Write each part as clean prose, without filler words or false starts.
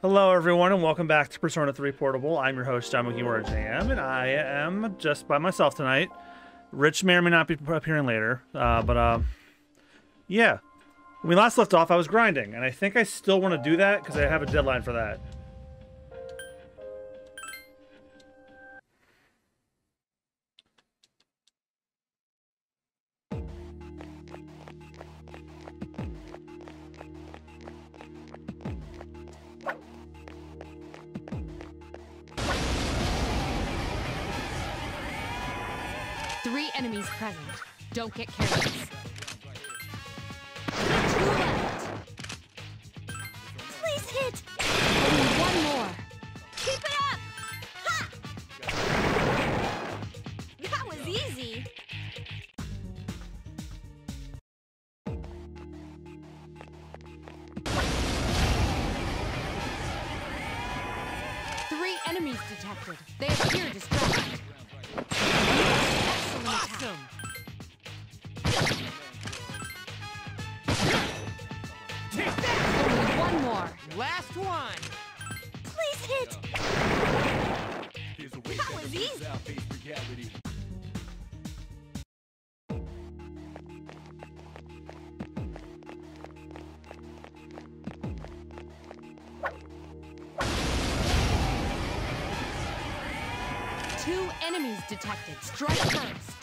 Hello, everyone, and welcome back to Persona 3 Portable. I'm your host, MugiwaraJM, and I am just by myself tonight. Rich may or may not be appearing later, yeah. When we last left off, I was grinding, and I think I still want to do that because I have a deadline for that. Three enemies present. Don't get careless. Two left. Please hit. Only one more. Keep it up. Ha! That was easy. Three enemies detected. They appear distracted. Awesome! Take that! Only one more. Last one. Please hit. That was easy. Two enemies detected. Strike first.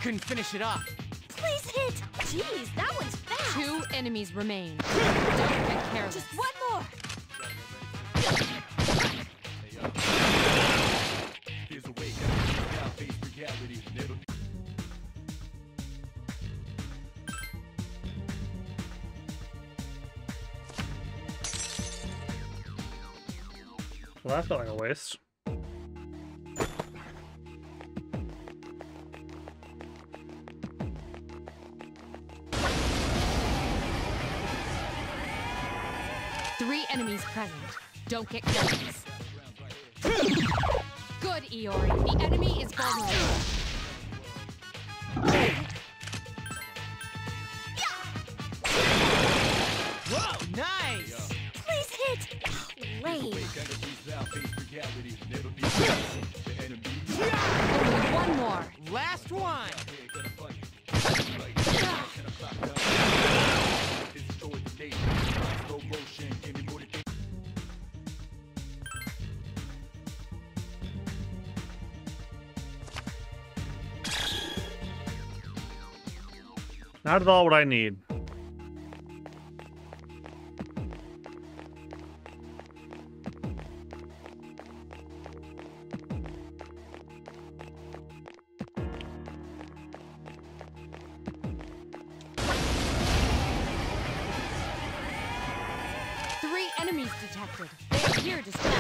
Couldn't finish it off. Please hit! Jeez, that one's fast! Two enemies remain. Don't get careless. Just one more! Well, that felt like a waste. Three enemies present. Don't get careless. Good, Iori. The enemy is vulnerable. Whoa, nice! Please hit! Lame. Only one more. Last one. Not at all what I need. Three enemies detected. They appear distracted.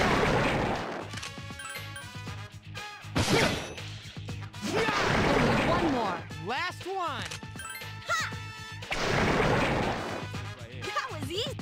Only one more. Last one. Ha! That was easy.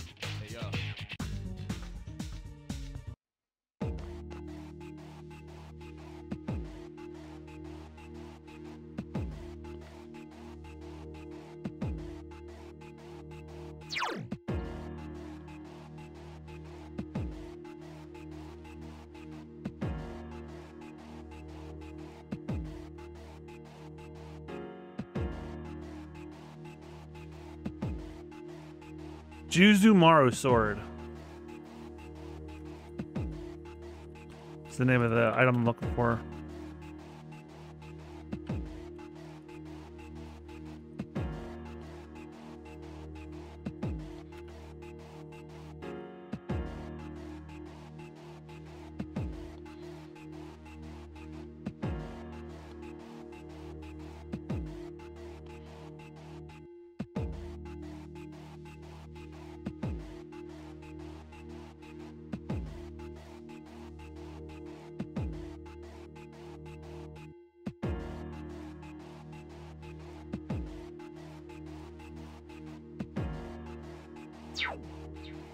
Juzumaru sword. It's the name of the item I'm looking for.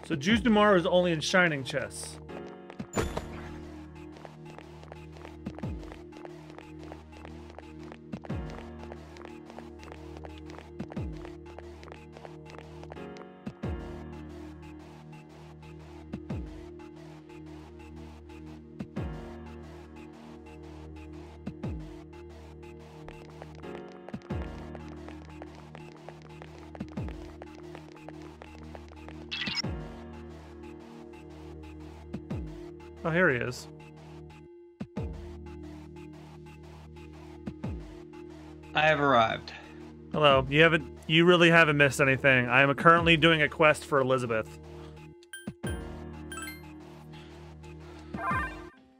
So Juzumaru is only in shining chests. Oh, here he is. I have arrived. Hello. You really haven't missed anything. I am currently doing a quest for Elizabeth.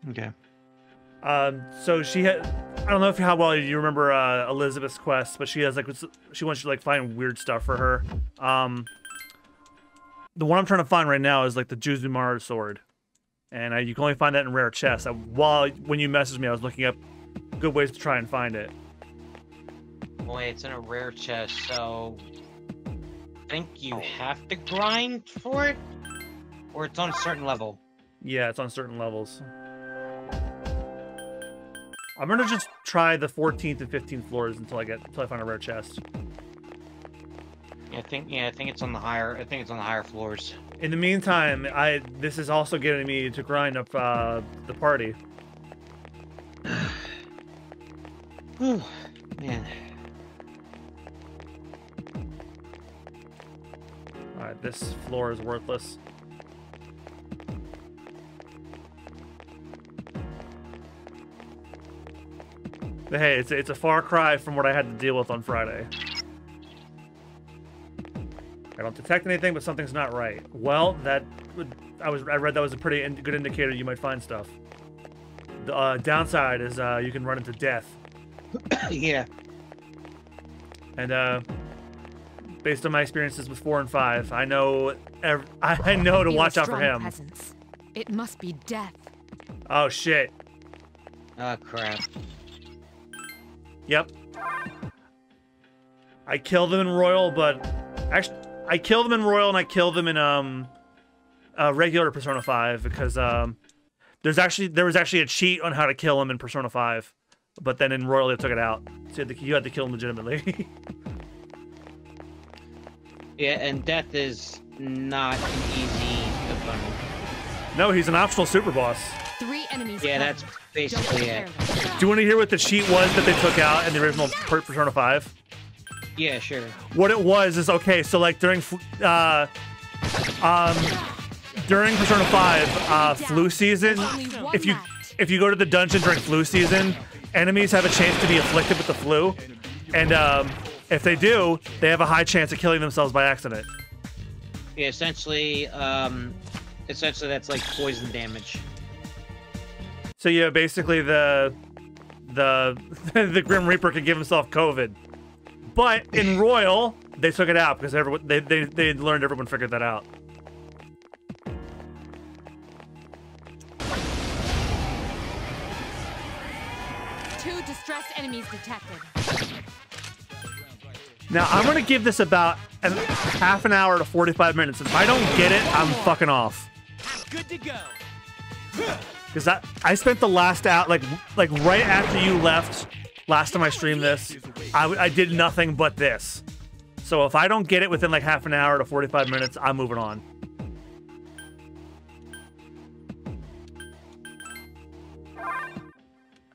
Okay. So she had, I don't know how well you remember Elizabeth's quest, but she has like, she wants you to like find weird stuff for her. The one I'm trying to find right now is like the Juzumaru sword, and you can only find that in rare chests. When you messaged me, I was looking up good ways to try and find it. Wait, it's in a rare chest, so I think you have to grind for it, or it's on a certain level. Yeah, it's on certain levels. I'm gonna just try the 14th and 15th floors until I find a rare chest. I think it's on the higher. Floors. In the meantime, this is also getting me to grind up the party. Whew, man. All right, this floor is worthless. But hey, it's a far cry from what I had to deal with on Friday. I don't detect anything, but something's not right. Well, I read that was a pretty good indicator you might find stuff. The downside is you can run into death. Yeah. And based on my experiences with 4 and 5, I know to watch out for him. Presence. It must be death. Oh shit. Oh crap. Yep. I killed them in Royal, but actually, I killed them in Royal and I killed them in regular Persona 5 because there was actually a cheat on how to kill them in Persona 5, but then in Royal they took it out, so you had to kill them legitimately. Yeah, and death is not an easy opponent. No, he's an optional super boss. 3 enemies. Yeah, that's basically it. Do you want to hear what the cheat was that they took out in the original Persona 5? Yeah, sure. What it was is, okay, so like during Persona 5 flu season, if you go to the dungeon during flu season, enemies have a chance to be afflicted with the flu, and if they do, they have a high chance of killing themselves by accident. Yeah, essentially that's like poison damage. So yeah, basically the Grim Reaper can give himself COVID. But in Royal, they took it out because they learned everyone figured that out. Two distressed enemies detected. Now I'm gonna give this about half an hour to 45 minutes. If I don't get it, I'm fucking off. Good to go. Because I spent the last out like right after you left last time I streamed this, I did nothing but this. So if I don't get it within like half an hour to 45 minutes, I'm moving on.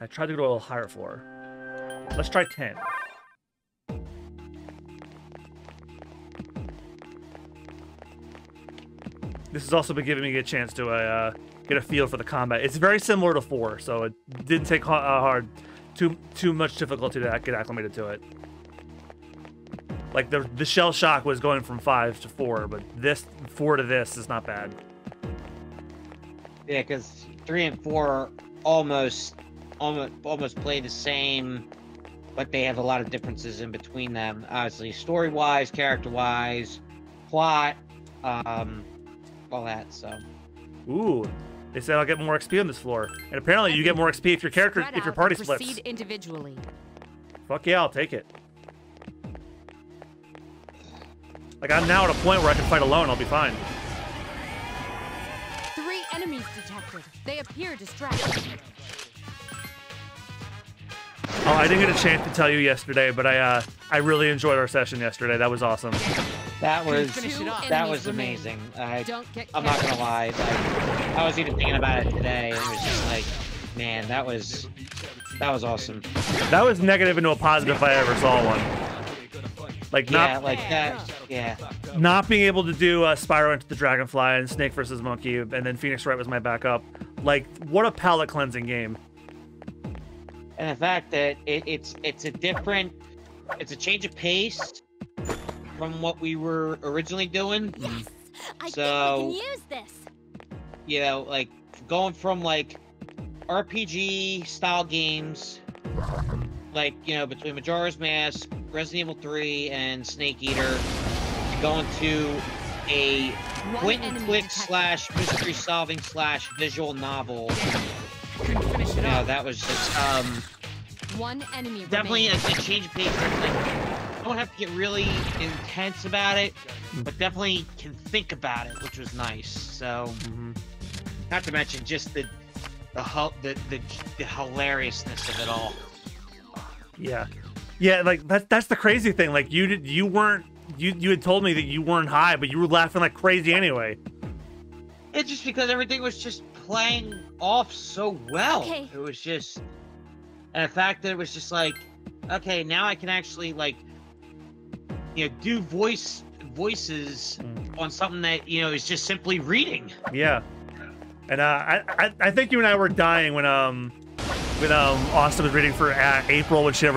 I tried to go to a little higher floor. Let's try 10. This has also been giving me a chance to get a feel for the combat. It's very similar to 4, so it didn't take too much difficulty to get acclimated to it. Like the shell shock was going from 5 to 4, but 4 to this is not bad. Yeah, because 3 and 4 almost play the same, but they have a lot of differences in between them. Obviously, story-wise, character-wise, plot, all that. So. Ooh, they said I'll get more XP on this floor, and apparently you get more XP if your party splits. Proceed individually. Fuck yeah, I'll take it. Like I'm now at a point where I can fight alone. I'll be fine. 3 enemies detected. They appear distracted. Oh, I didn't get a chance to tell you yesterday, but I really enjoyed our session yesterday. That was awesome. That was amazing. I'm not gonna lie. I was even thinking about it today, and it was just like, man, that was awesome. That was negative into a positive if I ever saw one. Like not being able to do Spyro into the Dragonfly and Snake versus Monkey, and then Phoenix Wright was my backup. Like, what a palate cleansing game. And the fact that it's a different, it's a change of pace from what we were originally doing. Yes, I So, think we can use this. You know, like going from like RPG style games, like, you know, between Majora's Mask, Resident Evil 3, and Snake Eater, to going to a point and click slash mystery solving slash visual novel. Finish it You know, off. that was just One enemy definitely a remains. change of pace. That's like, don't have to get really intense about it, but definitely can think about it, which was nice. So, not to mention just the hilariousness of it all. Yeah, yeah. Like that's the crazy thing. Like you had told me that you weren't high, but you were laughing like crazy anyway. It's just because everything was just playing off so well. Okay. It was just, and the fact that it was just like, okay, now I can actually like, you know, do voices on something that, you know, is just simply reading. Yeah, and I think you and I were dying when Austin was reading for April when she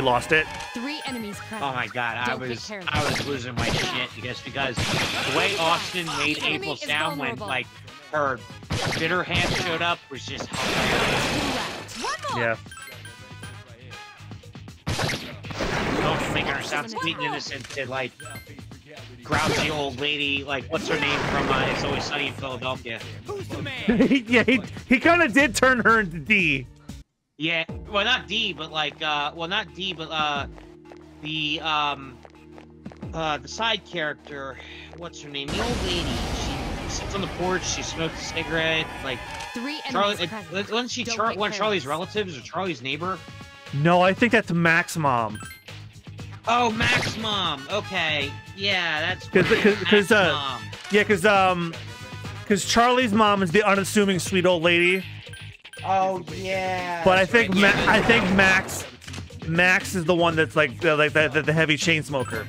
lost it. 3 enemies present. Oh my god, I Don't get was careless. losing my shit because the way Austin made The enemy April is sound when vulnerable. like her bitter hand showed up was just hilarious. 2 left. One more. Yeah. Don't making her sound sweet and innocent to like grouchy old lady, like what's her name from It's Always Sunny in Philadelphia. Yeah, he kind of did turn her into D. Yeah, well not D, but like not D, but the side character, what's her name? The old lady. She sits on the porch, she smokes a cigarette, like 3 Charlie. enemies present. Wasn't she Don't one get of Charlie's careless. relatives or Charlie's neighbor? No, I think that's Mac's mom. Oh, Mac's mom. Okay, yeah, that's Because Mac's mom. yeah, because Charlie's mom is the unassuming sweet old lady. Oh yeah. But I that's think right, yeah, I think Max is the one that's like the heavy chain smoker.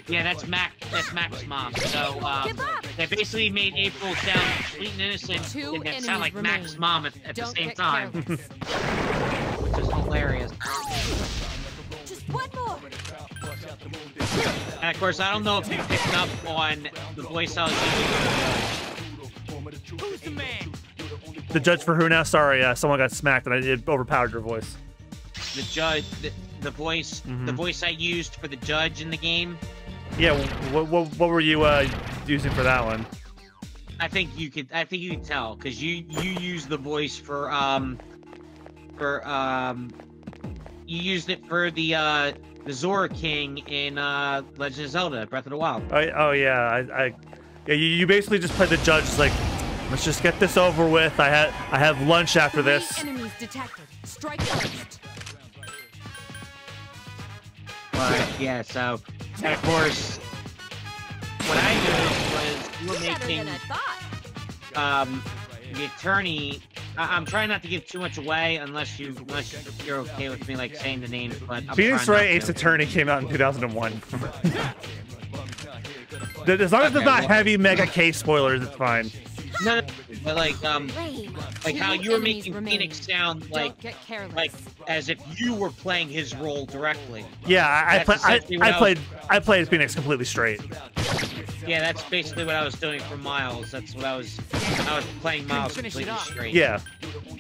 Yeah, that's Mac's mom. So they basically made April sound sweet and innocent, 2 and sound like enemies Mac's remain. mom at the Don't same get time, careless. which is hilarious. Just one more. And of course, I don't know if you picked up on the voice I was using. Who's the man? The judge for who now? Sorry, someone got smacked and it overpowered your voice. The judge, the voice, Mm-hmm. the voice I used for the judge in the game. Yeah, what were you using for that one? I think you could tell because you used the voice for you used it for the Zora King in Legend of Zelda: Breath of the Wild. Oh yeah, yeah, you basically just played the judge like, let's just get this over with. I have lunch after 3 this. enemies detected. Strike first. But yeah, so and of course, what I noticed was you were Better making than I thought. the attorney. I'm trying not to give too much away unless you're okay with me like saying the names. But I'm Phoenix trying Wright not Ace to. Attorney came out in 2001. As long as there's Okay, not well- heavy mega case spoilers, it's fine. No, but like Rain. like 2 how you were enemies making remain. Phoenix sound Don't get careless. like as if you were playing his role directly. Yeah, That's essentially what I played Phoenix completely straight. Yeah, that's basically what I was doing for Miles. That's what I was playing Miles Finish it completely off. straight. Yeah,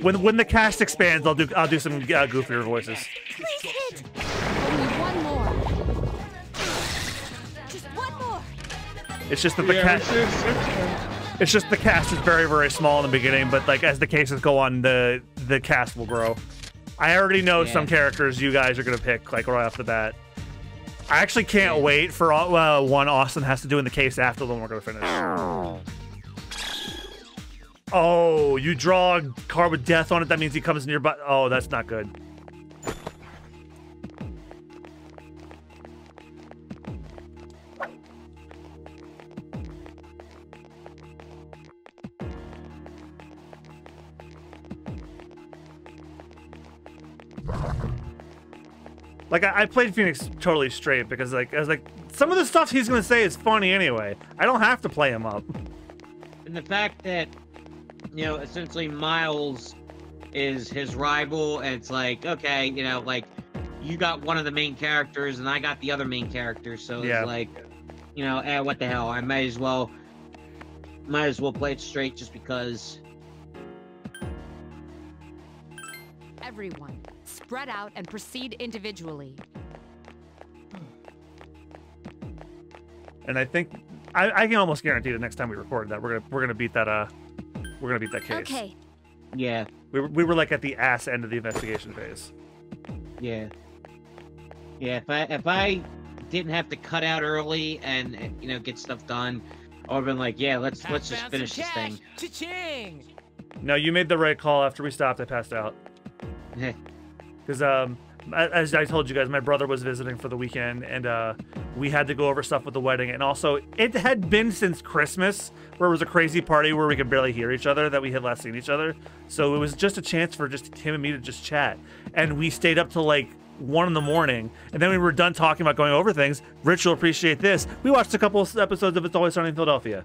when the cast expands, I'll do some goofier voices. Please hit. Only one more. Just one more. It's just that the cast. It's just the cast is very, very small in the beginning, but like as the cases go on, the cast will grow. I already know some characters you guys are gonna pick like right off the bat. I actually can't wait for one Austin has to do in the case after the one we're gonna finish. Oh, you draw a card with death on it. That means he comes nearby. Oh, that's not good. Like I played Phoenix totally straight because like I was like some of the stuff he's gonna say is funny anyway. I don't have to play him up. And the fact that you know, essentially Miles is his rival, and it's like, okay, you know, like, you got one of the main characters, and I got the other main character, so it's like, you know, what the hell, I might as well play it straight just because. Everyone, spread out and proceed individually. And I think I can almost guarantee the next time we record that we're gonna beat that case. Okay. Yeah. We were like at the ass end of the investigation phase. Yeah. Yeah. If I didn't have to cut out early and, you know, get stuff done, I would've been like, yeah, let's just finish this thing. Cha-ching! No, you made the right call. After we stopped, I passed out. Because as I told you guys, my brother was visiting for the weekend, and we had to go over stuff with the wedding. And also, it had been since Christmas, where it was a crazy party where we could barely hear each other, that we had last seen each other. So it was just a chance for just him and me to just chat. And we stayed up till like 1 in the morning, and then we were done talking about going over things. Rich will appreciate this. We watched a couple of episodes of It's Always Sunny in Philadelphia.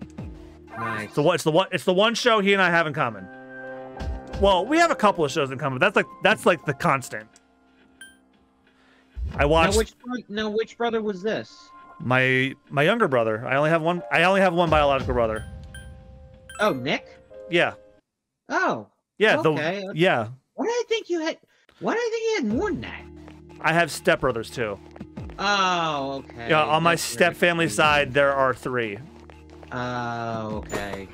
Nice. So it's the one show he and I have in common. Well, we have a couple of shows in common. That's like the constant. I watched. Which brother was this? My younger brother. I only have one biological brother. Oh, Nick? Yeah. Oh. Yeah. Okay. Yeah. Why did I think you had more than that? I have stepbrothers too. Oh, okay. Yeah. On my step family side, there are 3. Oh, okay.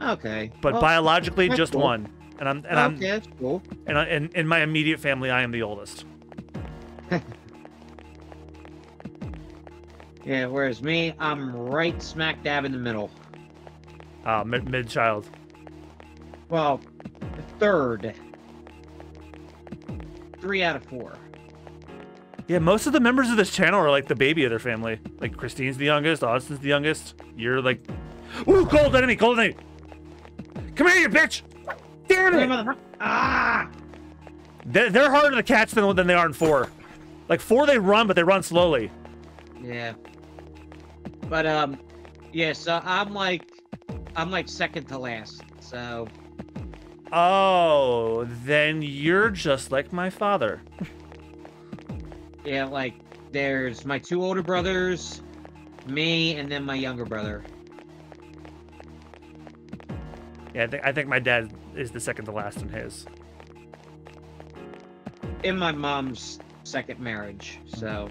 Okay. But well, biologically, just cool. 1. And I'm okay, that's cool. And in my immediate family, I am the oldest. Yeah, whereas me, I'm right smack dab in the middle. Mid child. Well, third. 3 out of 4. Yeah, most of the members of this channel are like the baby of their family. Like Christine's the youngest, Austin's the youngest. You're like, ooh, cold enemy, cold enemy. Come here, you bitch! Damn it! Ah! They're harder to catch than they are in 4. Like 4, they run, but they run slowly. Yeah. But yeah. So I'm like second to last. So. Oh, then you're just like my father. Yeah, like there's my 2 older brothers, me, and then my younger brother. Yeah, I think my dad is the second to last in his. In my mom's second marriage, so.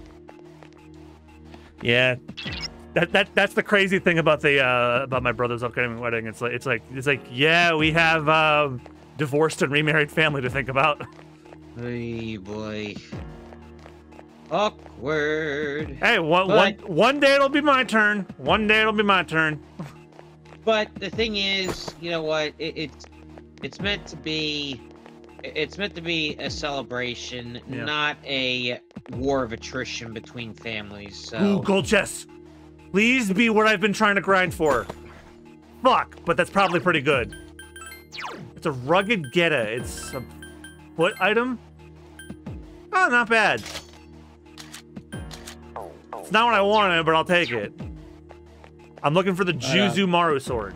Yeah, that's the crazy thing about about my brother's upcoming wedding. It's like yeah, we have divorced and remarried family to think about. Hey boy. Awkward. Hey, one day it'll be my turn. One day it'll be my turn. But the thing is, you know what? It's meant to be. It's meant to be a celebration, not a war of attrition between families. So. Ooh, gold chest. Please be what I've been trying to grind for. Fuck, but that's probably pretty good. It's a rugged Geta. It's a foot item. Oh, not bad. It's not what I wanted, but I'll take it. I'm looking for the Juzumaru sword.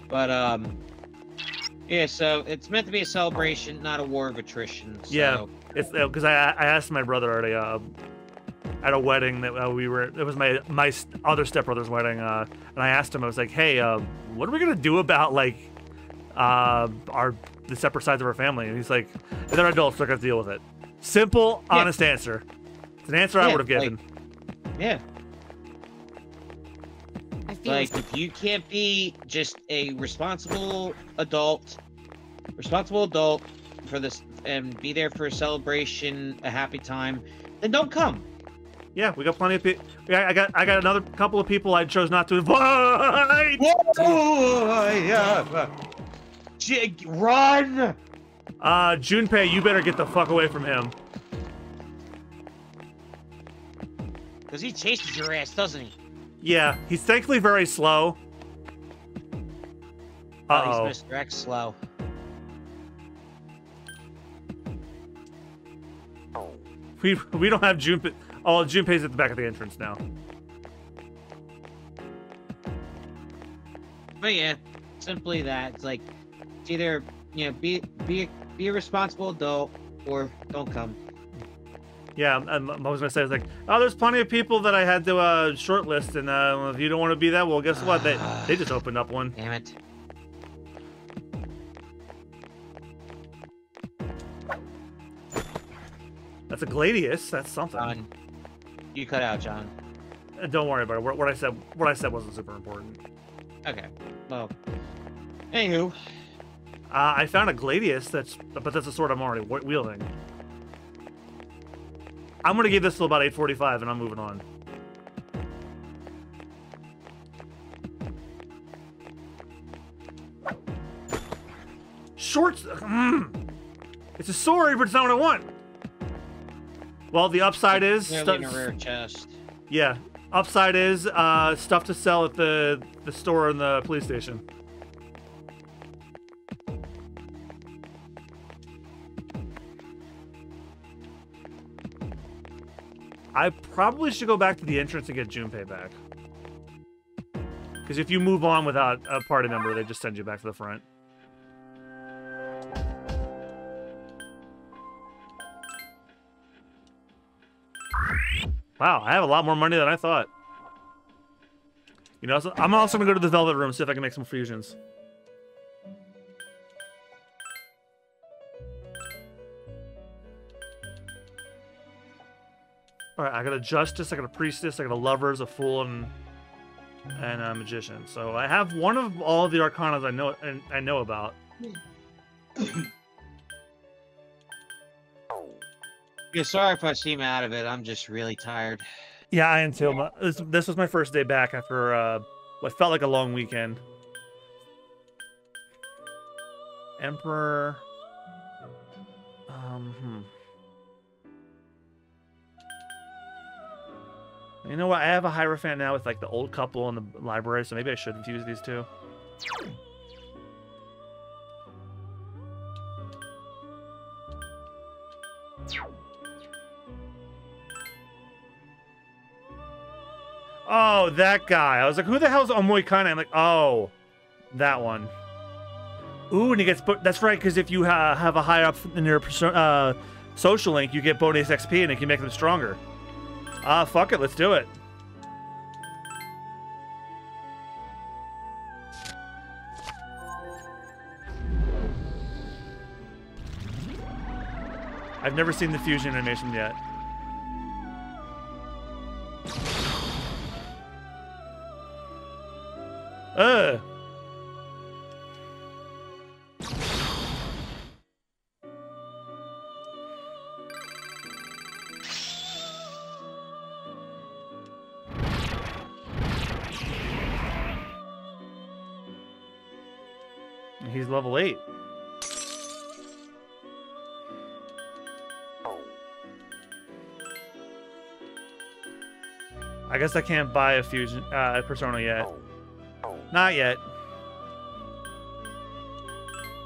But yeah. So it's meant to be a celebration, not a war of attrition. So. Yeah, it's because I asked my brother already at a wedding that it was my other stepbrother's wedding, and I asked him, I was like, hey, what are we gonna do about like the separate sides of our family? And he's like, they're adults, they're gonna deal with it. Simple, honest answer. It's an answer I would have given. Yeah. I feel like if you can't be just a responsible adult for this and be there for a celebration, a happy time, then don't come. Yeah, we got plenty of people. I got another couple of people I chose not to invite. Run! Junpei, you better get the fuck away from him. Because he chases your ass, doesn't he? Yeah, he's thankfully very slow. Uh-oh. He's Mr. X slow. We don't have Junpei. Oh, Junpei's at the back of the entrance now. But yeah, simply that. It's like, it's either, you know, be a responsible adult or don't come. Yeah, I was gonna say, it's like, oh, there's plenty of people that I had to shortlist, and if you don't want to be that, well, guess what? They just opened up one. Damn it. That's a gladius. That's something. John, you cut out, John. Don't worry about it. What I said wasn't super important. Okay. Well, anywho. I found a gladius. But that's a sword I'm already wielding. I'm gonna give this till about 8:45, and I'm moving on. Shorts. It's a sword, but it's not what I want. Well, the upside is in a rare chest. Yeah, upside is stuff to sell at the store and the police station. I probably should go back to the entrance and get Junpei back. Because if you move on without a party member, they just send you back to the front. Wow, I have a lot more money than I thought. You know, so I'm also going to go to the Velvet Room, see if I can make some fusions. Alright, I got a Justice, I got a Priestess, I got a Lovers, a Fool, and a Magician. So I have one of all of the Arcanas I know about. Yeah, sorry if I seem out of it. I'm just really tired. Yeah, I am too. This was my first day back after what felt like a long weekend. Emperor. You know what? I have a Hierophant now with like the old couple in the library, so maybe I should infuse these two. Oh, that guy. I was like, who the hell's Omoikane? I'm like, oh, that one. Ooh, and he gets... That's right, because if you have a high up in your social link, you get bonus XP, and it can make them stronger. Fuck it, let's do it. I've never seen the fusion animation yet. He's level 8. I guess I can't buy a fusion persona yet. Not yet.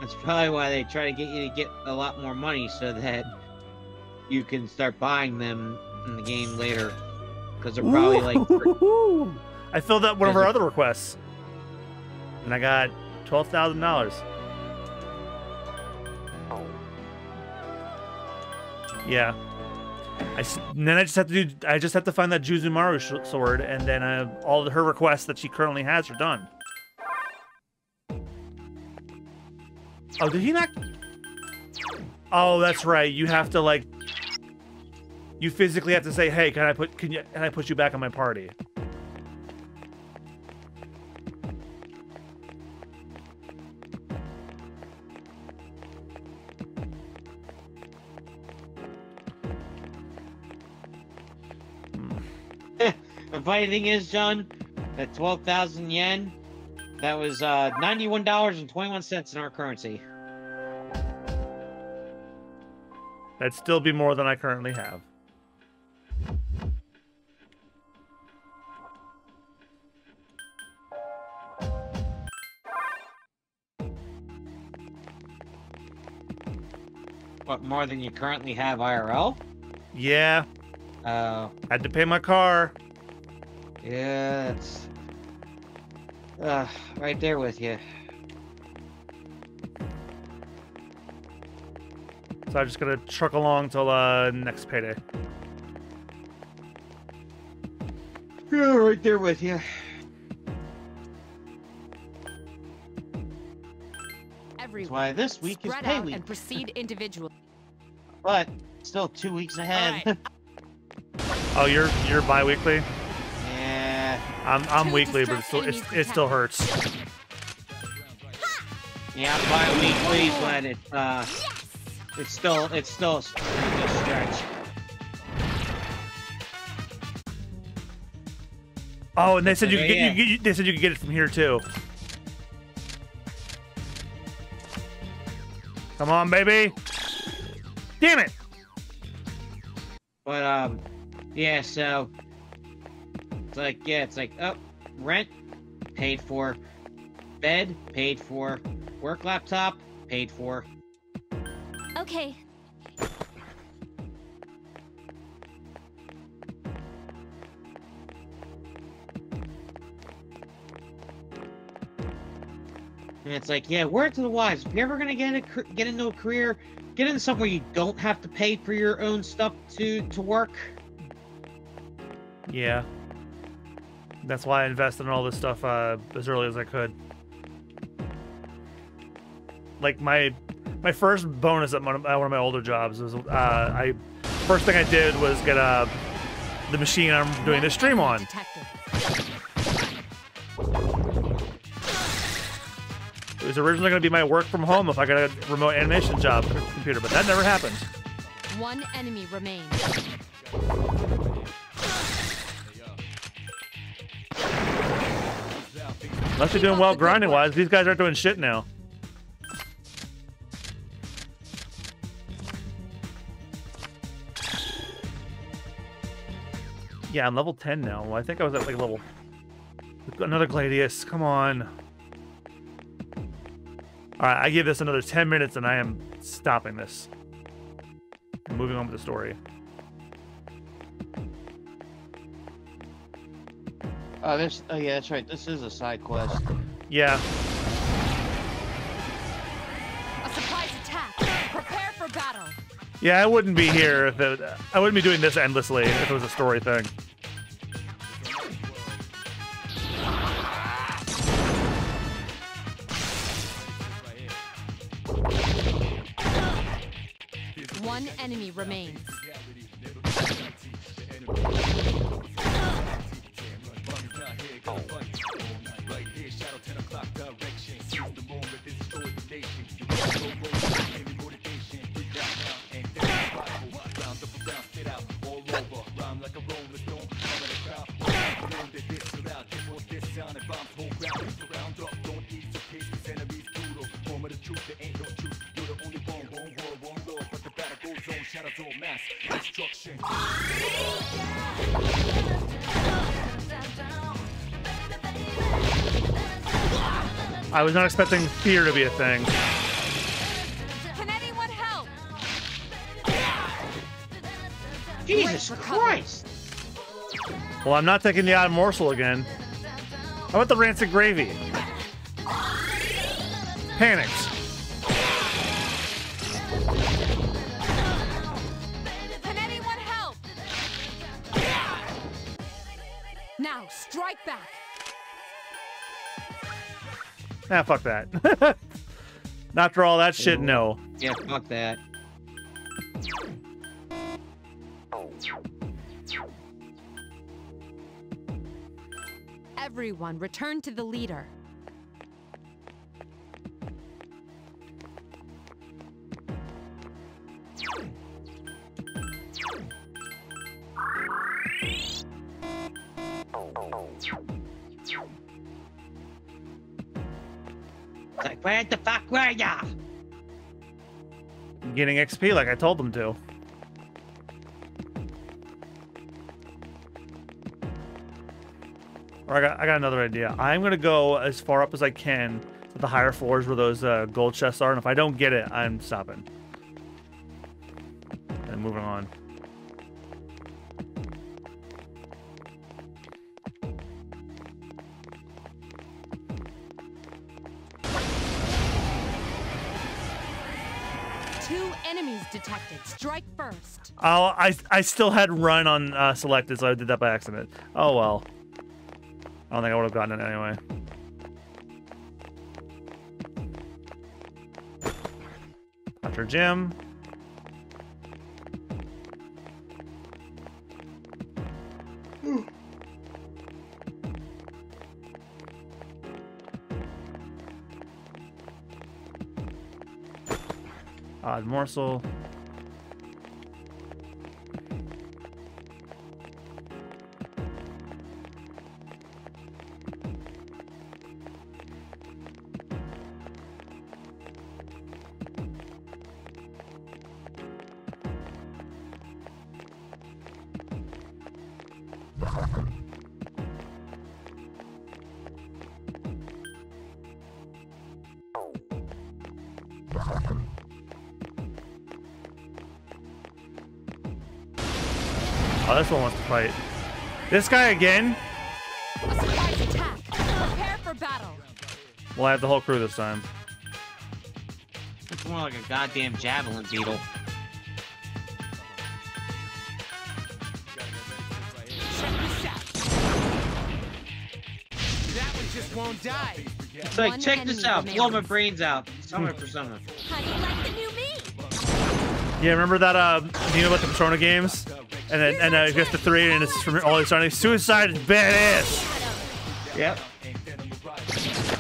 That's probably why they try to get you to get a lot more money so that you can start buying them in the game later. Because they're probably like... I filled out one of our other requests. And I got $12,000. Yeah. Then I just have to find that Juzumaru sword, and then all of her requests that she currently has are done. Oh, did he not? Oh, that's right. You have to like. You physically have to say, "Hey, can I put you back on my party?" The funny thing is, John, that 12,000 yen, that was $91.21 in our currency. That'd still be more than I currently have. What, more than you currently have IRL? Yeah. Had to pay my car. Yeah, it's right there with you. So I'm just gonna truck along till next payday. Yeah, right there with you. That's why this week is spread pay out week. and proceed individually. But still 2 weeks ahead. Right. Oh, you're bi-weekly? Yeah. I'm weekly, but it still hurts. Yeah, I'm bi-weekly, but it's still a stretch. Oh, and they said you could get it from here too. Come on, baby! Damn it! But yeah. So it's like oh, rent paid for, bed paid for, work laptop paid for. Okay. And it's like, yeah, word to the wise. If you're ever gonna get into a career, get into somewhere you don't have to pay for your own stuff to work. Yeah. That's why I invested in all this stuff as early as I could. Like my first bonus at one of my older jobs was first thing I did was get the machine I'm doing this stream on. It was originally going to be my work from home if I got a remote animation job on the computer, but that never happened. One enemy remains. Unless you're doing well grinding-wise, these guys aren't doing shit now. Yeah, I'm level 10 now. Well, I think I was at like level... Another Gladius, come on. Alright, I give this another 10 minutes and I am stopping this. I'm moving on with the story. Oh, yeah, that's right. This is a side quest. Yeah. A surprise attack. Prepare for battle. Yeah, I wouldn't be here if I wouldn't be doing this endlessly if it was a story thing. One enemy remains. I was not expecting fear to be a thing. Can anyone help? Jesus Christ! Well, I'm not taking the odd morsel again. How about the rancid gravy? Panics. Can anyone help? Now, strike back. Ah, fuck that. Not for all that shit, no. Yeah, fuck that. Everyone, return to the leader. Like, where the fuck were ya? Getting XP like I told them to. Or I got another idea. I'm gonna go as far up as I can to the higher floors where those gold chests are, and if I don't get it, I'm stopping. And moving on. enemies detected. Strike first. Oh, I still had run on selected, so I did that by accident. Oh well. I don't think I would have gotten it anyway. After Jim. Odd morsel. Oh, this one wants to fight. This guy again? A surprise attack. Prepare for battle. Well, I have the whole crew this time. It's more like a goddamn javelin beetle. Check this out. That one just won't die. It's like, One check this enemy out, blow my remains. brains out. Summer for summer. How do you like the new me? Yeah, remember that meme about the Persona games? And then it gets to 3 and it's from all these starting. Suicide is badass! Yep.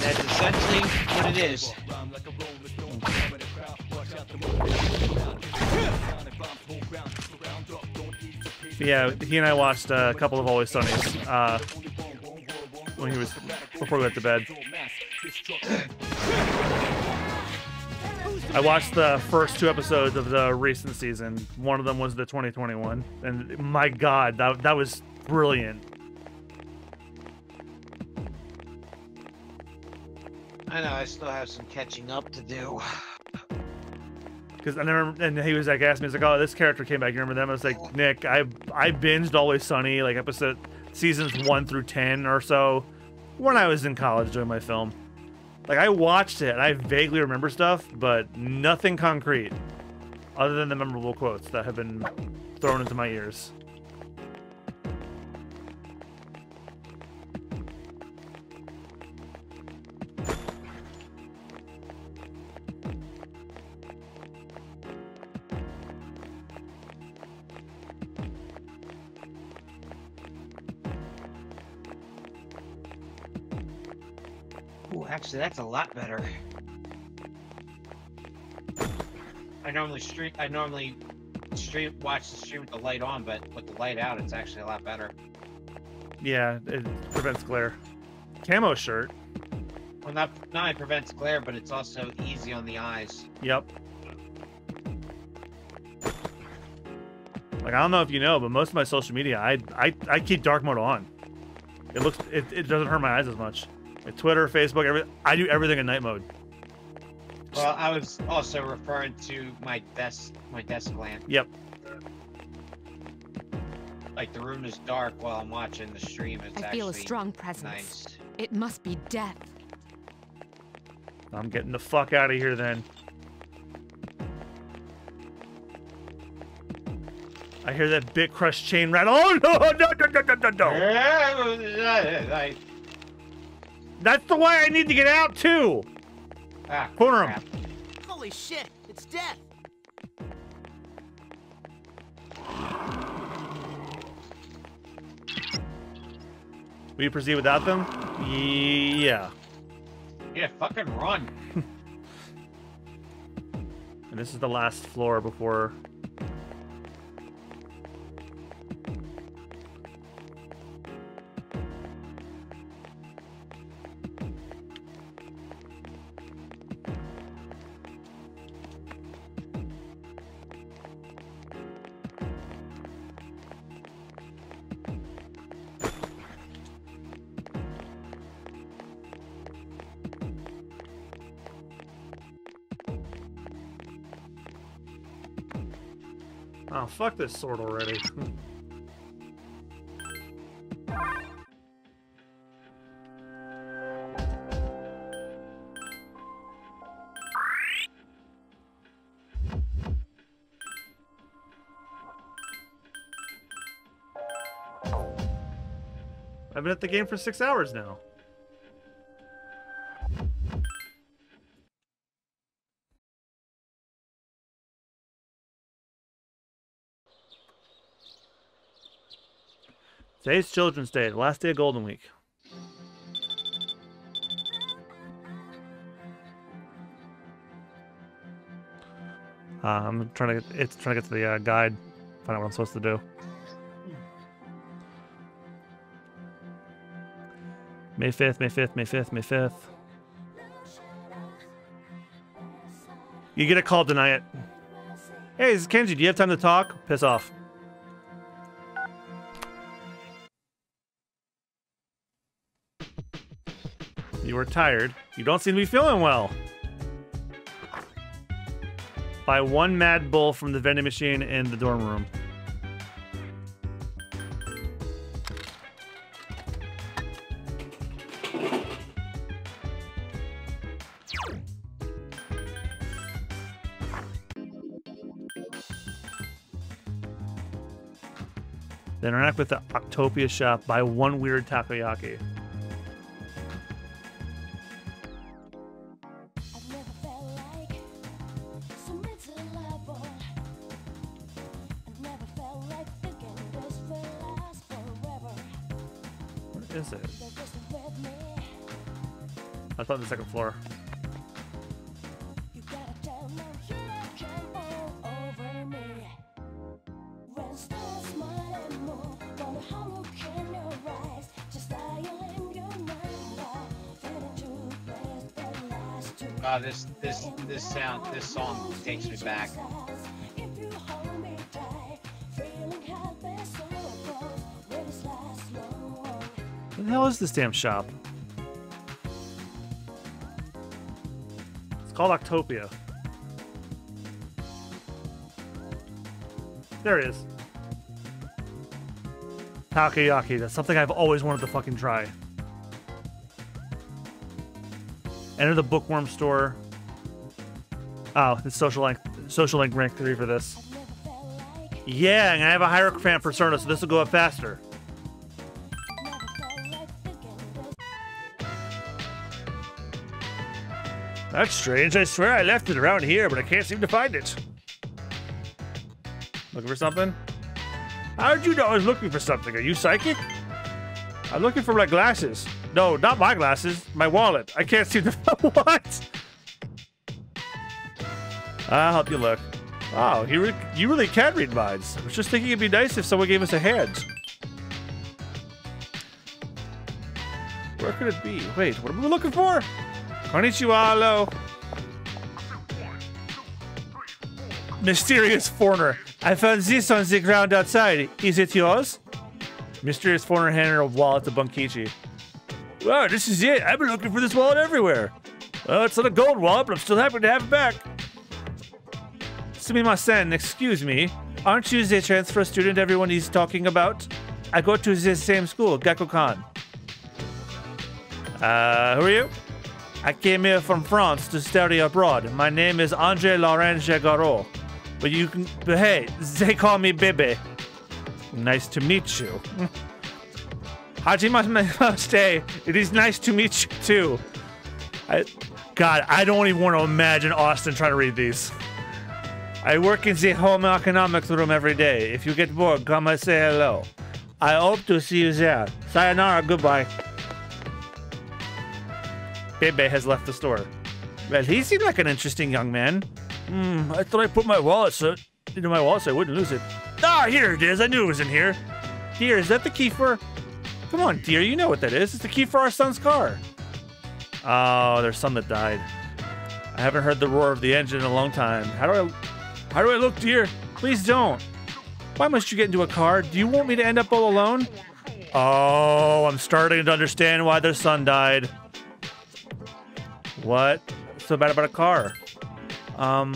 That's essentially what it is. Yeah, he and I watched a couple of Always Sunnies when he was before we went to bed. I watched the first 2 episodes of the recent season. One of them was the 2021, and my God, that was brilliant. I know, I still have some catching up to do. Because I remember, and he was like, asked me, he's like, "Oh, this character came back. You remember them?" I was like, "Nick, I binged Always Sunny, like seasons 1 through 10 or so, when I was in college doing my film. Like, I watched it, and I vaguely remember stuff, but nothing concrete, other than the memorable quotes that have been thrown into my ears." Ooh, actually, that's a lot better. I normally watch the stream with the light on, but with the light out, it's actually a lot better. Yeah, it prevents glare. Camo shirt. Well, not only prevents glare, but it's also easy on the eyes. Yep. Like, I don't know if you know, but most of my social media, I keep dark mode on. It doesn't hurt my eyes as much. Like Twitter, Facebook, I do everything in night mode. Well, I was also referring to my desk lamp. Yep. Like, the room is dark while I'm watching the stream. It's I feel a actually strong presence. nice. It must be death. I'm getting the fuck out of here then. I hear that bit crush chain rattle. Oh no, no. That's the way I need to get out too. Ah, Corner crap. him. Holy shit, it's death. Will you proceed without them? Yeah. Yeah, fucking run. And this is the last floor before. Oh, fuck this sword already. I've been at the game for 6 hours now. Today's Children's Day, the last day of Golden Week. I'm trying to get to the guide, find out what I'm supposed to do. May 5th, May 5th, May 5th, May 5th. You get a call, deny it. Hey, this is Kenji. Do you have time to talk? Piss off. You are tired. You don't seem to be feeling well. Buy 1 Mad Bull from the vending machine in the dorm room. Then interact with the Octopia shop. Buy 1 weird takoyaki. What is it? I thought the second floor. This song takes me back. What the hell is this damn shop? It's called Octopia. There it is. Takoyaki. That's something I've always wanted to fucking try. Enter the bookworm store. Oh, it's social link rank 3 for this. Yeah, and I have a Hierophant persona, so this will go up faster. That's strange. I swear I left it around here, but I can't seem to find it. Looking for something? How did you know I was looking for something? Are you psychic? I'm looking for my glasses. No, not my glasses. My wallet. I can't seem to... What? I'll help you look. Oh, you really can read minds. I was just thinking it'd be nice if someone gave us a hand. Where could it be? Wait, what are we looking for? Konnichiwa, hello. Mysterious foreigner. I found this on the ground outside. Is it yours? Mysterious foreigner handed a wallet to Bunkichi. Wow, this is it. I've been looking for this wallet everywhere. Well, it's not a gold wallet, but I'm still happy to have it back. Sumimasen, excuse me. Aren't you the transfer student everyone is talking about? I go to the same school, Gakukan. Who are you? I came here from France to study abroad. My name is André Laurent Jagaro. But hey, they call me Bebe. Nice to meet you. Hajimashite, it is nice to meet you too. God, I don't even want to imagine Austin trying to read these. I work in the home economics room every day. If you get bored, come and say hello. I hope to see you there. Sayonara, goodbye. Bebe has left the store. Well, he seemed like an interesting young man. I thought I put my wallet into my wallet so I wouldn't lose it. Ah, here it is. I knew it was in here. Dear, is that the key for... Come on, dear, you know what that is. It's the key for our son's car. Oh, there's some that died. I haven't heard the roar of the engine in a long time. How do I look, dear? Please don't. Why must you get into a car? Do you want me to end up all alone? Oh, I'm starting to understand why their son died. What? What's so bad about a car? I'm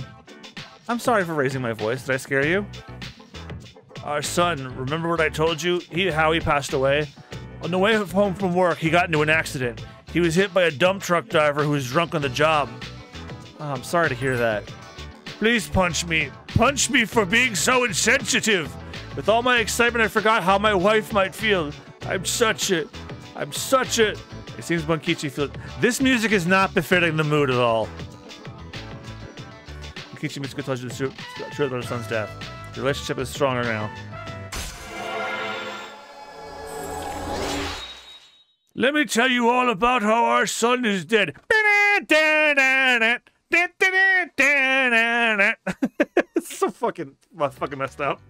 sorry for raising my voice. Did I scare you? Our son, remember what I told you? How he passed away? On the way home from work, he got into an accident. He was hit by a dump truck driver who was drunk on the job. Oh, I'm sorry to hear that. Please punch me. Punch me for being so insensitive. With all my excitement, I forgot how my wife might feel. I'm such a I'm such a... It seems Bunkichi feels... This music is not befitting the mood at all. Bunkichi Mitsuko tells you the truth about her son's death. The relationship is stronger now. Let me tell you all about how our son is dead. It's so fucking messed up.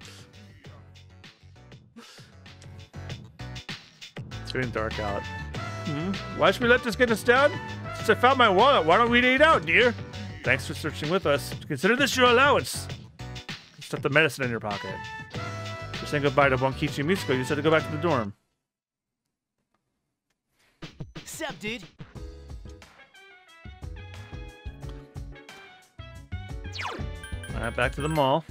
It's getting dark out. Why should we let this get us down? Since I found my wallet, why don't we eat out, dear? Thanks for searching with us. Consider this your allowance. Stuff the medicine in your pocket. You're saying goodbye to Bunkichi Mitsuko. You said to go back to the dorm. Sup, dude? Alright, back to the mall.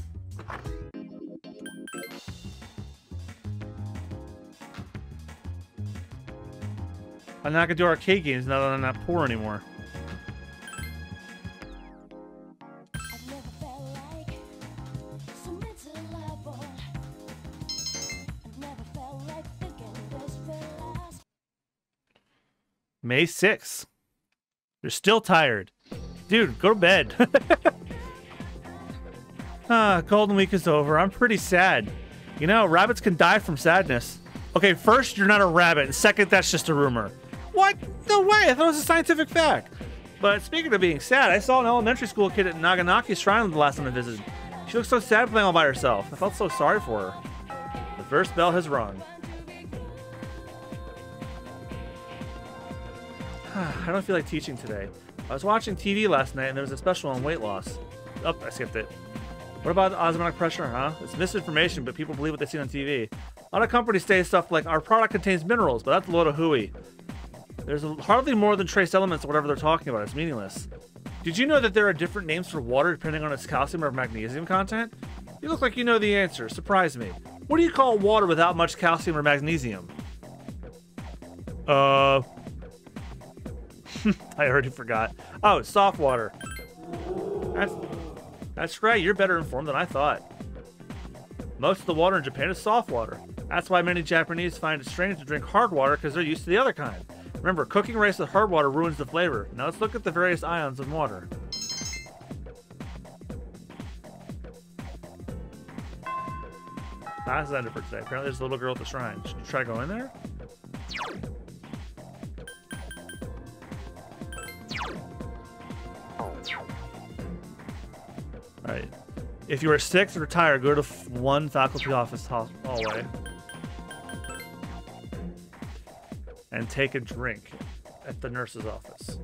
I'm not gonna do arcade games now that I'm not poor anymore. May 6th. You're still tired. Dude, go to bed. Golden Week is over. I'm pretty sad. You know, rabbits can die from sadness. Okay, first, you're not a rabbit. And second, that's just a rumor. What? No way. I thought it was a scientific fact. But speaking of being sad, I saw an elementary school kid at Naganaki Shrine the last time I visited. She looked so sad playing all by herself. I felt so sorry for her. The first bell has rung. I don't feel like teaching today. I was watching TV last night and there was a special on weight loss. Oh, I skipped it. What about osmotic pressure, huh? It's misinformation, but people believe what they see on TV. A lot of companies say stuff like, our product contains minerals, but that's a load of hooey. There's hardly more than trace elements or whatever they're talking about. It's meaningless. Did you know that there are different names for water depending on its calcium or magnesium content? You look like you know the answer. Surprise me. What do you call water without much calcium or magnesium? I already forgot. Oh, soft water. That's right. You're better informed than I thought. Most of the water in Japan is soft water. That's why many Japanese find it strange to drink hard water because they're used to the other kind. Remember, cooking rice with hard water ruins the flavor. Now let's look at the various ions in water. That's ended for today. Apparently there's a little girl at the shrine. Should you try going there? Alright. If you are sick or tired, go to one faculty office hallway. And take a drink at the nurse's office.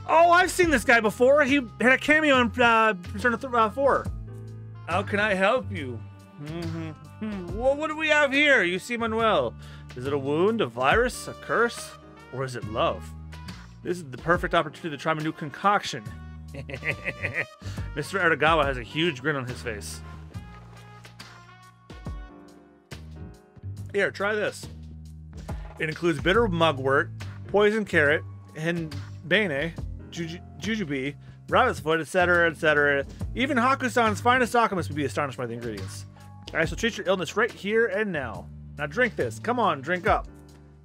Oh, I've seen this guy before. He had a cameo in Persona 4. How can I help you? Well, what do we have here? You seem unwell. Is it a wound, a virus, a curse, or is it love? This is the perfect opportunity to try my new concoction. Mr. Aragawa has a huge grin on his face. Here, try this. It includes bitter mugwort, poison carrot, henbane, jujube, rabbit's foot, etc., etc. Even Haku-san's finest alchemist would be astonished by the ingredients. I shall treat your illness right here and now. Now drink this. Come on, drink up.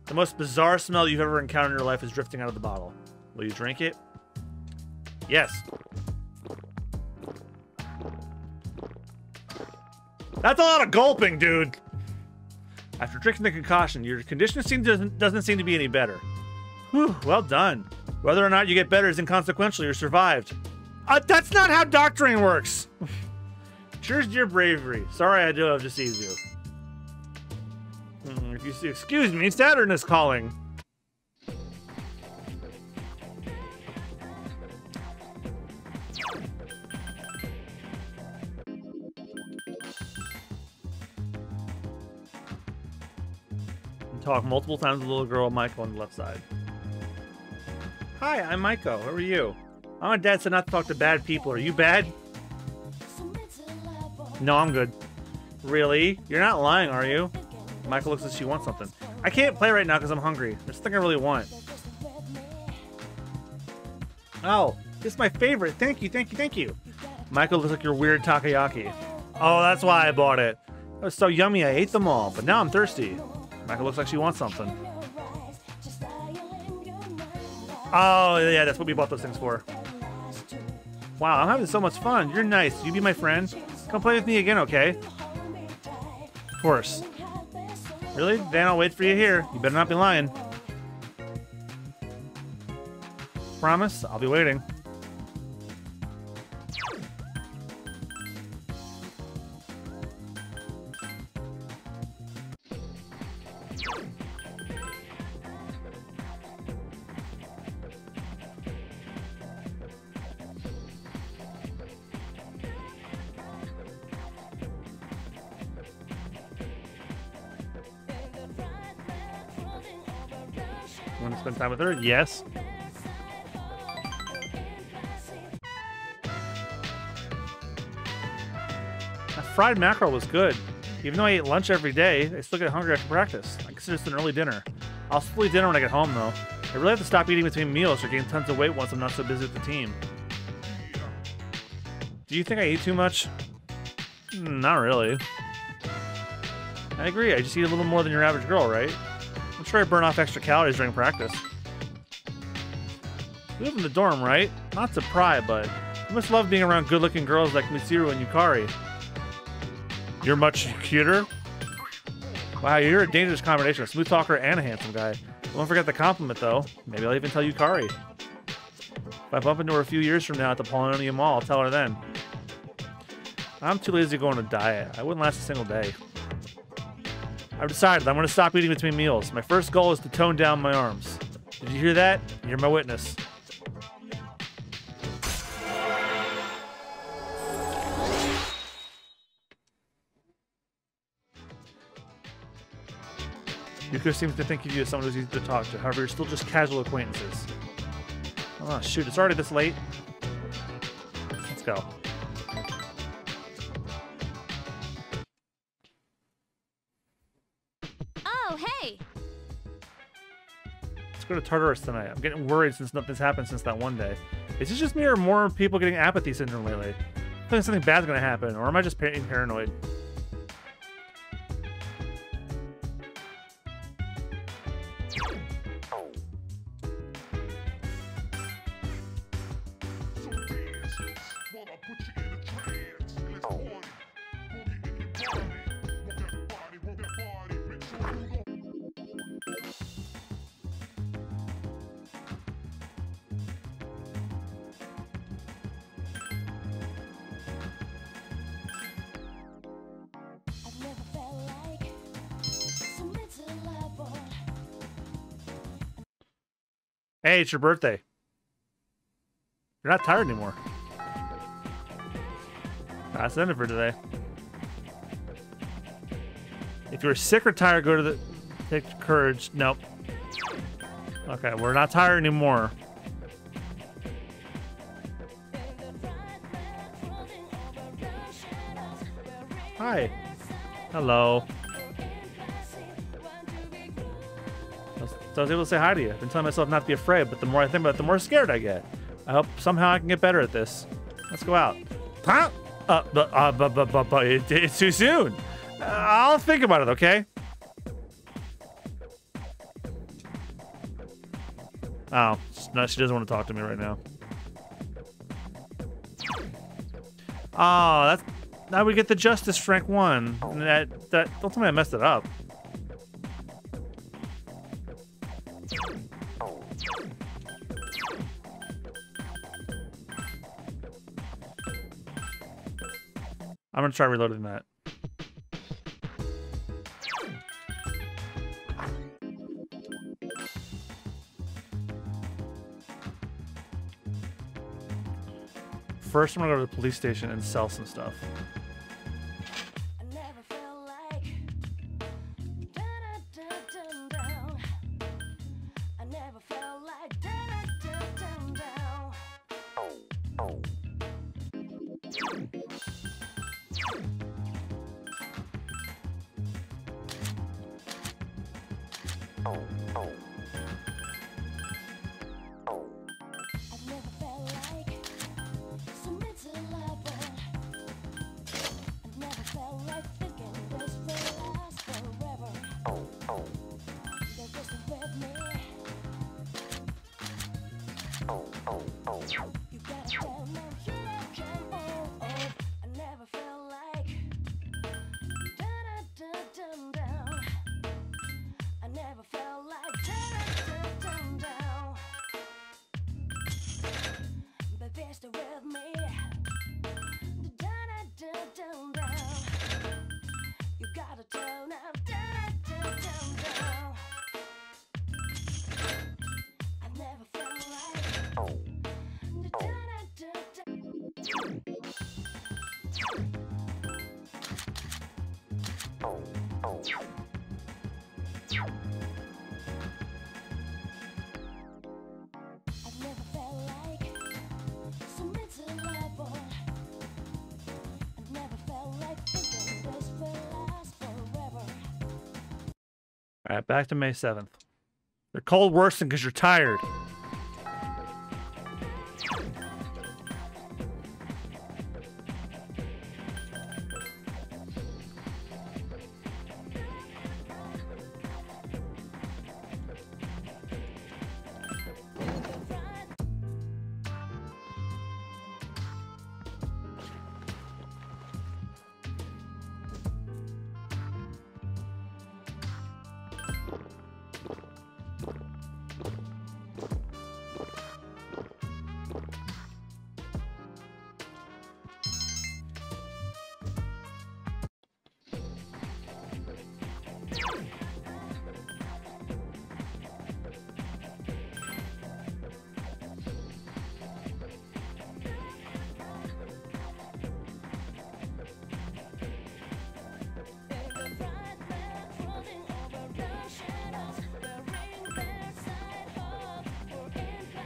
The most bizarre smell you've ever encountered in your life is drifting out of the bottle. Will you drink it? Yes. That's a lot of gulping, dude. After drinking the concoction, your condition doesn't seem to be any better. Whew, well done. Whether or not you get better is inconsequential. You survived. That's not how doctoring works. Cheers to your bravery. Sorry I do have deceived you. If you excuse me, Saturn is calling. Talk multiple times with the little girl Michael on the left side. Hi, I'm Maiko. How are you? My dad said not to talk to bad people. Are you bad? No, I'm good. Really? You're not lying, are you? Michael looks as if she wants something. I can't play right now because I'm hungry. There's something I really want. Oh, This is my favorite. Thank you, thank you, thank you. Michael looks like your weird takoyaki. Oh, that's why I bought it. It was so yummy, I ate them all, but now I'm thirsty. Michael looks like she wants something. Oh, yeah, that's what we bought those things for. Wow, I'm having so much fun. You're nice. You be my friend? Come play with me again, okay? Of course. Really? Then I'll wait for you here. You better not be lying. Promise? I'll be waiting. Want to spend time with her? Yes. That fried mackerel was good. Even though I ate lunch every day, I still get hungry after practice. I consider this an early dinner. I'll still eat dinner when I get home, though. I really have to stop eating between meals or gain tons of weight once I'm not so busy with the team. Do you think I eat too much? Not really. I agree. I just eat a little more than your average girl, right? I'm sure I burn off extra calories during practice. You live in the dorm, right? Not to pry, but you must love being around good-looking girls like Mitsuru and Yukari. You're much cuter? Wow, you're a dangerous combination, a smooth talker and a handsome guy. Don't forget the compliment, though. Maybe I'll even tell Yukari. If I bump into her a few years from now at the Paulownia Mall, I'll tell her then. I'm too lazy to go on a diet. I wouldn't last a single day. I've decided I'm going to stop eating between meals. My first goal is to tone down my arms. Did you hear that? You're my witness. Yuko seems to think of you as someone who's easy to talk to. However, you're still just casual acquaintances. Oh, shoot. It's already this late. Let's go. Oh, hey! Let's go to Tartarus tonight. I'm getting worried since nothing's happened since that one day. Is this just me or more people getting apathy syndrome lately? I think something bad's gonna happen, or am I just being paranoid? Hey, it's your birthday. You're not tired anymore. That's the end of for today. If you're sick or tired, go to the... Take courage. Nope. Okay, we're not tired anymore. Hi. Hello. So I was able to say hi to you. I've been telling myself not to be afraid, but the more I think about it, the more scared I get. I hope somehow I can get better at this. Let's go out. Huh? But it's too soon. I'll think about it, okay? Oh, no, she doesn't want to talk to me right now. Oh, that's... Now we get the Justice rank 1. Don't tell me I messed it up. I'm gonna try reloading that. First, I'm gonna go to the police station and sell some stuff. All right, back to May 7th. They're called worse than because you're tired.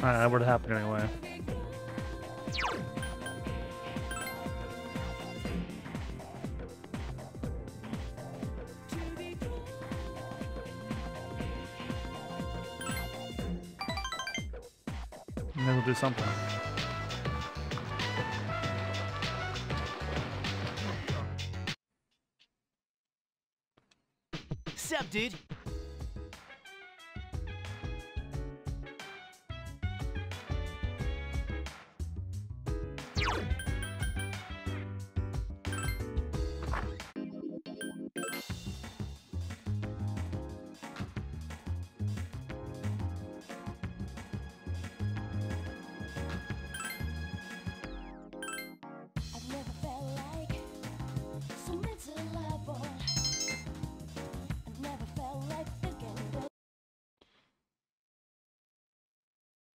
That would have happened anyway. And then we'll do something. Sup, dude?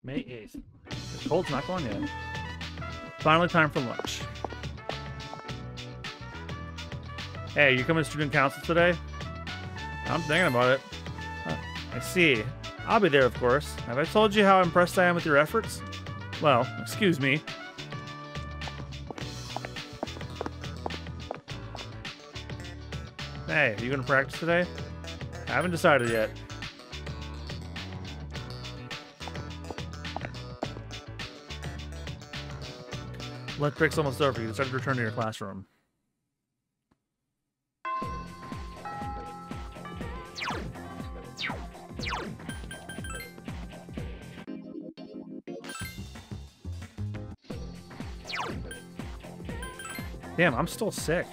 May 8th. The cold's not going yet. Finally time for lunch. Hey, you coming to student council today? I'm thinking about it. I see. I'll be there, of course. Have I told you how impressed I am with your efforts? Well, excuse me. Hey, are you going to practice today? I haven't decided yet. Lunch break's almost over. You decided to return to your classroom. Damn, I'm still sick.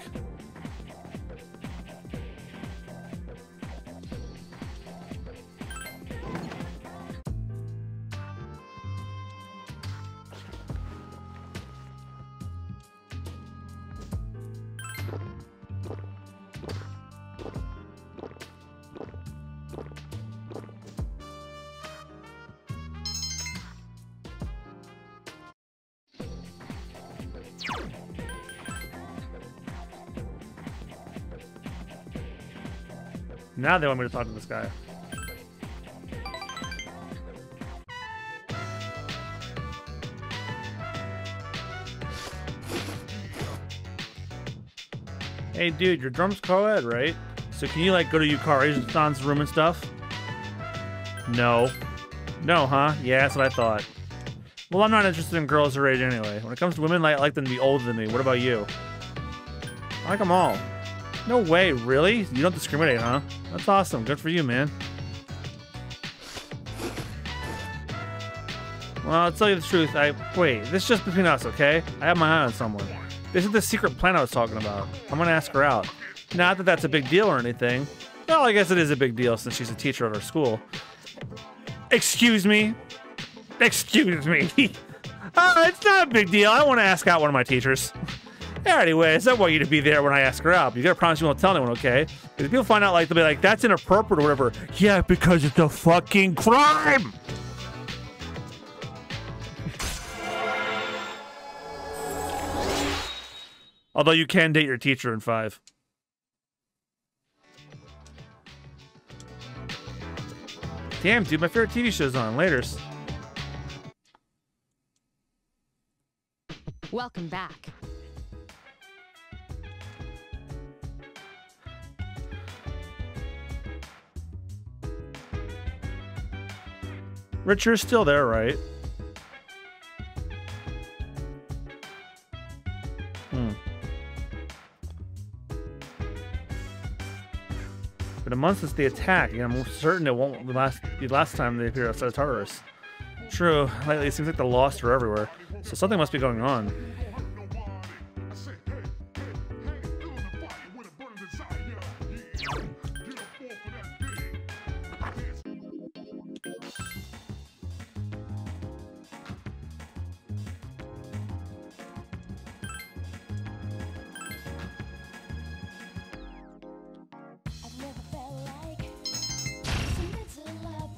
Now they want me to talk to this guy. Hey dude, your drum's co-ed, right? So can you like go to Yukari-san's room and stuff? No. No, huh? Yeah, that's what I thought. Well, I'm not interested in girls her age anyway. When it comes to women, I like them to be older than me. What about you? I like them all. No way, really? You don't discriminate, huh? That's awesome. Good for you, man. Well, I'll tell you the truth. Wait, this is just between us, okay? I have my eye on someone. This is the secret plan I was talking about. I'm gonna ask her out. Not that that's a big deal or anything. Well, I guess it is a big deal since she's a teacher at our school. Excuse me? Excuse me. It's not a big deal. I want to ask out one of my teachers. Anyways, I want you to be there when I ask her out. You gotta promise you won't tell anyone, okay? Because if people find out, like, they'll be like, that's inappropriate or whatever. Yeah, because it's a fucking crime! Although you can date your teacher in 5. Damn, dude, my favorite TV show's on. Laters. Welcome back. Richard's still there, right? Been a month since the attack, and I'm certain it won't be the last time they appear outside of Tartarus. True, lately it seems like the Lost are everywhere, so something must be going on.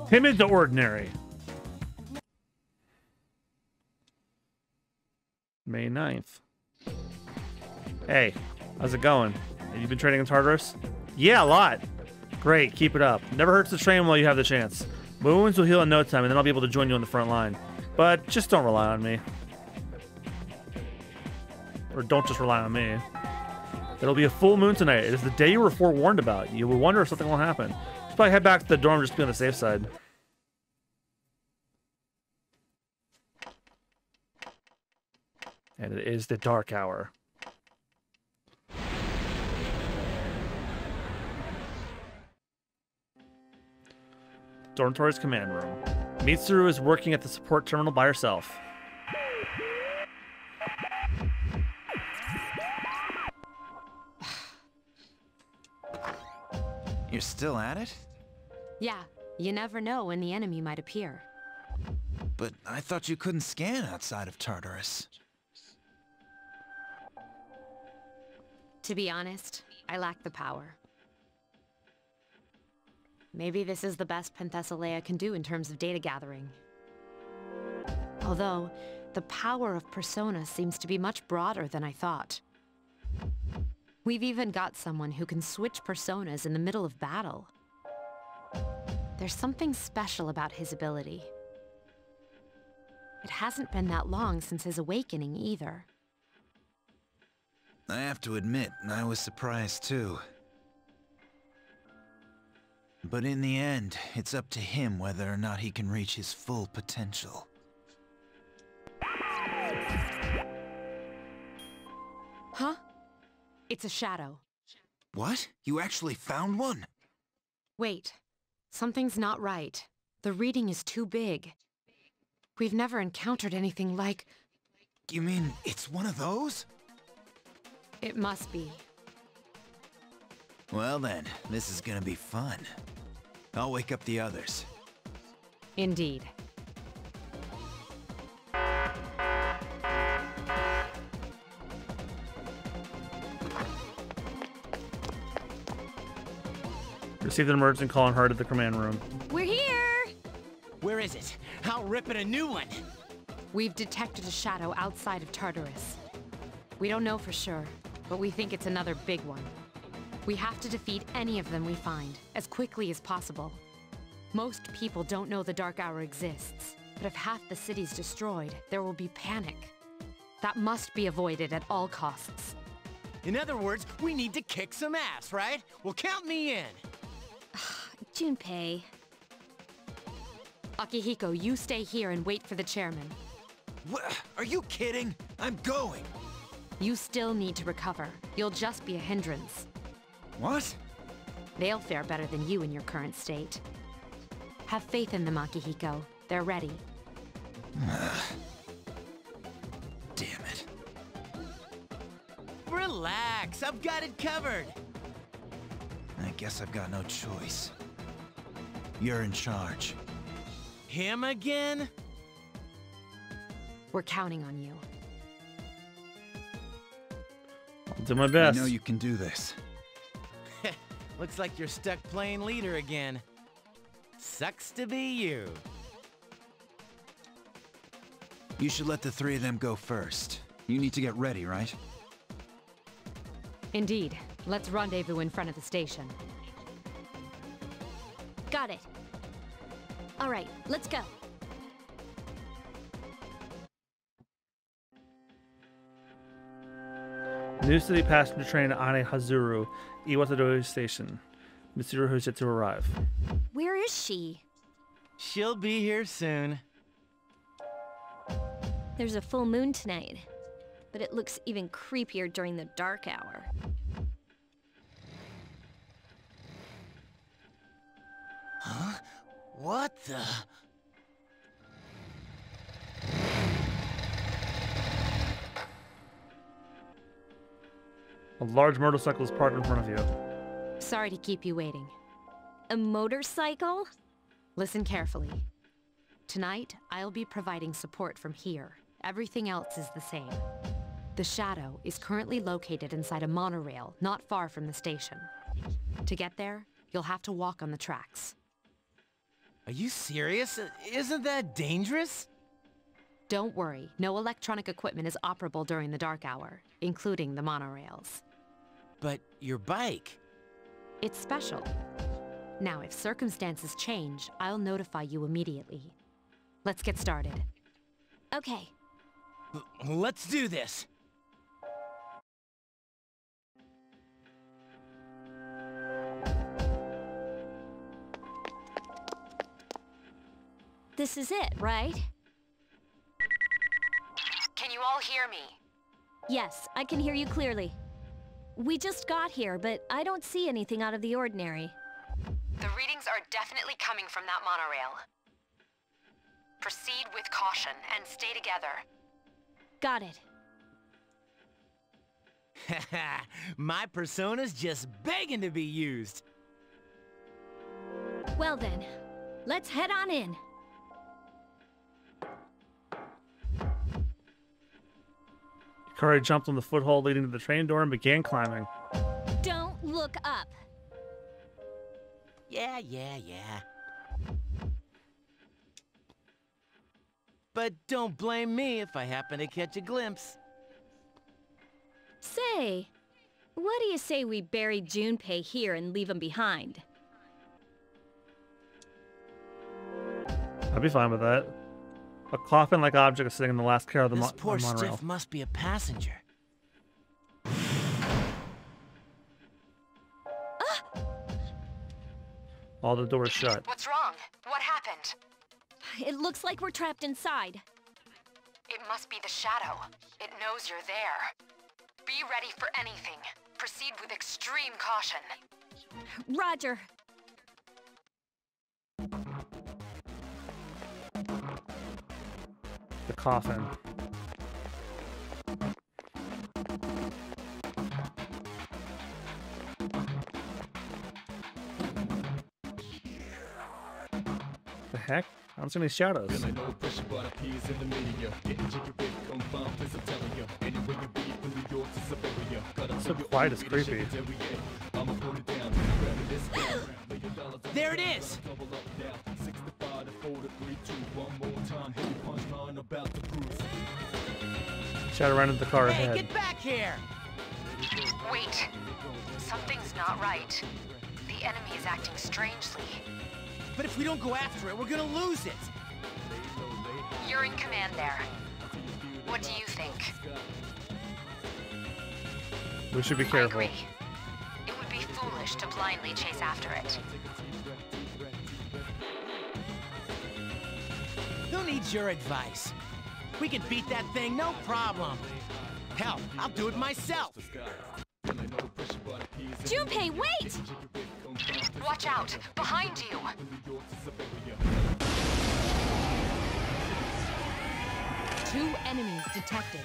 Timid to ordinary. May 9th. Hey, how's it going? Have you been training in Tartarus? Yeah, a lot. Great, keep it up. Never hurts to train while you have the chance. My wounds will heal in no time, and then I'll be able to join you on the front line. But just don't rely on me. Or don't just rely on me. It'll be a full moon tonight. It is the day you were forewarned about. You will wonder if something will happen. Just probably head back to the dorm just to be on the safe side. And it is the dark hour. Dormitory's command room. Mitsuru is working at the support terminal by herself. You're still at it? Yeah, you never know when the enemy might appear. But I thought you couldn't scan outside of Tartarus. To be honest, I lack the power. Maybe this is the best Penthesilea can do in terms of data gathering. Although, the power of Persona seems to be much broader than I thought. We've even got someone who can switch personas in the middle of battle. There's something special about his ability. It hasn't been that long since his awakening either. I have to admit, I was surprised too. But in the end, it's up to him whether or not he can reach his full potential. Huh? It's a shadow. What? You actually found one? Wait. Something's not right. The reading is too big. We've never encountered anything like... You mean it's one of those? It must be. Well then, this is gonna be fun. I'll wake up the others. Indeed. Received an emergency call and heard at the command room. We're here! Where is it? I'll rip it a new one. We've detected a shadow outside of Tartarus. We don't know for sure, but we think it's another big one. We have to defeat any of them we find, as quickly as possible. Most people don't know the Dark Hour exists, but if half the city's destroyed, there will be panic. That must be avoided at all costs. In other words, we need to kick some ass, right? Well, count me in. Junpei. Akihiko, you stay here and wait for the chairman. What? Are you kidding? I'm going! You still need to recover. You'll just be a hindrance. What? They'll fare better than you in your current state. Have faith in them, Akihiko. They're ready. Damn it. Relax, I've got it covered. I guess I've got no choice. You're in charge. Him again? We're counting on you. I'll do my I best. know you can do this. Looks like you're stuck playing leader again. Sucks to be you. You should let the three of them go first. You need to get ready, right? Indeed. Let's rendezvous in front of the station. Got it. All right, let's go. New City passenger train Ane Hazuru, Iwatadori Station. Mitsuru is yet to arrive. Where is she? She'll be here soon. There's a full moon tonight, but it looks even creepier during the dark hour. Huh? What the? A large motorcycle is parked in front of you. Sorry to keep you waiting. A motorcycle? Listen carefully. Tonight, I'll be providing support from here. Everything else is the same. The Shadow is currently located inside a monorail not far from the station. To get there, you'll have to walk on the tracks. Are you serious? Isn't that dangerous? Don't worry, no electronic equipment is operable during the dark hour, including the monorails. But your bike... It's special. Now, if circumstances change, I'll notify you immediately. Let's get started. Okay. Let's do this. This is it, right? Can you all hear me? Yes, I can hear you clearly. We just got here, but I don't see anything out of the ordinary. The readings are definitely coming from that monorail. Proceed with caution and stay together. Got it. My persona's just begging to be used. Well then, let's head on in. Hikari jumped on the foothold leading to the train door and began climbing. Don't look up. Yeah. But don't blame me if I happen to catch a glimpse. Say, what do you say we bury Junpei here and leave him behind? I'd be fine with that. A coffin-like object is sitting in the last car of the This poor monorail. stiff must be a passenger. All the doors shut. What's wrong? What happened? It looks like we're trapped inside. It must be the Shadow. It knows you're there. Be ready for anything. Proceed with extreme caution. Roger. The coffin. The heck? I don't see any shadows. So quiet, it's creepy. There it is! Shadow ran into the car Hey, ahead. get back here! Wait. Something's not right. The enemy is acting strangely. But if we don't go after it, we're gonna lose it! You're in command there. What do you think? We should be I careful. agree. It would be foolish to blindly chase after it. Who needs your advice? We can beat that thing, no problem. Hell, I'll do it myself. Junpei, wait! Watch out! Behind you! Two enemies detected.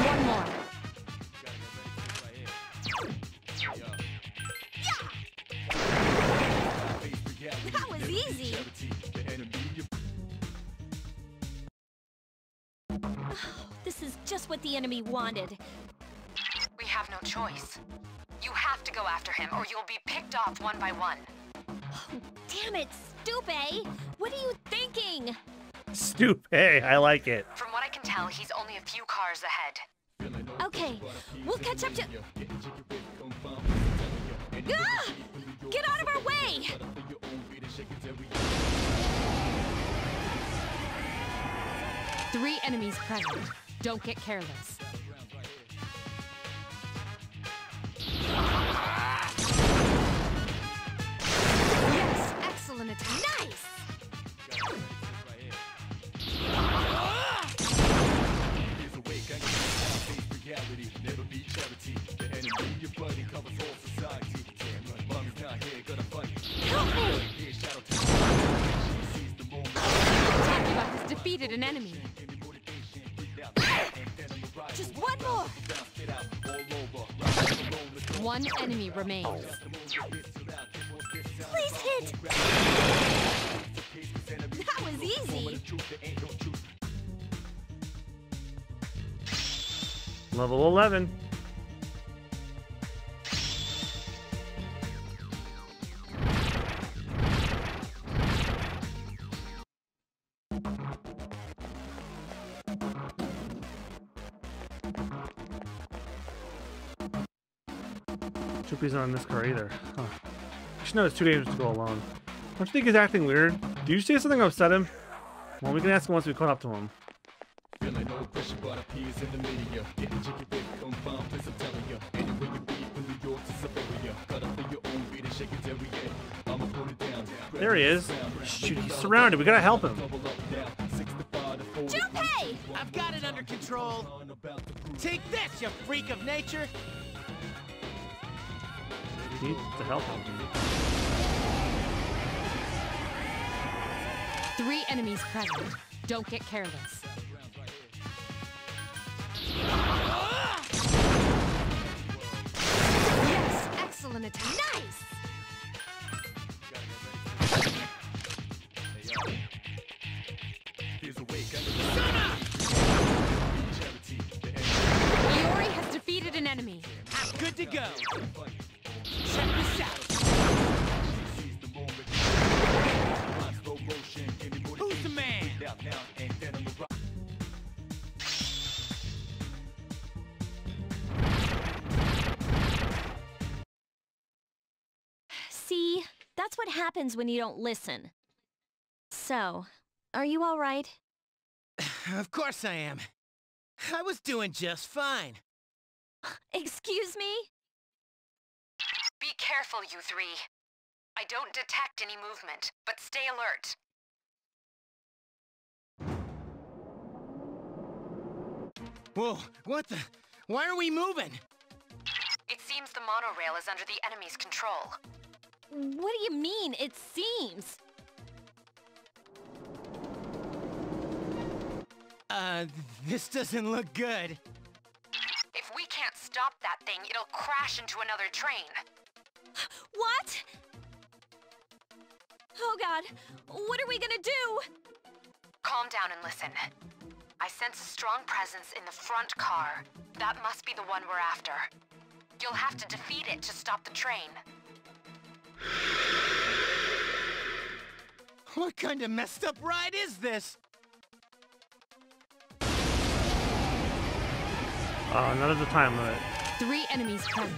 One more. That was easy. This is just what the enemy wanted. We have no choice. You have to go after him, or you'll be picked off one by one. Damn it, Stupe! What are you thinking? Stupid. I like it. From what I can tell, he's only a few cars ahead. Okay, we'll catch up to... Ah! Get out of our way! Three enemies present. Don't get careless. Yes, excellent attack. Nice! Help me! Takeba has defeated an enemy. Just one more! One enemy remains. Please hit! That was easy! Level 11. Choopy's not in this car either. Huh. I should know it's too dangerous to go alone. Don't you think he's acting weird? Do you say something to upset him? Well, we can ask him once we caught up to him. There he is. Shoot, he's surrounded. We gotta help him. Junpei! I've got it under control. Take this, you freak of nature. We need to help him. Three enemies present. Don't get careless. Yes, excellent attack. Nice! Iori has defeated an enemy. I'm good to go. Check this out. Who's the man? See, that's what happens when you don't listen. So, are you all right? Of course I am. I was doing just fine. Excuse me? Be careful, you three. I don't detect any movement, but stay alert. Whoa, what the? Why are we moving? It seems the monorail is under the enemy's control. What do you mean, it seems? This doesn't look good. If we can't stop that thing, it'll crash into another train. What? Oh god, what are we gonna do? Calm down and listen. I sense a strong presence in the front car. That must be the one we're after. You'll have to defeat it to stop the train. What kind of messed up ride is this? None of the time limit. Three enemies present.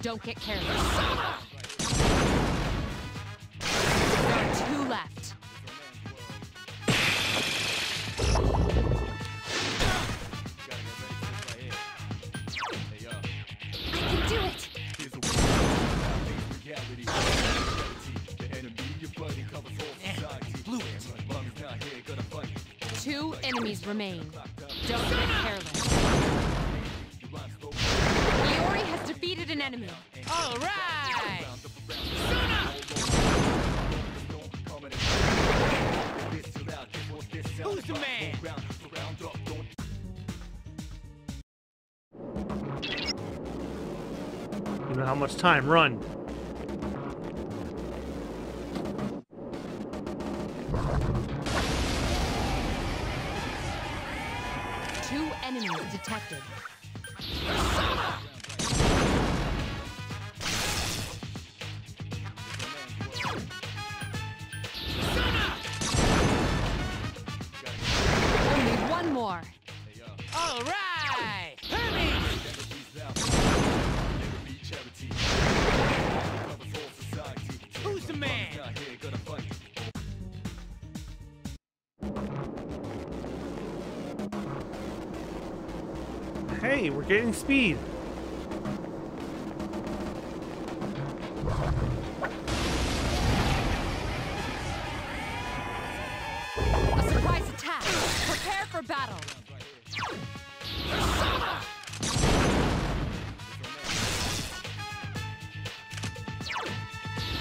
Don't get careless. There are two left. I can do it! Blew it. Two enemies remain. Don't get careless. Iori has defeated an enemy. All right. Who's the man? You know how much time? Run. Two enemies detected. Only one more. All right. Hurry. man! Hey, we're getting speed. A surprise attack! Prepare for battle!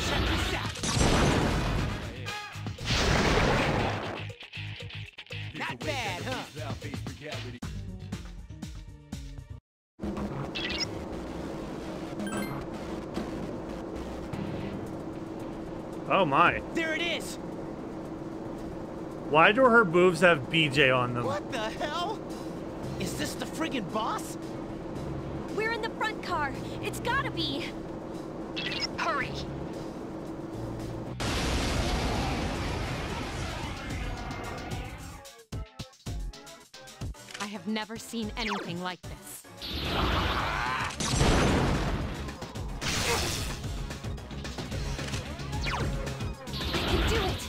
Check this out! Not bad, huh? Oh my. There it is! Why do her boobs have BJ on them? What the hell? Is this the friggin' boss? We're in the front car. It's gotta be. Hurry! I have never seen anything like this. I can do it!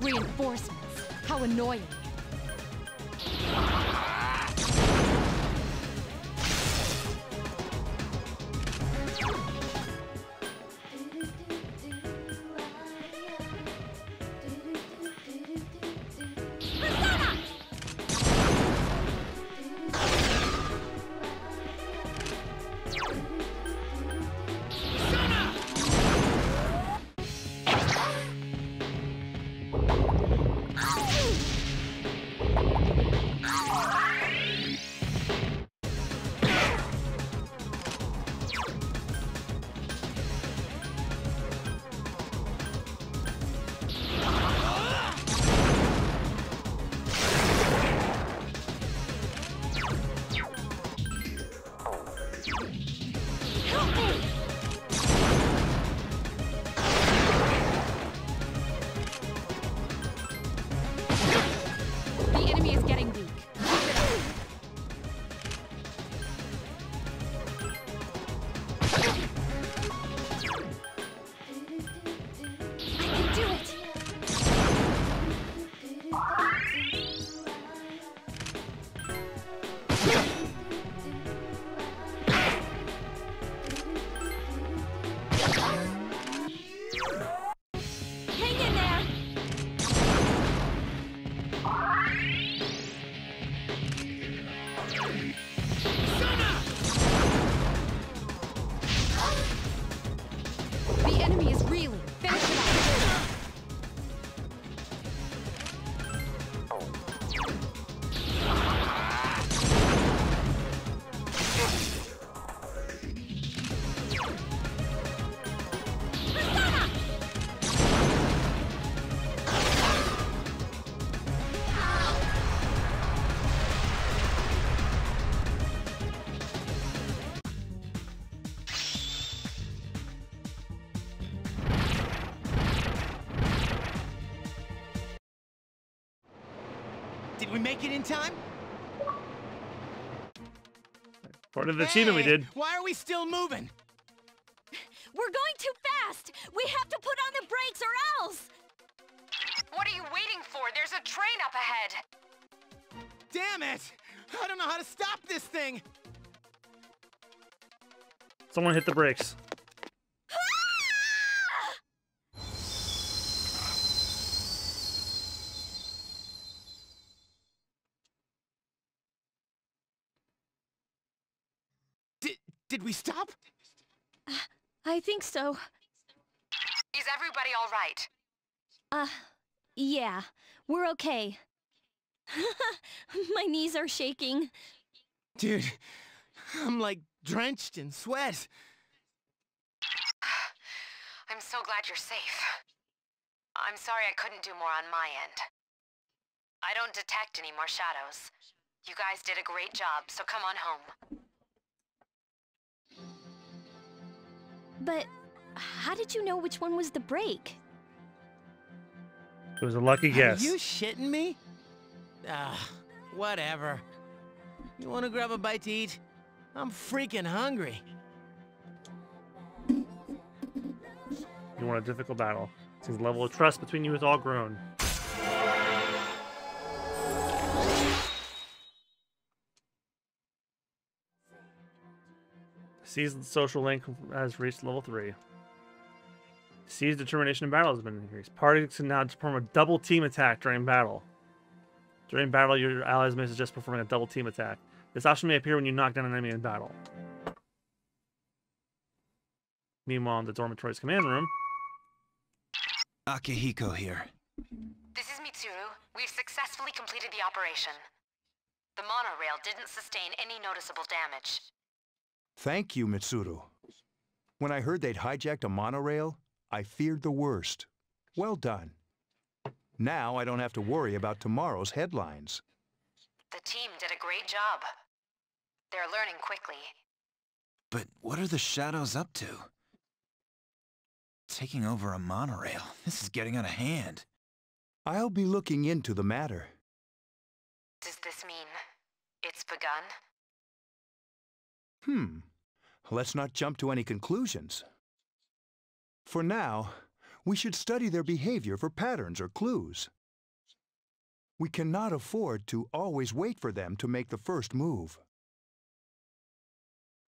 Reinforcements. How annoying. The enemy is getting weak. I can do it! Hang in there. The enemy is reeling. Finish it up. Did we make it in time? Part of the achievement we did. Why are we still moving? We're going too fast. We have to put on the brakes or else. What are you waiting for? There's a train up ahead. Damn it! I don't know how to stop this thing! Someone hit the brakes. Did we stop? I think so. Is everybody all right? Yeah, we're okay. My knees are shaking. Dude, I'm like drenched in sweat. I'm so glad you're safe. I'm sorry I couldn't do more on my end. I don't detect any more shadows. You guys did a great job, so come on home. But how did you know which one was the break? It was a lucky guess. Are you shitting me? Whatever. You want to grab a bite to eat? I'm freaking hungry. You want a difficult battle. Since the level of trust between you is all grown. C's social link has reached level 3. C's determination in battle has been increased. Parties can now perform a double team attack during battle. During battle, your allies may suggest performing a double team attack. This option may appear when you knock down an enemy in battle. Meanwhile, in the dormitory's command room... Akihiko here. This is Mitsuru. We've successfully completed the operation. The monorail didn't sustain any noticeable damage. Thank you, Mitsuru. When I heard they'd hijacked a monorail, I feared the worst. Well done. Now I don't have to worry about tomorrow's headlines. The team did a great job. They're learning quickly. But what are the shadows up to? Taking over a monorail. This is getting out of hand. I'll be looking into the matter. Does this mean it's begun? Let's not jump to any conclusions. For now, we should study their behavior for patterns or clues. We cannot afford to always wait for them to make the first move.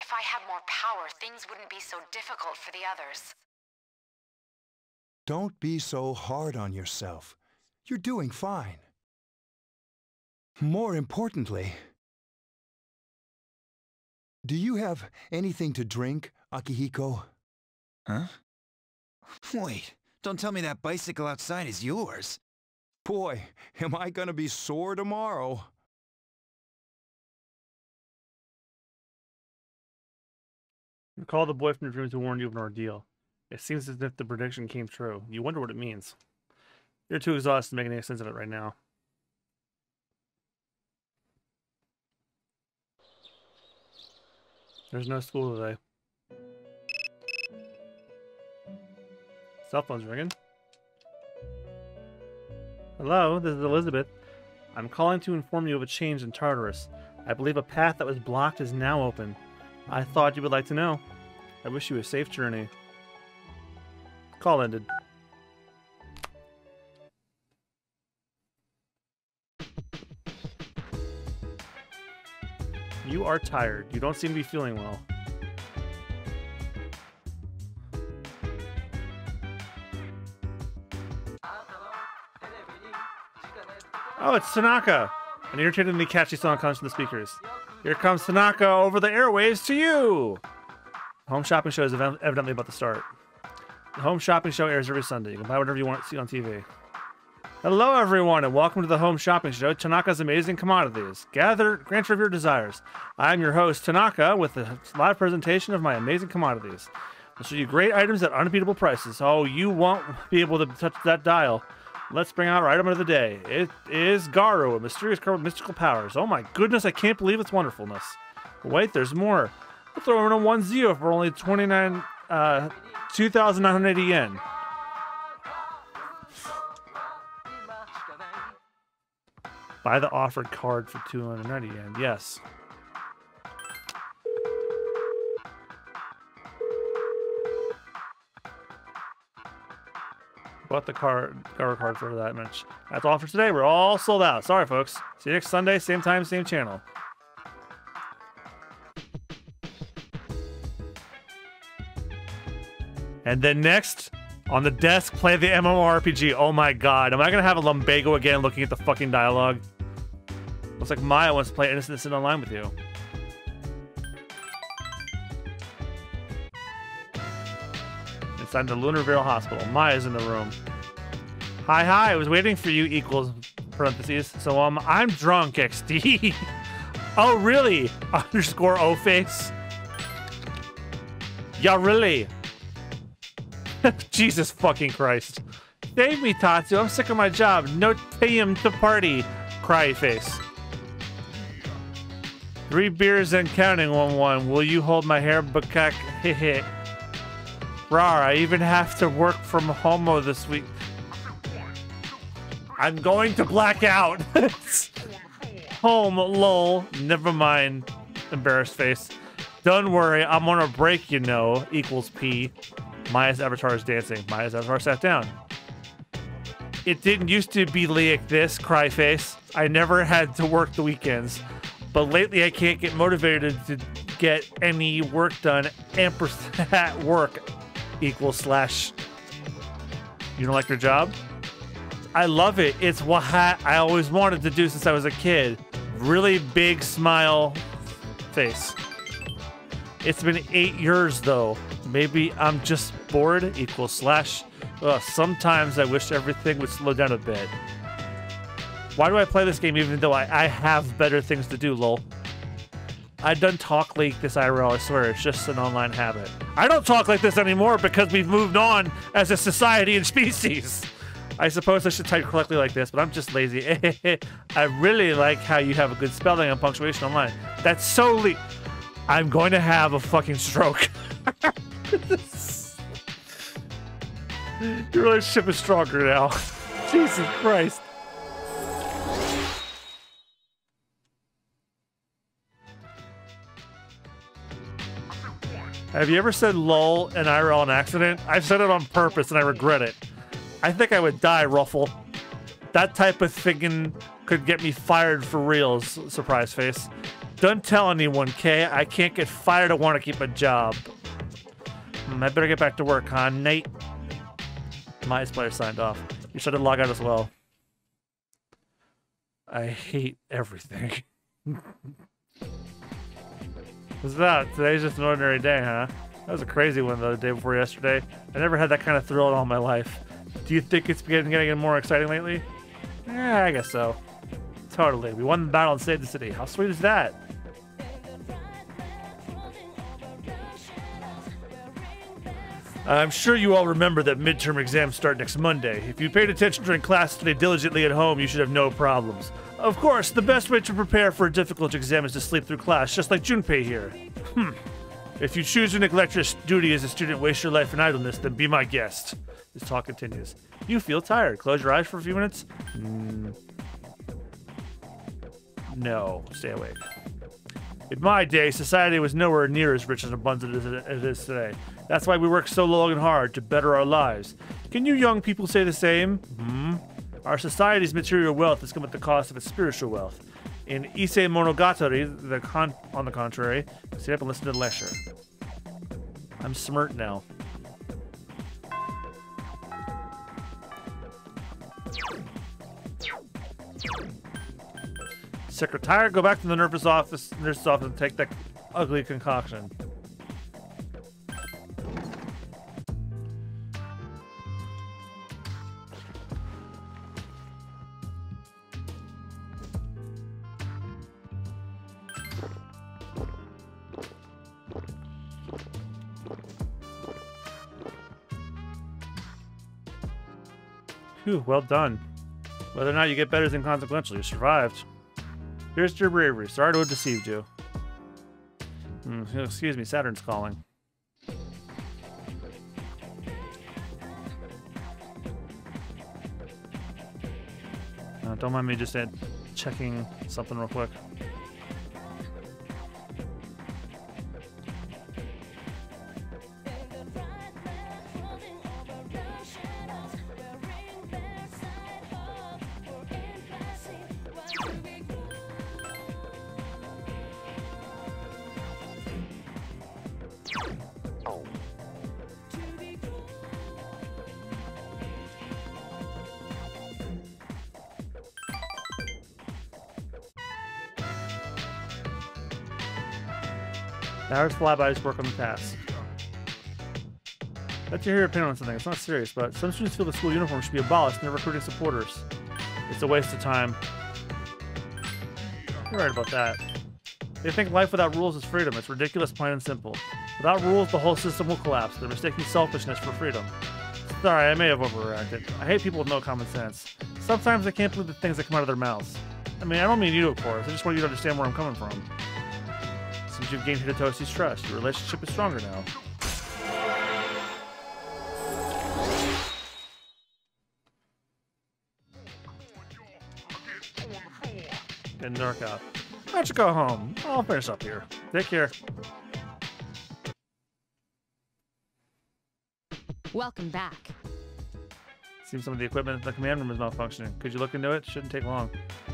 If I had more power, things wouldn't be so difficult for the others. Don't be so hard on yourself. You're doing fine. More importantly, do you have anything to drink, Akihiko? Huh? Wait, don't tell me that bicycle outside is yours. Boy, am I gonna be sore tomorrow. Recall the boy from your dreams who warned you of an ordeal. It seems as if the prediction came true. You wonder what it means. You're too exhausted to make any sense of it right now. There's no school today. Cell phone's ringing. Hello, this is Elizabeth. I'm calling to inform you of a change in Tartarus. I believe a path that was blocked is now open. I thought you would like to know. I wish you a safe journey. Call ended. You are tired. You don't seem to be feeling well. Oh, it's Tanaka! An irritatingly catchy song comes from the speakers. Here comes Tanaka over the airwaves to you! The home shopping show is evidently about to start. The home shopping show airs every Sunday. You can buy whatever you want to see on TV. Hello, everyone, and welcome to the home shopping show, Tanaka's Amazing Commodities. Grant of your desires. I am your host, Tanaka, with a live presentation of my amazing commodities. I'll show you great items at unbeatable prices. Oh, you won't be able to touch that dial. Let's bring out our item of the day. It is Garu, a mysterious card with mystical powers. Oh my goodness, I can't believe its wonderfulness. But wait, there's more. We'll throw in a 1-0 for only 2,980 yen. Buy the offered card for 290 yen. Yes. Bought the Garu card for that much. That's all for today. We're all sold out. Sorry, folks. See you next Sunday, same time, same channel. And then next, on the desk, play the MMORPG. Oh my god. Am I going to have a lumbago again looking at the fucking dialogue? Looks like Maya wants to play Innocent Sin Online with you. Inside the Lunarville Hospital. Maya's in the room. Hi, I was waiting for you, equals, parentheses. So, I'm drunk, XD. Oh, really? Underscore O-face. Yeah, really? Jesus fucking Christ. Save me, Tatsu. I'm sick of my job. No time to party. Cry face. 3 beers and counting, 1-1. Will you hold my hair, Bukak? Hehe. Rar, I even have to work from home this week. I'm going to black out. Home, lol. Never mind. Embarrassed face. Don't worry, I'm on a break, you know. Equals P. Maya's avatar is dancing. Maya's avatar sat down. It didn't used to be like this, cry face. I never had to work the weekends. But lately I can't get motivated to get any work done. Ampersand at work equals slash. You don't like your job? I love it. It's what I always wanted to do since I was a kid. Really big smile face. It's been 8 years though. Maybe I'm just bored equals slash. Sometimes I wish everything would slow down a bit. Why do I play this game even though I have better things to do, lol? I don't talk like this IRL, I swear. It's just an online habit. I don't talk like this anymore because we've moved on as a society and species. I suppose I should type correctly like this, but I'm just lazy. I really like how you have a good spelling and punctuation online. That's so I'm going to have a fucking stroke. Your relationship is stronger now. Jesus Christ. Have you ever said lol in IRL on accident? I've said it on purpose and I regret it. I think I would die, Ruffle. That type of thinking could get me fired for reals, surprise face. Don't tell anyone, Kay. I can't get fired. I want to keep a job. I better get back to work, huh, Nate? My player signed off. You should have logged out as well. I hate everything. What's that? Today's just an ordinary day, huh? That was a crazy one, though, the day before yesterday. I never had that kind of thrill in all my life. Do you think it's getting more exciting lately? Yeah, I guess so. Totally. We won the battle and saved the city. How sweet is that? I'm sure you all remember that midterm exams start next Monday. If you paid attention during class today diligently at home, you should have no problems. Of course, the best way to prepare for a difficult exam is to sleep through class, just like Junpei here. If you choose to neglect your duty as a student, waste your life in idleness, then be my guest. This talk continues. You feel tired. Close your eyes for a few minutes. No, stay awake. In my day, society was nowhere near as rich and abundant as it is today. That's why we work so long and hard to better our lives. Can you young people say the same? Our society's material wealth has come at the cost of its spiritual wealth. In Issei Monogatari, on the contrary, sit up and listen to the lecture. I'm smirked now. Secretary, go back to the nurse's office and take that ugly concoction. Phew, well done. Whether or not you get better is inconsequential. You survived. Here's to your bravery. Sorry to have deceived you. Excuse me, Saturn's calling. Don't mind me just checking something real quick. Now our flybys work on the task. Let you hear your opinion on something. It's not serious, but some students feel the school uniform should be abolished and they're recruiting supporters. It's a waste of time. You're right about that. They think life without rules is freedom. It's ridiculous, plain and simple. Without rules, the whole system will collapse. They're mistaking selfishness for freedom. Sorry, I may have overreacted. I hate people with no common sense. Sometimes I can't believe the things that come out of their mouths. I mean, I don't mean you, of course. I just want you to understand where I'm coming from. Since you've gained Hidetoshi's trust, your relationship is stronger now. and Nurk out. Why don't you go home? I'll finish up here. Take care. Welcome back. Seems some of the equipment in the command room is malfunctioning. Could you look into it? Shouldn't take long.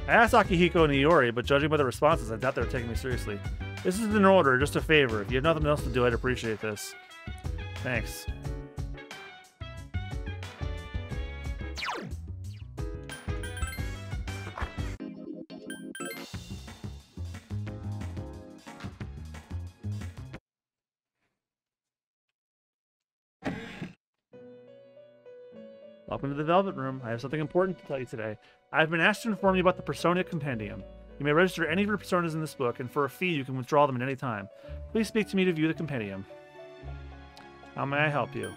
I asked Akihiko and Iori, but judging by the responses, I doubt they were taking me seriously. This isn't an order, just a favor. If you have nothing else to do, I'd appreciate this. Thanks. Welcome to the Velvet Room. I have something important to tell you today. I've been asked to inform you about the Persona Compendium. You may register any of your personas in this book, and for a fee, you can withdraw them at any time. Please speak to me to view the compendium. How may I help you?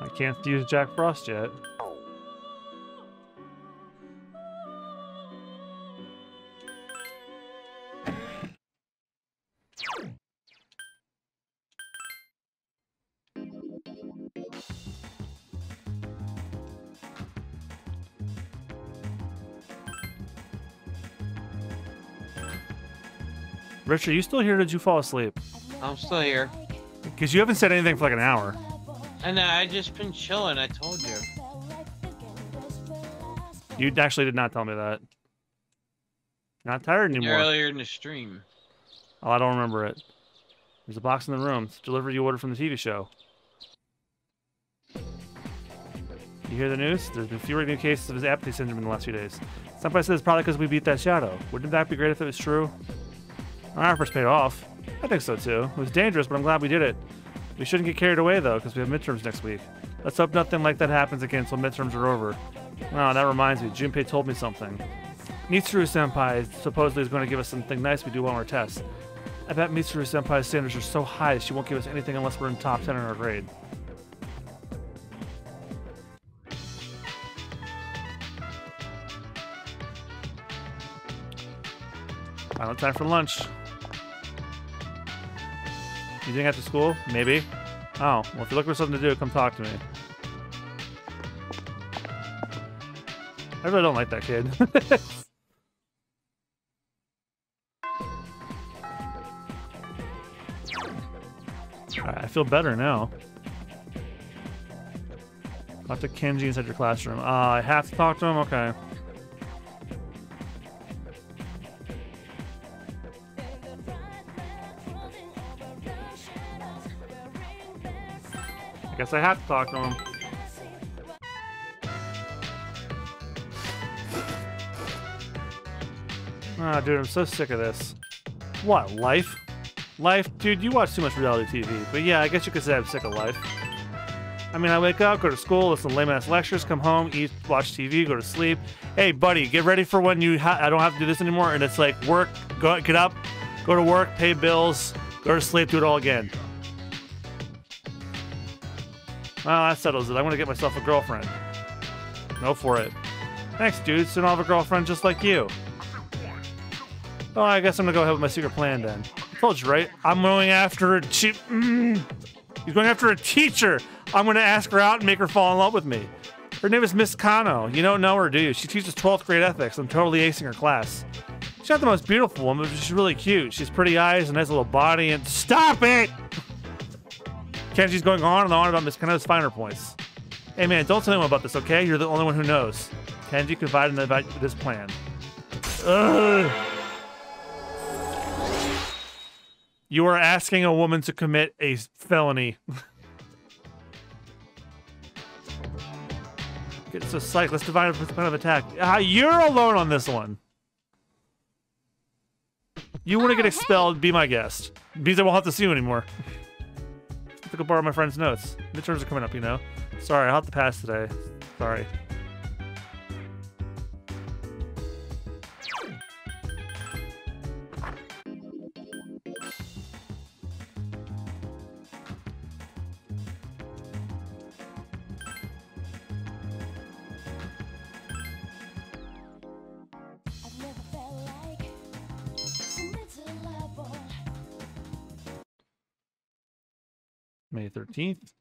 I can't use Jack Frost yet. Rich, are you still here or did you fall asleep? I'm still here. Because you haven't said anything for like an hour. And I just been chilling, I told you. You actually did not tell me that. Not tired anymore. Earlier in the stream. Oh, I don't remember it. There's a box in the room. It's delivery you ordered from the TV show. You hear the news? There's been fewer new cases of his apathy syndrome in the last few days. Somebody says it's probably because we beat that shadow. Wouldn't that be great if it was true? Our efforts paid off. I think so too. It was dangerous, but I'm glad we did it. We shouldn't get carried away though, because we have midterms next week. Let's hope nothing like that happens again until midterms are over. Oh, that reminds me. Junpei told me something. Mitsuru-senpai supposedly is going to give us something nice we do on our tests. I bet Mitsuru-senpai's standards are so high she won't give us anything unless we're in top 10 in our grade. Final time for lunch. You think after school? Maybe. Oh, well, if you're looking for something to do, come talk to me. I really don't like that kid. I feel better now. Talk to Kenji inside your classroom. I have to talk to him? Okay. Guess I have to talk to him. Ah, dude, I'm so sick of this. What, life? Life? Dude, you watch too much reality TV. But yeah, I guess you could say I'm sick of life. I mean, I wake up, go to school, listen to lame-ass lectures, come home, eat, watch TV, go to sleep. Hey, buddy, get ready for when I don't have to do this anymore, and it's like work, get up, go to work, pay bills, go to sleep, do it all again. Well, that settles it. I'm gonna get myself a girlfriend. Go for it. Thanks, dude. Soon I'll have a girlfriend just like you. Oh, I guess I'm gonna go ahead with my secret plan then. I told you, right? I'm going after a He's going after a teacher. I'm gonna ask her out and make her fall in love with me. Her name is Miss Kano. You don't know her, do you? She teaches 12th grade ethics. I'm totally acing her class. She's not the most beautiful woman, but she's really cute. She's pretty eyes, a nice little body, and stop it! Kenji's going on and on about Miss Kano's finer points. Hey man, don't tell anyone about this, okay? You're the only one who knows. Kenji confided in this plan. Ugh. You are asking a woman to commit a felony. Okay, so psych, let's divide a plan of attack. You're alone on this one. You want to get expelled, be my guest. Means I won't have to see you anymore. I have to go borrow my friend's notes. Midterms are coming up, you know. Sorry, I'll have to pass today. Sorry. May 13th.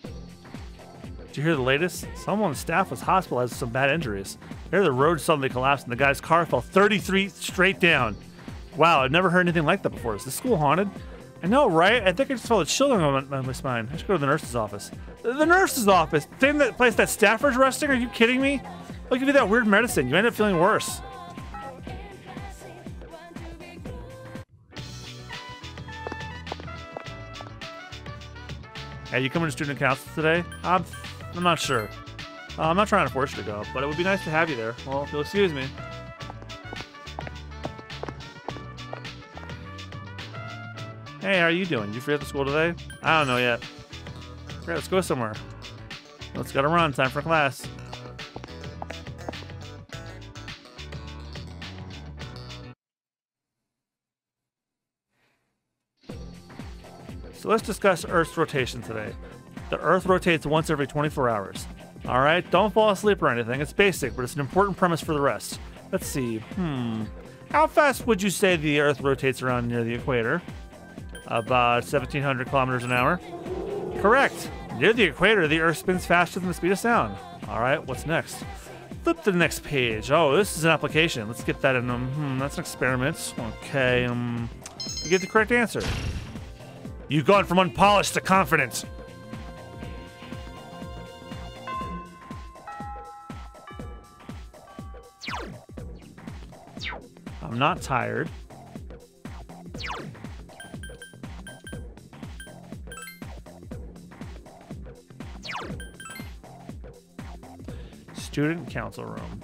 Did you hear the latest? Someone on staff was hospitalized with some bad injuries. There, the road suddenly collapsed and the guy's car fell 33 straight down. Wow, I've never heard anything like that before. Is this school haunted? I know, right? I think I just felt a chill on my spine. I should go to the nurse's office. The nurse's office? Same that place that Stafford's resting? Are you kidding me? They'll give you that weird medicine. You end up feeling worse. Hey, you coming to student council today? I'm not sure. I'm not trying to force you to go, but it would be nice to have you there. Well, if you'll excuse me. Hey, how are you doing? You free after school today? I don't know yet. Great, let's go somewhere. Let's gotta run. Time for class. So let's discuss Earth's rotation today. The Earth rotates once every 24 hours. Alright, don't fall asleep or anything. It's basic, but it's an important premise for the rest. Let's see. How fast would you say the Earth rotates around near the equator? About 1,700 kilometers an hour. Correct. Near the equator, the Earth spins faster than the speed of sound. Alright, what's next? Flip to the next page. Oh, this is an application. Let's get that in. That's an experiment. Okay, you get the correct answer. You've gone from unpolished to confident. I'm not tired. Student council room.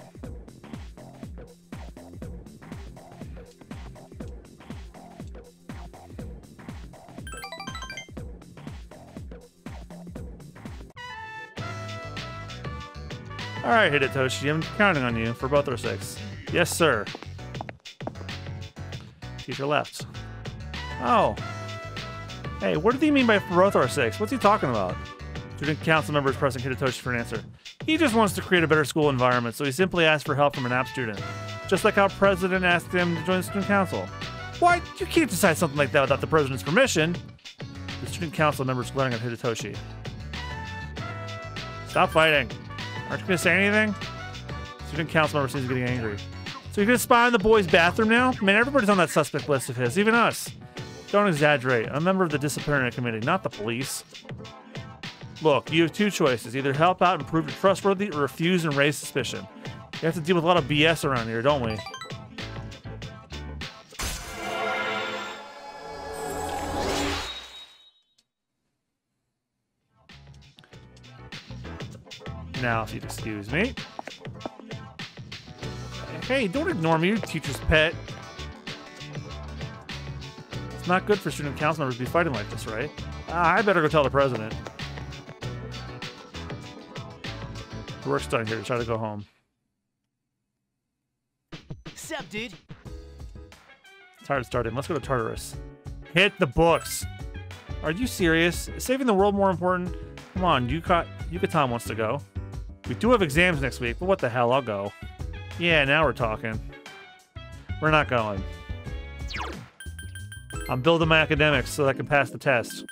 All right, Hidetoshi, I'm counting on you for both our sakes. Yes, sir. Teacher left. Oh. Hey, what did he mean by for both our sakes? What's he talking about? Student council member is pressing Hidetoshi for an answer. He just wants to create a better school environment, so he simply asked for help from an app student. Just like how president asked him to join the student council. What? You can't decide something like that without the president's permission. The student council member is glaring at Hidetoshi. Stop fighting. Aren't you going to say anything? Student council member seems to be getting angry. So you're going to spy in the boys' bathroom now? Man, everybody's on that suspect list of his, even us. Don't exaggerate. I'm a member of the disciplinary committee, not the police. Look, you have two choices. Either help out and prove you're trustworthy, or refuse and raise suspicion. We have to deal with a lot of BS around here, don't we? Now, if you'd excuse me. Hey, don't ignore me, you're teacher's pet. It's not good for student council members to be fighting like this, right? I better go tell the president. The work's done here. Try to go home. Sup, dude? Tired of starting. Let's go to Tartarus. Hit the books. Are you serious? Is saving the world more important? Come on, Yucatan wants to go. We do have exams next week, but what the hell? I'll go. Yeah, now we're talking. We're not going. I'm building my academics so that I can pass the test.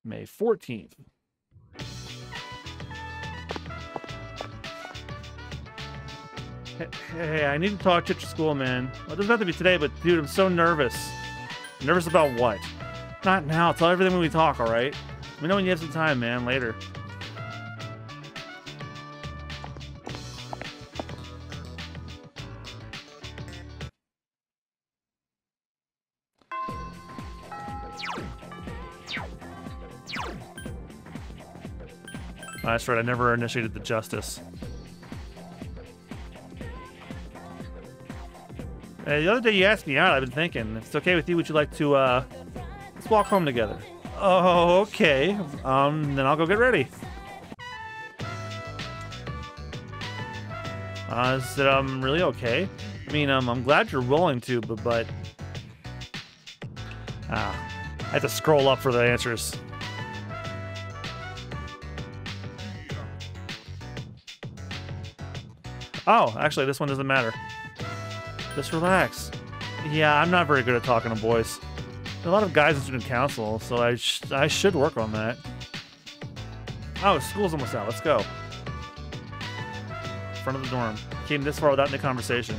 May 14th. Hey, I need to talk to you at school, man. Well, it doesn't have to be today, but dude, I'm so nervous. Nervous about what? Not now. Tell everything when we talk, alright? Let me know when you have some time, man. Later. Oh, that's right, I never initiated the justice. The other day you asked me out, I've been thinking. If it's okay with you, would you like to, let's walk home together? Oh, okay. Then I'll go get ready. Is it, really okay? I mean, I'm glad you're willing to, but... I have to scroll up for the answers. Oh, actually, this one doesn't matter. Just relax. Yeah, I'm not very good at talking to boys. There are a lot of guys in student council, so I should work on that. Oh, school's almost out. Let's go. Front of the dorm. Came this far without any conversation.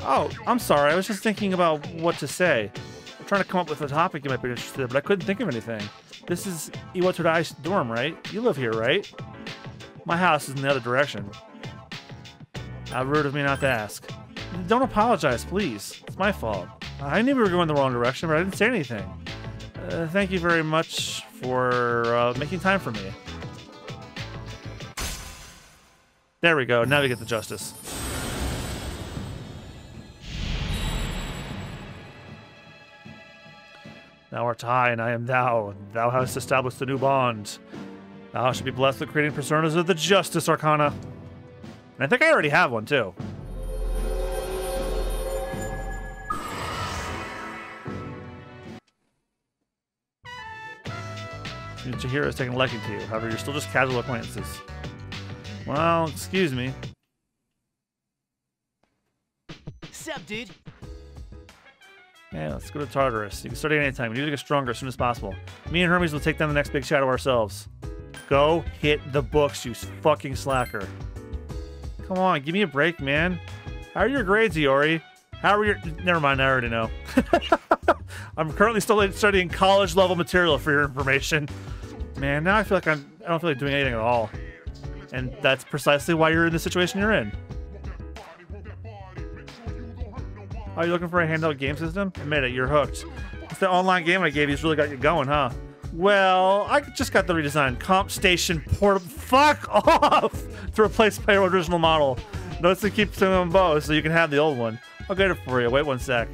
Oh, I'm sorry. I was just thinking about what to say. I'm trying to come up with a topic you might be interested in, but I couldn't think of anything. This is Iwatodai's dorm, right? You live here, right? My house is in the other direction. How rude of me not to ask. Don't apologize, please. It's my fault. I knew we were going the wrong direction, but I didn't say anything. Thank you very much for making time for me. There we go. Now we get the justice. Thou art I, and I am thou. Thou hast established a new bond. Thou should be blessed with creating personas of the Justice Arcana. And I think I already have one, too. Chihiro is taking a liking to you. However, you're still just casual acquaintances. Well, excuse me. Sup, dude? Yeah, let's go to Tartarus. You can start at any time. We need to get stronger as soon as possible. Me and Hermes will take down the next big shadow ourselves. Go hit the books, you fucking slacker. Come on, give me a break, man. How are your grades, Iori? How are your... Never mind, I already know. I'm currently still studying college-level material for your information. Man, now I feel like I don't feel like doing anything at all. And that's precisely why you're in the situation you're in. Are you looking for a handheld game system? Admit it, you're hooked. It's the online game I gave you's really got you going, huh? Well, I just got the redesigned Comp Station Portable. Fuck off! To replace my original model. Notice to keep some on both so you can have the old one. I'll get it for you. Wait one sec.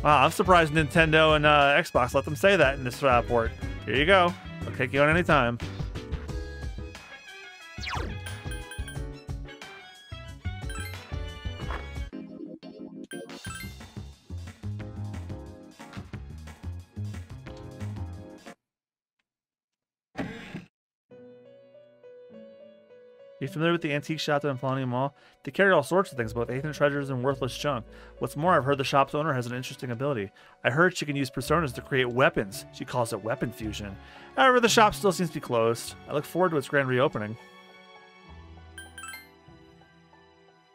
Wow, I'm surprised Nintendo and Xbox let them say that in this port. Here you go. I'll take you on any time. You familiar with the antique shop in Paulownia Mall? They carry all sorts of things, both ancient treasures and worthless junk. What's more, I've heard the shop's owner has an interesting ability. I heard she can use personas to create weapons. She calls it weapon fusion. However, the shop still seems to be closed. I look forward to its grand reopening.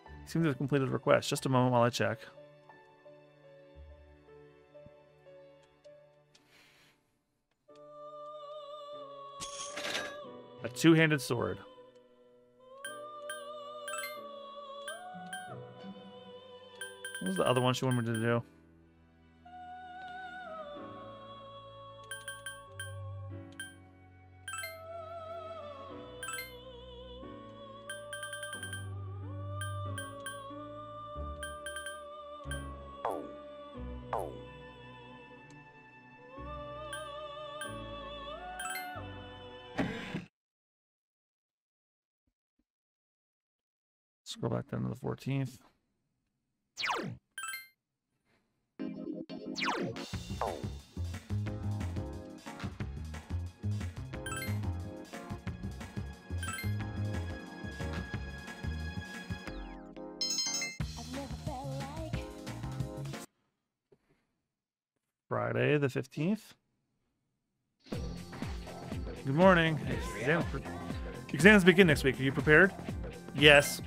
You seem to have completed a request. Just a moment while I check. A two-handed sword. What was the other one she wanted me to do? Scroll back down to the 14th. Friday the 15th. Good morning. Exams begin next week. Are you prepared? Yes.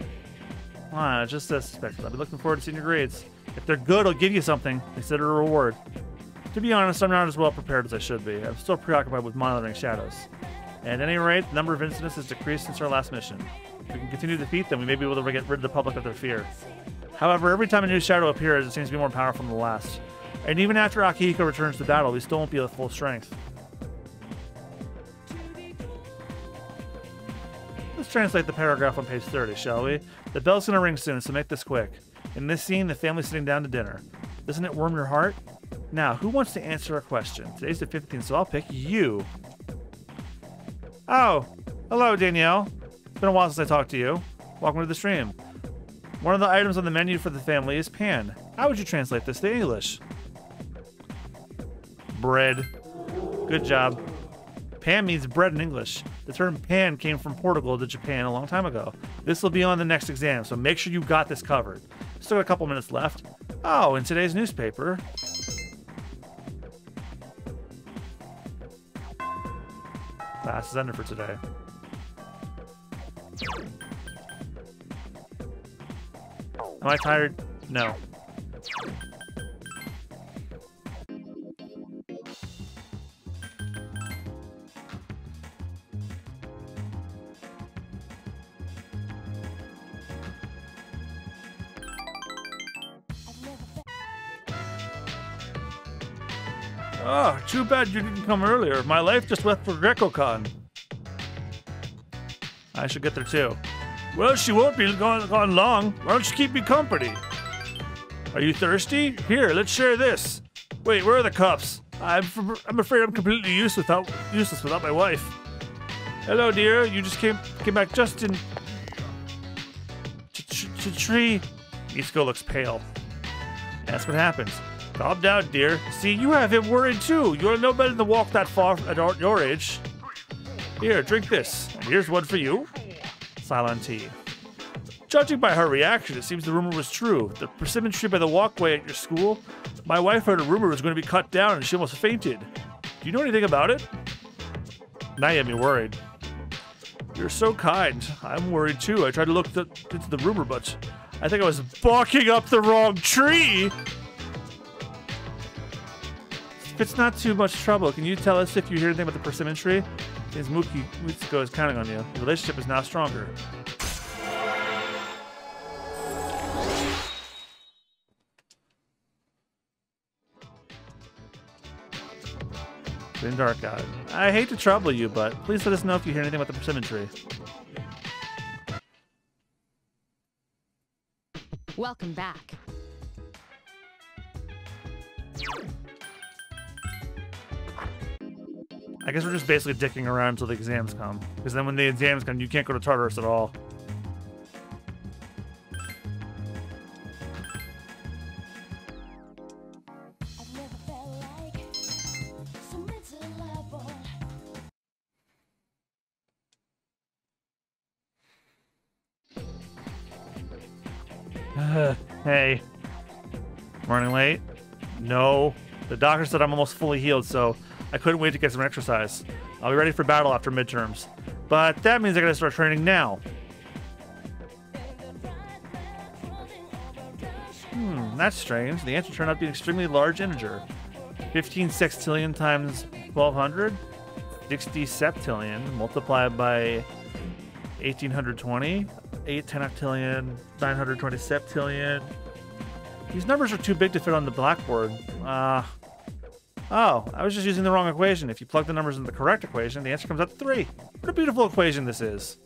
Just as suspected. I'll be looking forward to seeing your grades. If they're good, I'll give you something. Consider a reward. To be honest, I'm not as well prepared as I should be. I'm still preoccupied with monitoring shadows. At any rate, the number of incidents has decreased since our last mission. If we can continue to defeat them, we may be able to get rid of the public of their fear. However, every time a new shadow appears, it seems to be more powerful than the last. And even after Akihiko returns to battle, we still won't be at full strength. Let's translate the paragraph on page 30, shall we? The bell's gonna ring soon, so make this quick. In this scene, the family's sitting down to dinner. Doesn't it warm your heart? Now, who wants to answer a question? Today's the 15th, so I'll pick you. Oh, hello, Danielle. It's been a while since I talked to you. Welcome to the stream. One of the items on the menu for the family is pan. How would you translate this to English? Bread. Good job. Pan means bread in English. The term pan came from Portugal to Japan a long time ago. This will be on the next exam, so make sure you got this covered. Still got a couple minutes left. Oh, in today's newspaper. Class is ended for today. Am I tired? No. Oh, too bad you didn't come earlier. My life just left for GrecoCon. I should get there too. Well, she won't be gone long. Why don't you keep me company? Are you thirsty? Here, let's share this. Wait, where are the cups? I'm afraid I'm completely useless without my wife. Hello, dear. You just came back just in. Tree. Isko looks pale. That's what happens. Calm down, dear. See, you have him worried too. You're no better than walk that far at your age. Here, drink this. And here's one for you. Silent tea. Judging by her reaction, it seems the rumor was true. The persimmon tree by the walkway at your school. My wife heard a rumor was going to be cut down and she almost fainted. Do you know anything about it? Now you have me worried. You're so kind. I'm worried too. I tried to look into the rumor, but I think I was barking up the wrong tree. If it's not too much trouble, can you tell us if you hear anything about the persimmon tree? Since Mitsuko is counting on you. The relationship is now stronger. It's been dark out. I hate to trouble you, but please let us know if you hear anything about the persimmon tree. Welcome back. I guess we're just basically dicking around until the exams come. Because then when the exams come, you can't go to Tartarus at all. Hey. Running late? No. The doctor said I'm almost fully healed, so I couldn't wait to get some exercise. I'll be ready for battle after midterms. But that means I gotta start training now. That's strange. The answer turned out to be an extremely large integer. 15 sextillion times 1200? 60 septillion multiplied by 1820? 8 tenoctillion, 920 septillion. These numbers are too big to fit on the blackboard. Oh, I was just using the wrong equation. If you plug the numbers into the correct equation, the answer comes out to 3. What a beautiful equation this is.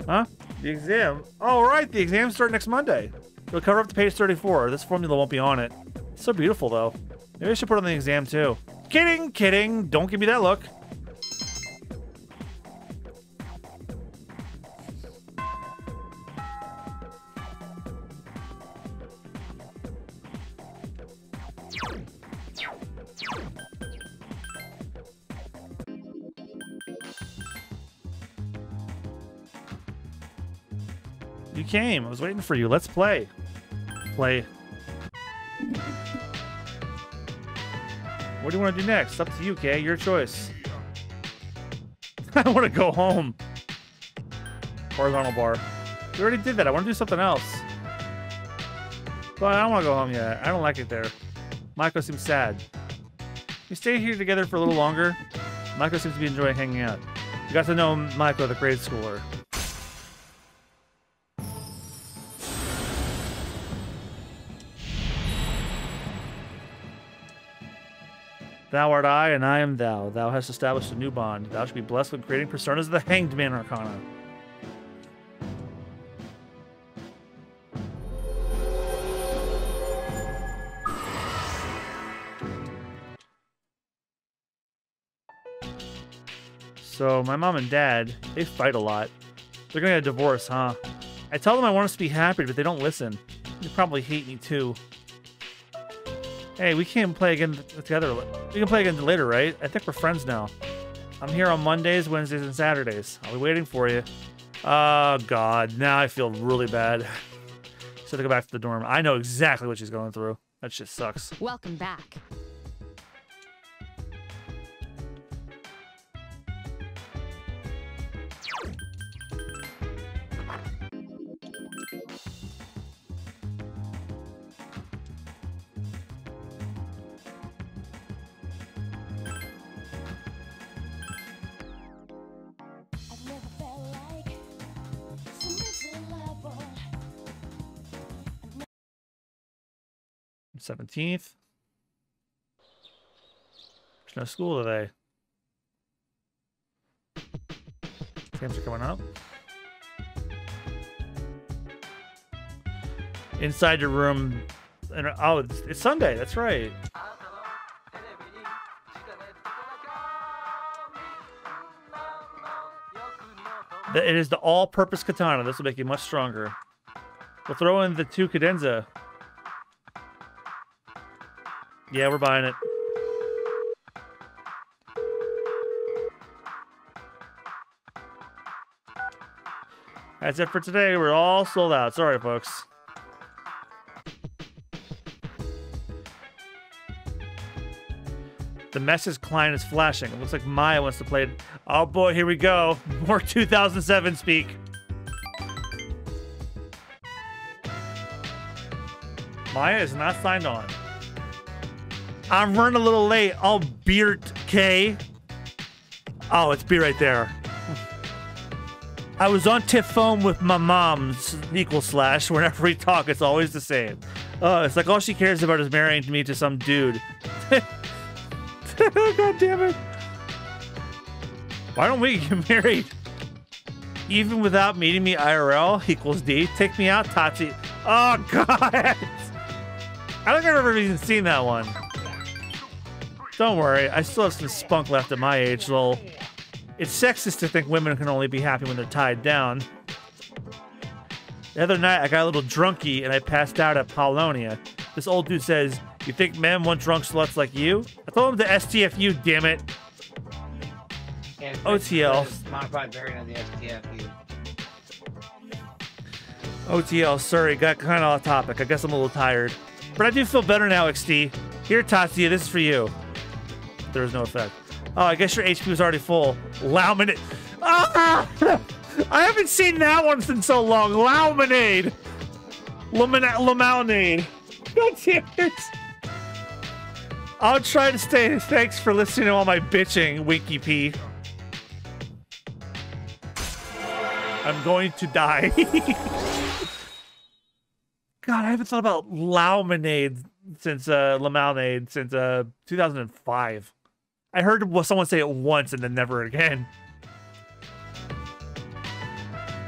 Huh? The exam? Oh, right, the exams start next Monday. It'll cover up to page 34. This formula won't be on it. It's so beautiful, though. Maybe I should put it on the exam, too. Kidding, kidding. Don't give me that look. You came. I was waiting for you. Let's play. Play. What do you want to do next? It's up to you, Kay. Your choice. I want to go home. Horizontal bar. We already did that. I want to do something else. But I don't want to go home yet. I don't like it there. Maiko seems sad. We stay here together for a little longer. Maiko seems to be enjoying hanging out. You got to know Maiko, the grade schooler. Thou art I, and I am thou. Thou hast established a new bond. Thou should be blessed with creating personas of the Hanged Man Arcana. So, my mom and dad, they fight a lot. They're gonna get a divorce, huh? I tell them I want us to be happy, but they don't listen. They probably hate me, too. Hey, we can't play again together. We can play again later, right? I think we're friends now. I'm here on Mondays, Wednesdays, and Saturdays. I'll be waiting for you. Oh, God. Now I feel really bad. So to go back to the dorm. I know exactly what she's going through. That shit sucks. Welcome back. I've never felt like some level. 17th. There's no school today. Exams are coming up. Inside your room. And, oh, it's Sunday. That's right. It is the all-purpose katana. This will make you much stronger. We'll throw in the 2 cadenza. Yeah, we're buying it. That's it for today. We're all sold out. Sorry, folks. The message client is flashing. It looks like Maya wants to play it. Oh boy, here we go. More 2007 speak. Maya is not signed on. I'm running a little late. Oh, Beard K. Oh, it's B right there. I was on tip phone with my mom's equal slash. Whenever we talk, it's always the same. It's like all she cares about is marrying me to some dude. God damn it. Why don't we get married? Even without meeting me IRL equals D. Take me out, Tatsi. Oh, God. I don't think I've ever even seen that one. Don't worry. I still have some spunk left at my age, lol. It's sexist to think women can only be happy when they're tied down. The other night, I got a little drunky and I passed out at Paulonia. This old dude says, "You think men want drunk sluts like you?" I told him to STFU, damn it. Yeah, OTL. Modified variant of the STFU. OTL, sorry, got kind of off topic. I guess I'm a little tired. But I do feel better now, XD. Here, Tatsuya, this is for you. There was no effect. Oh, I guess your HP was already full. Lmaonade. Ah! I haven't seen that one since so long. Lmaonade. Lmaonade. God damn it. I'll try to stay. Thanks for listening to all my bitching, Winky P. I'm going to die. God, I haven't thought about Lmaonade since Lmaonade since 2005. I heard someone say it once and then never again.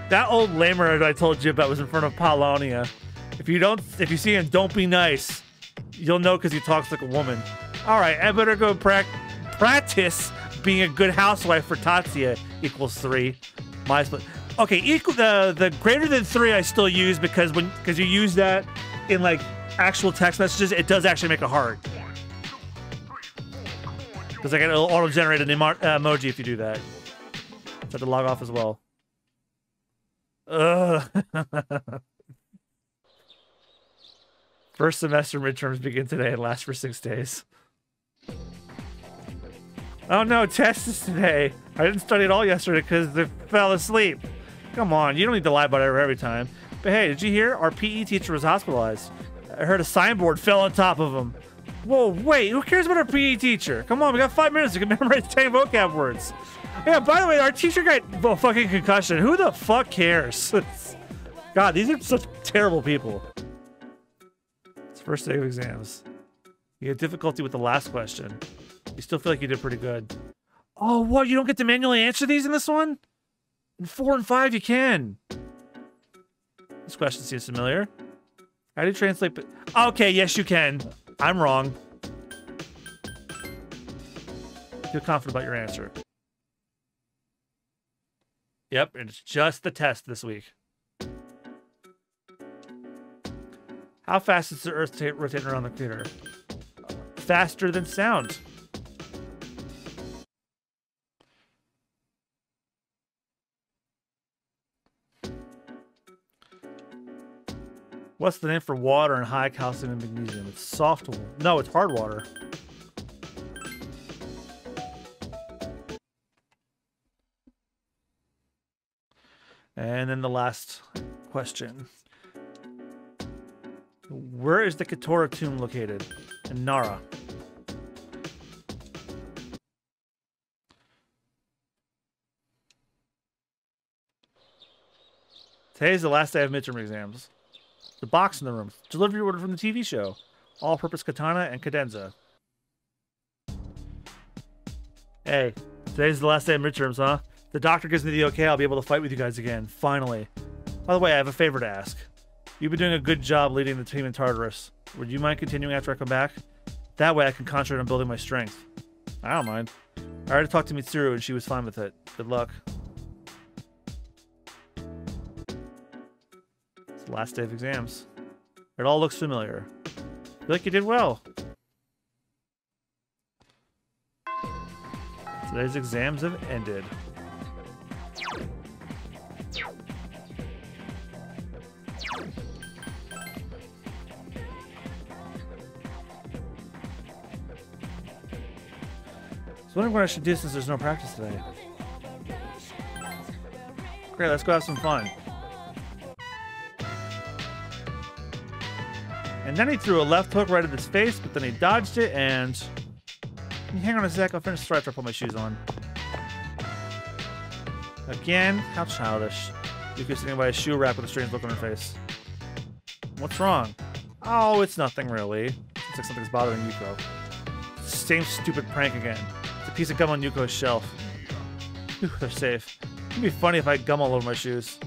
That old lamer that I told you about was in front of Paulonia. If you see him, don't be nice. You'll know because he talks like a woman. All right, I better go practice being a good housewife for Tatsuya. Equals 3. My split. Okay, equal the greater than 3 I still use because you use that in like actual text messages, it does actually make a heart. Because I get auto-generated emoji if you do that. So I have to log off as well. Ugh. First semester midterms begin today and last for 6 days. Oh no, test is today. I didn't study at all yesterday because I fell asleep. Come on, you don't need to lie about it every time. But hey, did you hear? Our PE teacher was hospitalized. I heard a signboard fell on top of him. Whoa, wait, who cares about our PE teacher? Come on, we got 5 minutes. We can memorize 10 vocab words. Yeah, by the way, our teacher got a fucking concussion. Who the fuck cares? God, these are such terrible people. It's first day of exams. You had difficulty with the last question. You still feel like you did pretty good. Oh, what? You don't get to manually answer these in this one? In 4 and 5, you can. This question seems familiar. How do you translate? Okay, yes, you can. I'm wrong. Feel confident about your answer. Yep, and it's just the test this week. How fast is the Earth rotating around the equator? Faster than sound. What's the name for water in high calcium and magnesium? It's soft water. No, it's hard water. And then the last question. Where is the Katora tomb located? In Nara. Today's the last day of midterm exams. The box in the room. Delivery order from the TV show. All-purpose katana and cadenza. Hey, today's the last day of midterms, huh? The doctor gives me the okay, I'll be able to fight with you guys again. Finally. By the way, I have a favor to ask. You've been doing a good job leading the team in Tartarus. Would you mind continuing after I come back? That way I can concentrate on building my strength. I don't mind. I already talked to Mitsuru and she was fine with it. Good luck. It's the last day of exams. It all looks familiar. I feel like you did well. Today's exams have ended. I was wondering what I should do since there's no practice today. Great, let's go have some fun. And then he threw a left hook right at his face, but then he dodged it and... Hang on a sec, I'll finish the story after I put my shoes on. Again, how childish. Yuko's sitting by a shoe rack with a strange look on her face. What's wrong? Oh, it's nothing really. Looks like something's bothering Yuko. Same stupid prank again. It's a piece of gum on Yuko's shelf. Whew, they're safe. It'd be funny if I had gum all over my shoes.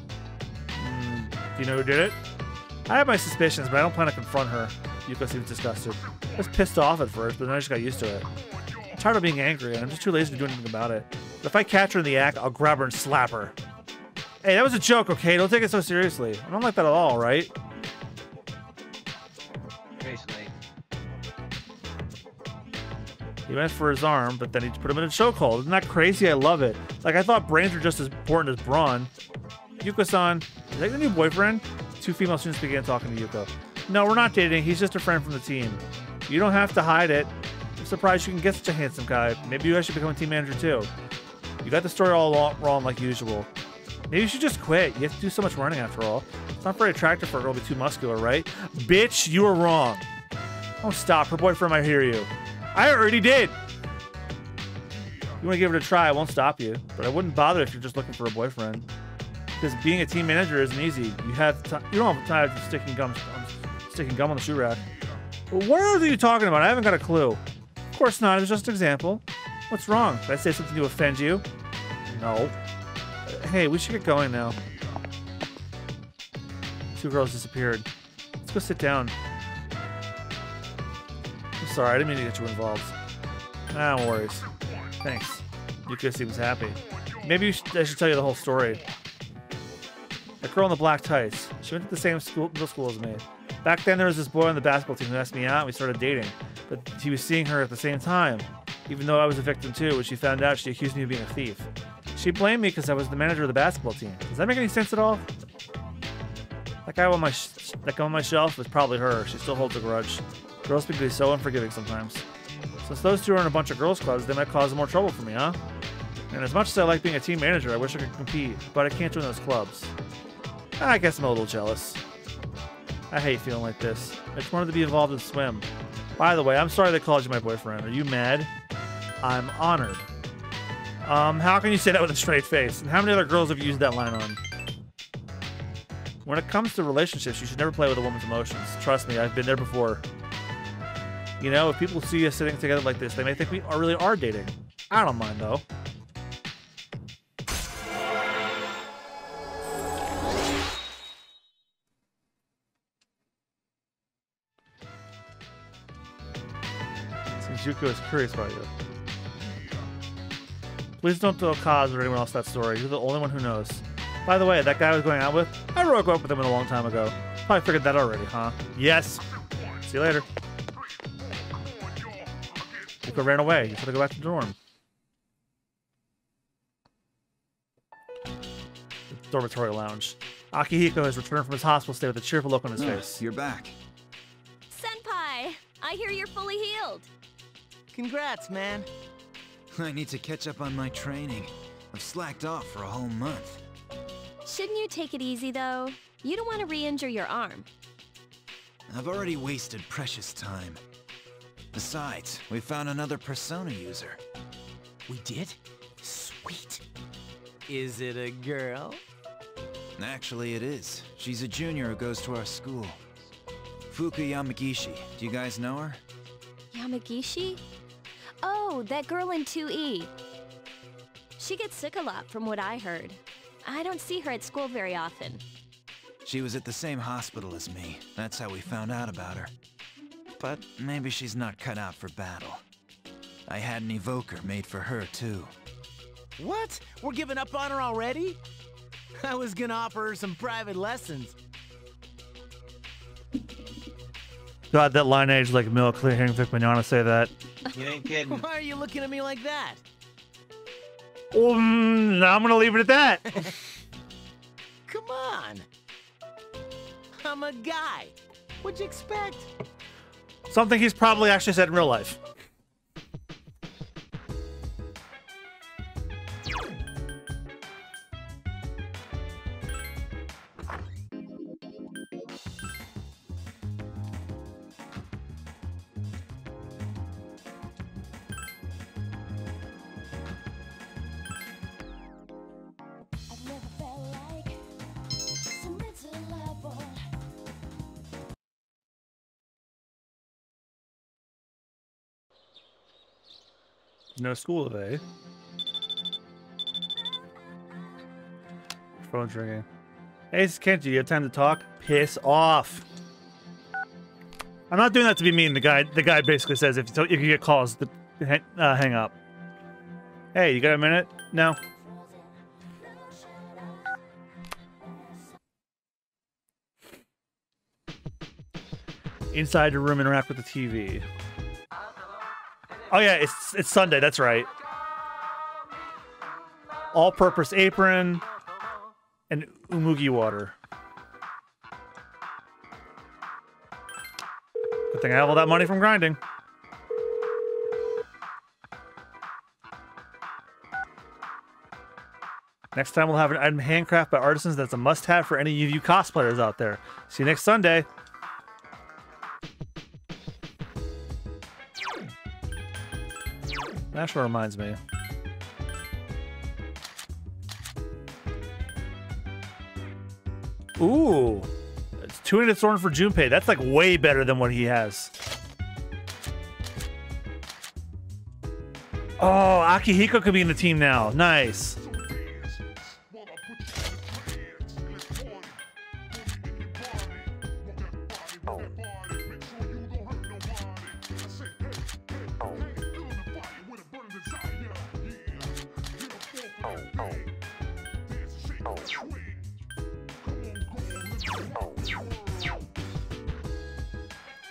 Do you know who did it? I have my suspicions, but I don't plan to confront her. Yuko seems disgusted. I was pissed off at first, but then I just got used to it. I'm tired of being angry, and I'm just too lazy to do anything about it. But if I catch her in the act, I'll grab her and slap her. Hey, that was a joke, okay? Don't take it so seriously. I don't like that at all, right? Basically. He went for his arm, but then he put him in a chokehold. Isn't that crazy? I love it. Like, I thought brains were just as important as brawn. Yuko-san, is that your new boyfriend? Two female students began talking to Yuko. No, we're not dating. He's just a friend from the team. You don't have to hide it. I'm surprised you can get such a handsome guy. Maybe you guys should become a team manager too. You got the story all wrong like usual. Maybe you should just quit. You have to do so much running after all. It's not very attractive for a girl to be too muscular, right? Bitch, you were wrong. Oh, stop. Her boyfriend might hear you. I already did. You want to give it a try, I won't stop you. But I wouldn't bother if you're just looking for a boyfriend. Because being a team manager isn't easy. You don't have time for sticking gum on the shoe rack. Well, what are you talking about? I haven't got a clue. Of course not. It was just an example. What's wrong? Did I say something to offend you? No. Hey, we should get going now. Two girls disappeared. Let's go sit down. I'm sorry, I didn't mean to get you involved. Nah, no worries. Thanks. Yuko seems happy. Maybe I should tell you the whole story. That girl in the black tights. She went to the same middle school as me. Back then, there was this boy on the basketball team who asked me out, and we started dating. But he was seeing her at the same time. Even though I was a victim too, when she found out, she accused me of being a thief. She blamed me because I was the manager of the basketball team. Does that make any sense at all? That guy on my shelf was probably her. She still holds a grudge. Girls can be so unforgiving sometimes. Since those two are in a bunch of girls' clubs, they might cause more trouble for me, huh? And as much as I like being a team manager, I wish I could compete, but I can't join those clubs. I guess I'm a little jealous. I hate feeling like this. I just wanted to be involved in swim. By the way, I'm sorry they called you my boyfriend. Are you mad? I'm honored. How can you say that with a straight face? And how many other girls have you used that line on? When it comes to relationships, you should never play with a woman's emotions. Trust me, I've been there before. You know, if people see us sitting together like this, they may think we really are dating. I don't mind, though. Since Yuko is curious about you. Please don't tell Kaz or anyone else that story. You're the only one who knows. By the way, that guy I was going out with, I broke up with him a long time ago. Probably figured that already, huh? Yes. See you later. Yuko ran away. You gotta go back to the dorm. The dormitory lounge. Akihiko has returned from his hospital stay with a cheerful look on his face. You're back. Senpai, I hear you're fully healed. Congrats, man. I need to catch up on my training. I've slacked off for a whole month. Shouldn't you take it easy, though? You don't want to re-injure your arm. I've already wasted precious time. Besides, we found another Persona user. We did? Sweet. Is it a girl? Actually, it is. She's a junior who goes to our school. Fuka Yamagishi. Do you guys know her? Yamagishi? Oh, that girl in 2E. She gets sick a lot, from what I heard. I don't see her at school very often. She was at the same hospital as me. That's how we found out about her. But maybe she's not cut out for battle. I had an evoker made for her, too. What? We're giving up on her already? I was gonna offer her some private lessons. God, that line aged like milk. Hearing Vic Mignogna say that. You ain't kidding. Why are you looking at me like that? Now I'm gonna leave it at that. Come on. I'm a guy. What'd you expect? Something he's probably actually said in real life. I've never felt like submit to the level. No school today. Phone's ringing. Hey, it's Kenji. You have time to talk? Piss off. I'm not doing that to be mean. The guy basically says if you get calls, hang up. Hey, you got a minute? No. Inside your room, interact with the TV. Oh yeah, it's Sunday. That's right. All-purpose apron and umugi water. Good thing I have all that money from grinding. Next time we'll have an item handcraft by artisans that's a must-have for any of you cosplayers out there. See you next Sunday. That sure reminds me. Ooh. It's 200 Sword for Junpei. That's like way better than what he has. Oh, Akihiko could be in the team now. Nice.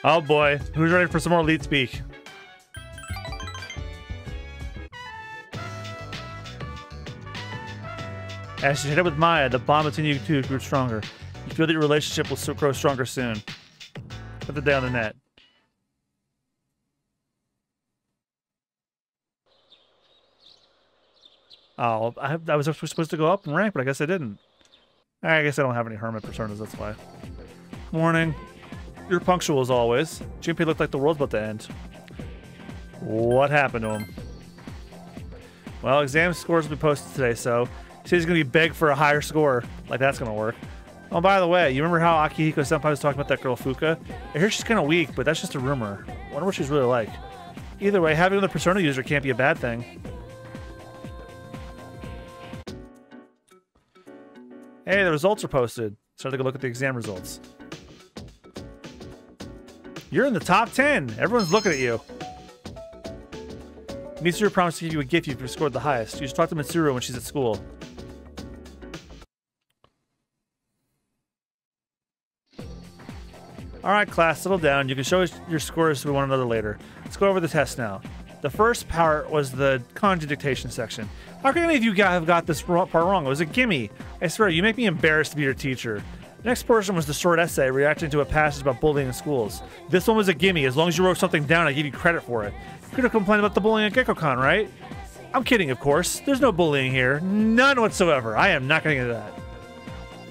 Oh boy, who's ready for some more lead speak? As you hit it with Maya, the bond between you two grew stronger. You feel that your relationship will grow stronger soon. Put the day on the net. Oh, I was supposed to go up in rank, but I guess I didn't. I guess I don't have any hermit personas, that's why. Morning. You're punctual as always. Junpei looked like the world's about to end. What happened to him? Well, exam scores will be posted today, so he said he's going to be begged for a higher score. Like that's going to work. Oh, by the way, you remember how Akihiko-senpai was talking about that girl Fuka? I hear she's kind of weak, but that's just a rumor. I wonder what she's really like. Either way, having another persona user can't be a bad thing. Hey, the results are posted. Let's take a look at the exam results. You're in the top 10. Everyone's looking at you. Mitsuru promised to give you a gift if you scored the highest. You should talk to Mitsuru when she's at school. Alright, class, settle down. You can show your scores to one another later. Let's go over the test now. The first part was the kanji dictation section. How can any of you have got this part wrong? It was a gimme. I swear, you make me embarrassed to be your teacher. The next portion was the short essay reacting to a passage about bullying in schools. This one was a gimme. As long as you wrote something down, I give you credit for it. You could have complained about the bullying at GeckoCon, right? I'm kidding, of course. There's no bullying here. None whatsoever. I am not getting into that.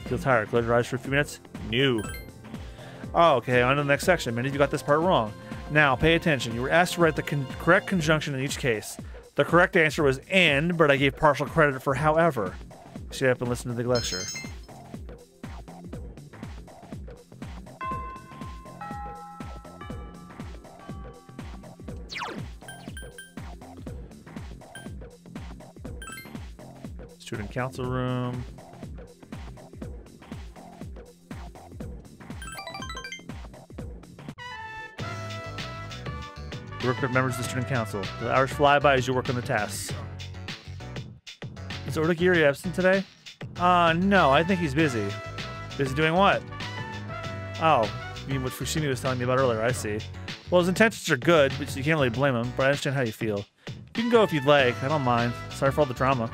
Feel tired. Close your eyes for a few minutes. No. Oh, okay. On to the next section. Many of you got this part wrong. Now, pay attention. You were asked to write the correct conjunction in each case. The correct answer was and, but I gave partial credit for however. Stay up and listen to the lecture. Student council room. You work with members of the student council. The hours fly by as you work on the tasks. Is Odagiri absent today? No, I think he's busy. Busy doing what? Oh, you mean what Fushimi was telling me about earlier, I see. Well, his intentions are good, but you can't really blame him, but I understand how you feel. You can go if you'd like, I don't mind. Sorry for all the drama.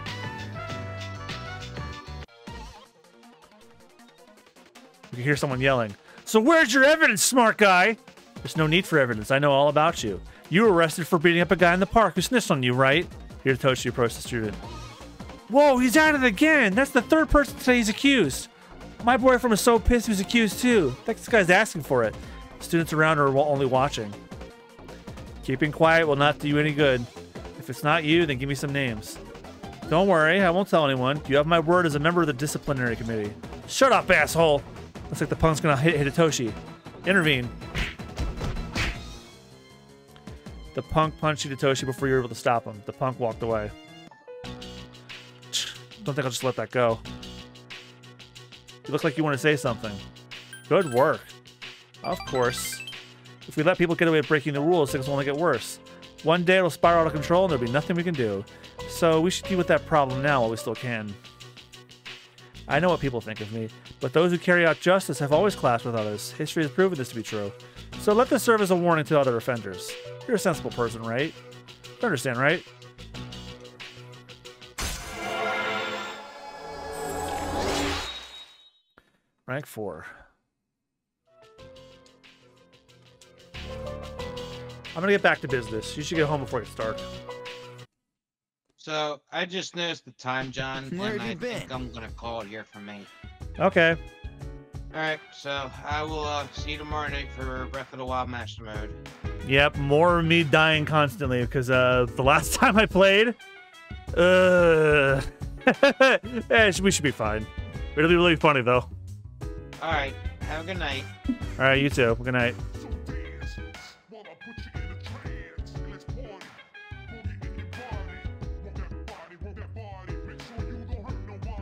You can hear someone yelling. So where's your evidence, smart guy? There's no need for evidence, I know all about you. You were arrested for beating up a guy in the park who snitched on you, right? Hiratoshi approached the student. Whoa, he's at it again! That's the third person today he's accused. My boyfriend was so pissed he was accused too. I think this guy's asking for it. Students around are only watching. Keeping quiet will not do you any good. If it's not you, then give me some names. Don't worry, I won't tell anyone. You have my word as a member of the disciplinary committee. Shut up, asshole! Looks like the punk's gonna hit Hitatoshi. Intervene. The punk punched Hitatoshi before you were able to stop him. The punk walked away. Don't think I'll just let that go. You look like you want to say something. Good work. Of course. If we let people get away with breaking the rules, things will only get worse. One day it'll spiral out of control and there'll be nothing we can do. So we should deal with that problem now while we still can. I know what people think of me, but those who carry out justice have always clashed with others. History has proven this to be true. So let this serve as a warning to other offenders. You're a sensible person, right? You understand, right? Rank 4. I'm gonna get back to business. You should get home before it gets dark. So I just noticed the time, John, Where and have I you been? think I'm gonna call it here for me. Okay. All right, so I will see you tomorrow night for Breath of the Wild Master Mode. Yep, more of me dying constantly because the last time I played, we should be fine. It'll be really funny though. All right, have a good night. All right, you too. Good night.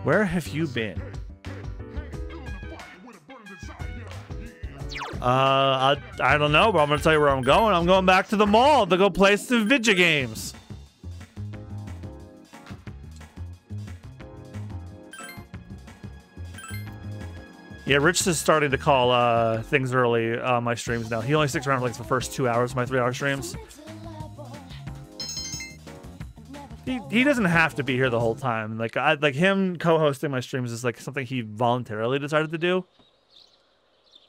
Where have you been? I don't know, but I'm gonna tell you where I'm going. I'm going back to the mall to go play some video games. Yeah, Rich is starting to call things early on my streams now. He only sticks around for like the first 2 hours of my 3-hour streams. He doesn't have to be here the whole time. Like him co-hosting my streams is like something he voluntarily decided to do.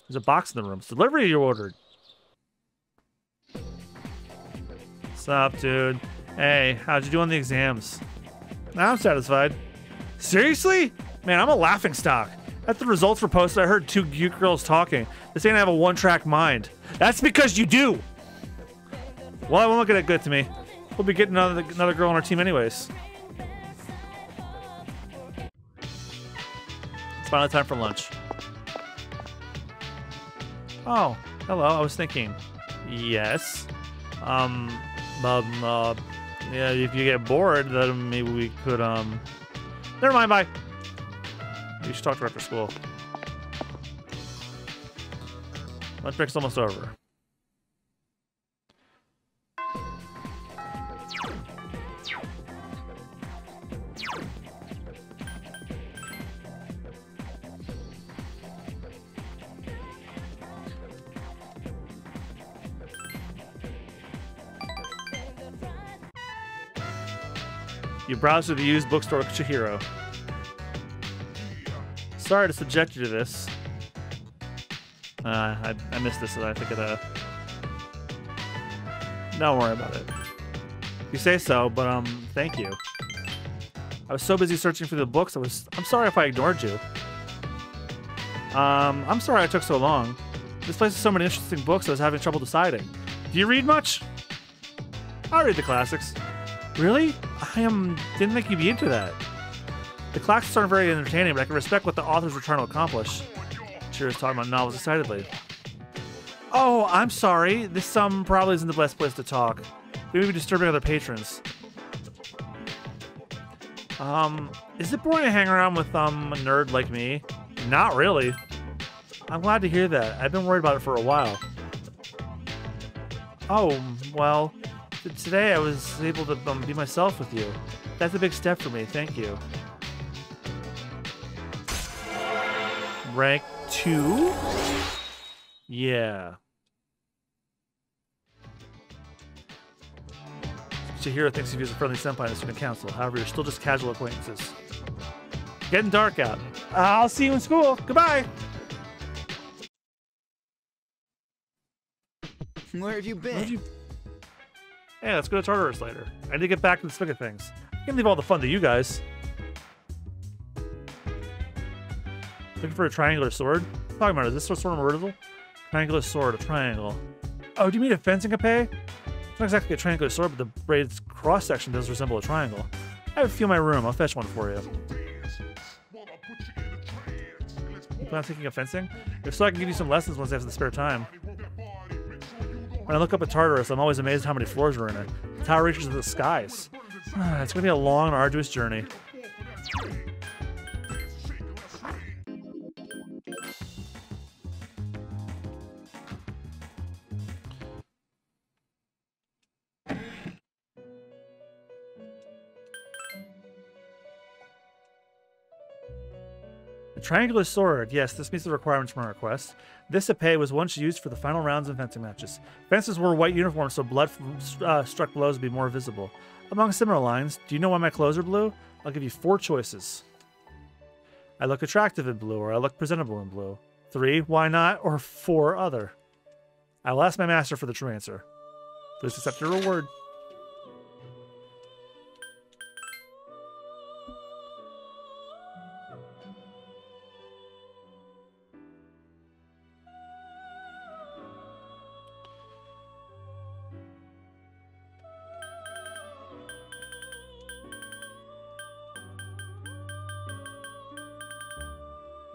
There's a box in the room. It's delivery you ordered. What's up, dude? Hey, how'd you do on the exams? I'm satisfied. Seriously? Man, I'm a laughingstock. After the results were posted, I heard two cute girls talking. They saying I have a one-track mind. That's because you do. Well, it won't look that good to me. We'll be getting another girl on our team anyways. It's finally time for lunch. Oh, hello. I was thinking. Yes. Yeah, if you get bored, then maybe we could, Never mind, bye. You should talk to her after school. Lunch break's almost over. You browse through the used bookstore with Chihiro. Sorry to subject you to this. I missed this, so I think it, Don't worry about it. You say so, but, thank you. I was so busy searching for the books, I'm sorry if I ignored you. I'm sorry I took so long. This place has so many interesting books, I was having trouble deciding. Do you read much? I read the classics. Really? Didn't think you'd be into that. The classics aren't very entertaining, but I can respect what the authors were trying to accomplish. Chihiro's talking about novels excitedly. Oh, I'm sorry. This probably isn't the best place to talk. We may be disturbing other patrons. Is it boring to hang around with a nerd like me? Not really. I'm glad to hear that. I've been worried about it for a while. Oh, well, today I was able to be myself with you. That's a big step for me. Thank you. Rank 2? Yeah. Chihiro thinks of you as a friendly senpai in the student council. However, you're still just casual acquaintances. Getting dark out. I'll see you in school. Goodbye. Where have you been? Hey, let's go to Tartarus later. I need to get back to the spigot of things. I can't leave all the fun to you guys. Looking for a triangular sword? What are you talking about? Is this sort of original? Triangular sword, a triangle. Oh, do you mean a fencing epee? It's not exactly a triangular sword, but the braid's cross-section does resemble a triangle. I have a few in my room. I'll fetch one for you. You plan on taking up fencing? If so, I can give you some lessons once I have the spare time. When I look up at Tartarus, I'm always amazed at how many floors are in it. The tower reaches to the skies. It's going to be a long and arduous journey. A triangular sword. Yes, this meets the requirements for my request. This epee was once used for the final rounds in fencing matches. Fencers wore white uniforms so blood struck blows would be more visible. Among similar lines, do you know why my clothes are blue? I'll give you 4 choices. I look attractive in blue, or I look presentable in blue. 3, why not? Or 4, other. I will ask my master for the true answer. Please accept your reward.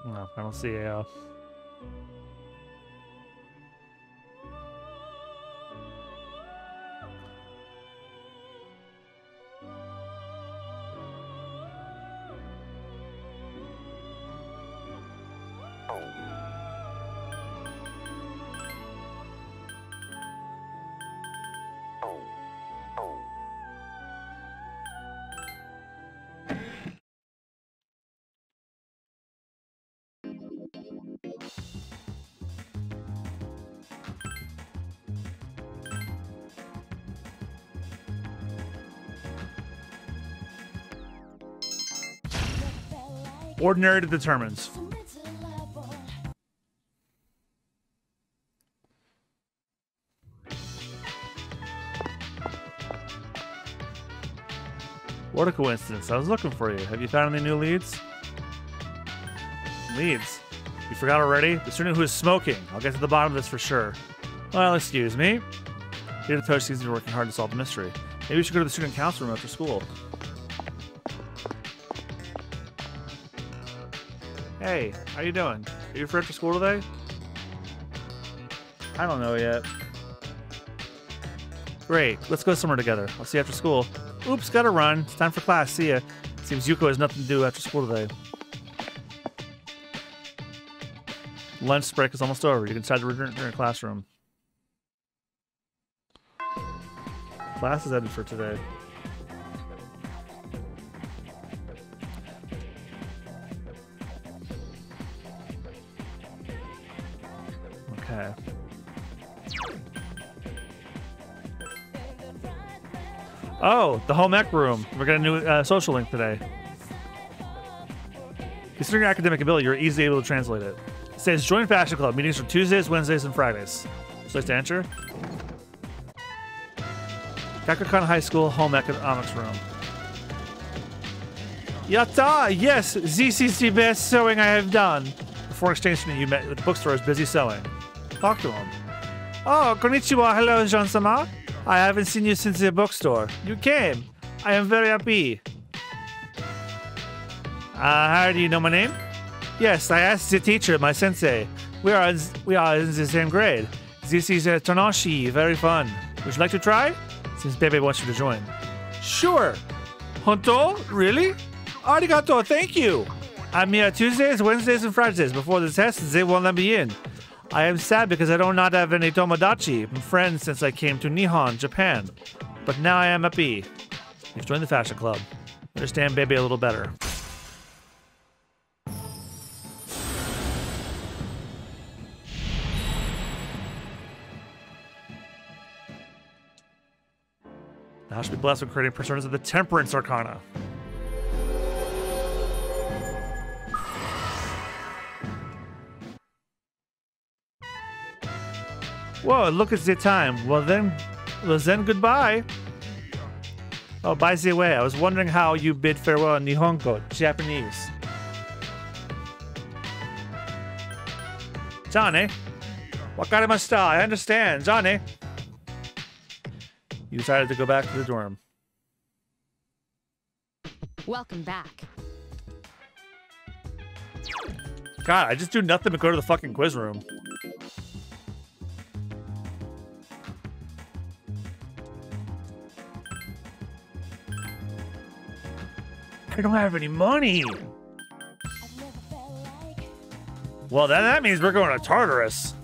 No, I don't see a... Ordinary to determined. What a coincidence. I was looking for you. Have you found any new leads? Leads? You forgot already? The student who is smoking. I'll get to the bottom of this for sure. Well, excuse me. Here Toshi seems to be working hard to solve the mystery. Maybe we should go to the student council room after school. Hey, how you doing? Are you free after school today? I don't know yet. Great, let's go somewhere together. I'll see you after school. Oops, gotta run. It's time for class. See ya. Seems Yuko has nothing to do after school today. Lunch break is almost over. You can decide to return to your classroom. Class is ended for today. Okay. Oh, the home ec room. We're getting a new social link today. Considering your academic ability, you're easily able to translate it. It says join Fashion Club. Meetings are Tuesdays, Wednesdays, and Fridays. So nice to enter. Gakukan High School home economics room. Yatta! Yes, this is the best sewing I have done. Before exchange student you met at the bookstore is busy sewing. Talk to him. Oh, konnichiwa. Hello, Jean-sama. I haven't seen you since the bookstore. You came. I am very happy. How do you know my name? Yes, I asked the teacher, my sensei. We are in the same grade. This is Tanashi. Very fun. Would you like to try? Seems Bebe wants you to join. Sure. Honto? Really? Arigato. Thank you. I'm here Tuesdays, Wednesdays, and Fridays. Before the test, they won't let me in. I am sad because I do not have any tomodachi, friends, since I came to Nihon, Japan. But now I am happy. You've joined the fashion club. Understand Bebe a little better. Thou should be blessed with creating personas of the Temperance Arcana. Whoa, look at the time. Well then goodbye. Oh, by the way, I was wondering how you bid farewell in Nihongo, Japanese. Johnny. Wakarimashita, I understand. Johnny. You decided to go back to the dorm. Welcome back. God, I just do nothing but go to the fucking quiz room. I don't have any money. Well, then that means we're going to Tartarus.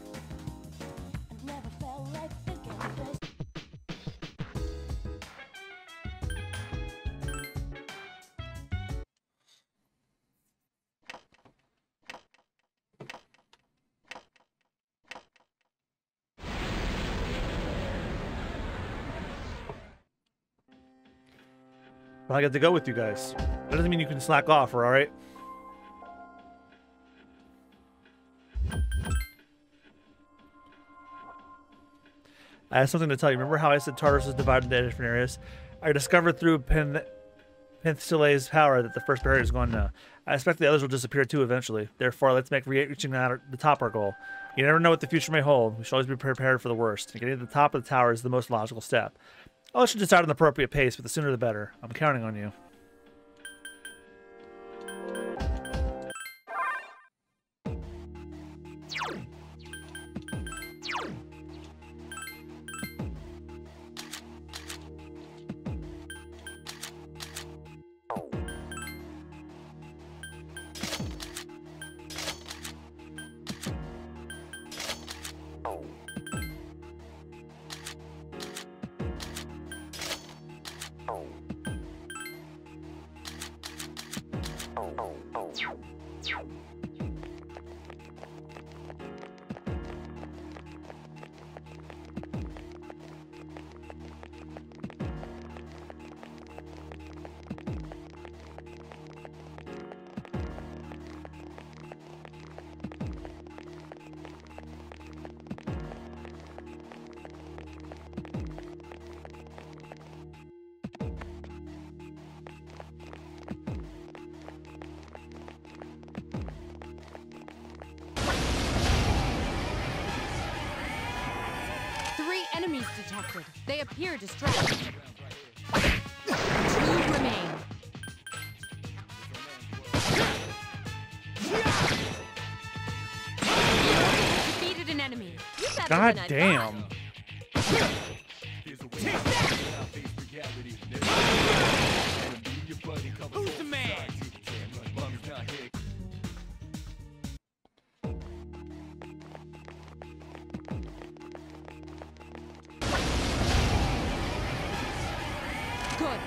Well, I got to go with you guys. That doesn't mean you can slack off, all right? I have something to tell you. Remember how I said Tartarus is divided into different areas? I discovered through Penthesile's power that the first barrier is gone now. I expect the others will disappear too eventually. Therefore, let's make reaching the top our goal. You never know what the future may hold. We should always be prepared for the worst. And getting to the top of the tower is the most logical step. I'll let you decide on the appropriate pace, but the sooner the better. I'm counting on you. Enemies detected. They appear distressed. 2 remain. Defeated an enemy. You better God than I damn. thought. Who's the man? Good.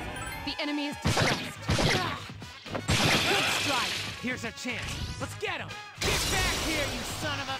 The enemy is distressed. Good strike. Here's our chance. Let's get him. Get back here, you son of a...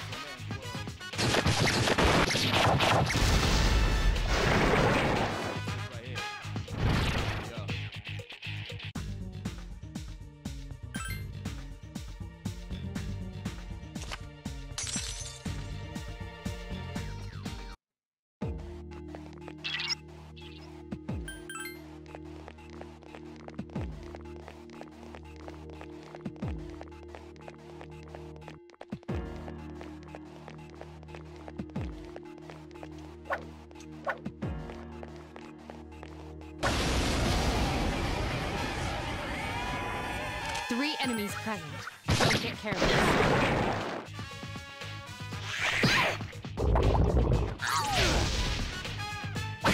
Three enemies present. Don't get careless.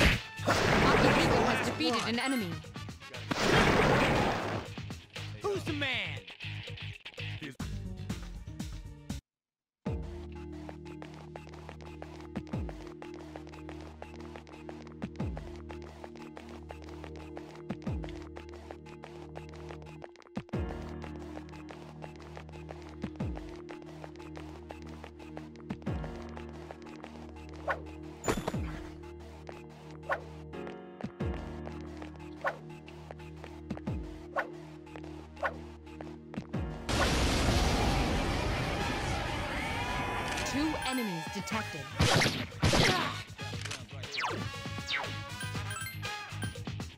Akihiko has defeated an enemy. Who's the man? Two enemies detected.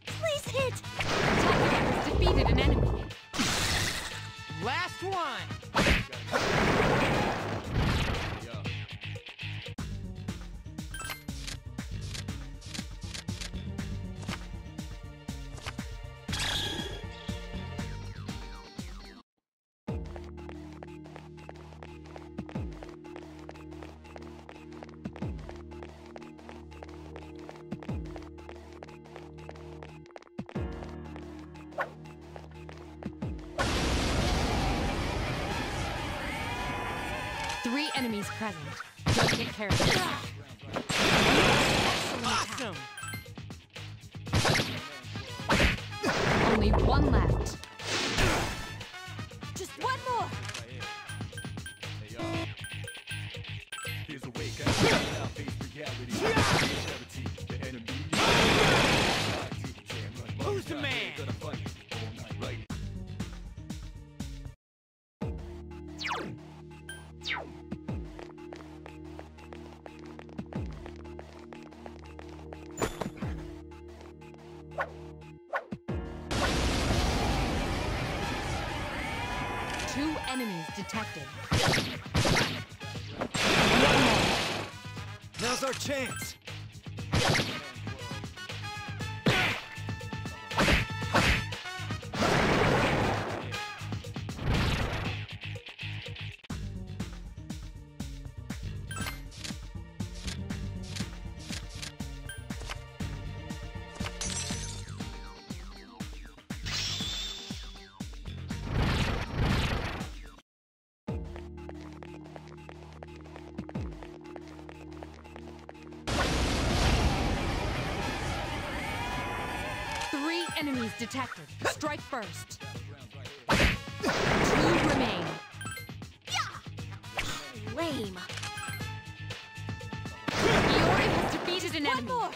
Please hit! Takeda has defeated an enemy. Last one! Three enemies present. Don't get careless. Awesome! Only one left. Just one more! Who's the man? Two enemies detected. Now's our chance. Three enemies detected. Strike first. Two remain. Lame. Iori has defeated an One enemy. more!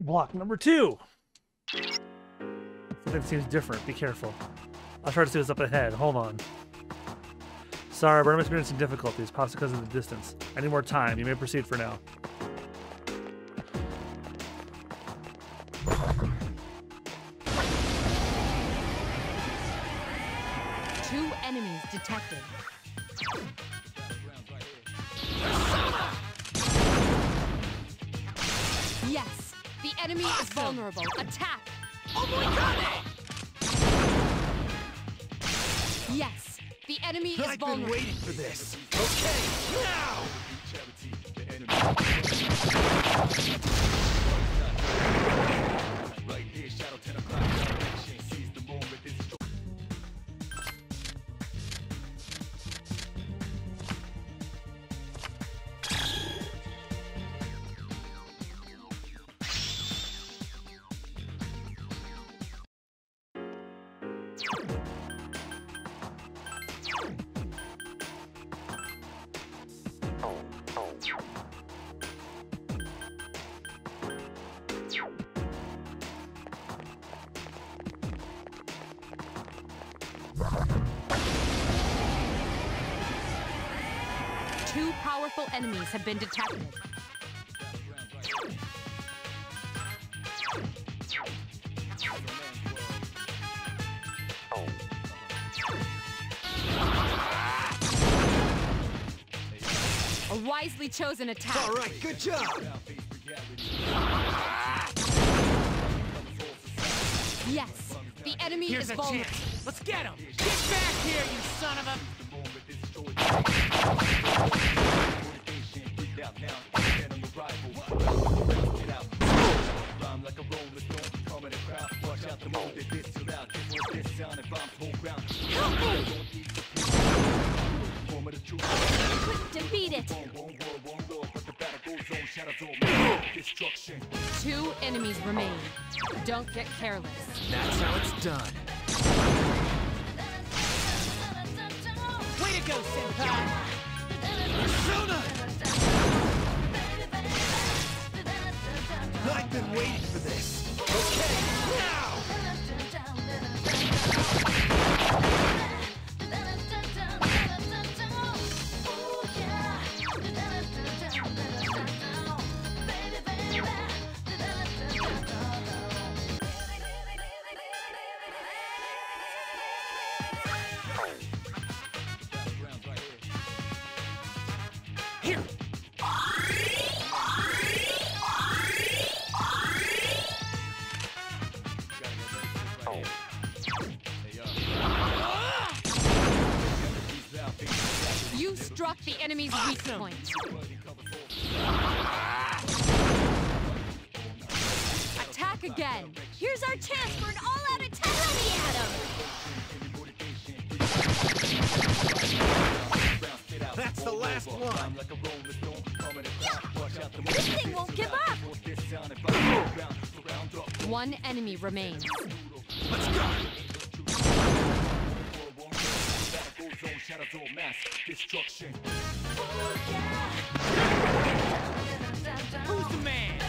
Block number 2. Something seems different. Be careful. I'll try to see what's up ahead. Hold on. Sorry, but I'm experiencing difficulties, possibly because of the distance. I need more time. You may proceed for now. Two enemies detected. Yes, the enemy is vulnerable. Attack! Oh my god! Yes, the enemy is I've been vulnerable. waiting for this. Okay, now! Two powerful enemies have been detected. A wisely chosen attack. All right, good job! Yes, the enemy Here's is a vulnerable. chance. Let's get him! Get back here, you son of a... Defeat it. Two enemies remain. Don't get careless. That's how it's done. Way to go, Senpai! Persona! I've been waiting for this. Okay, now! Here! You struck the enemy's weak point. Attack again. Here's our chance for an all-out attack. Let me at him. That's the last one! This thing won't give up. One enemy remains. Let's go! Who's the man?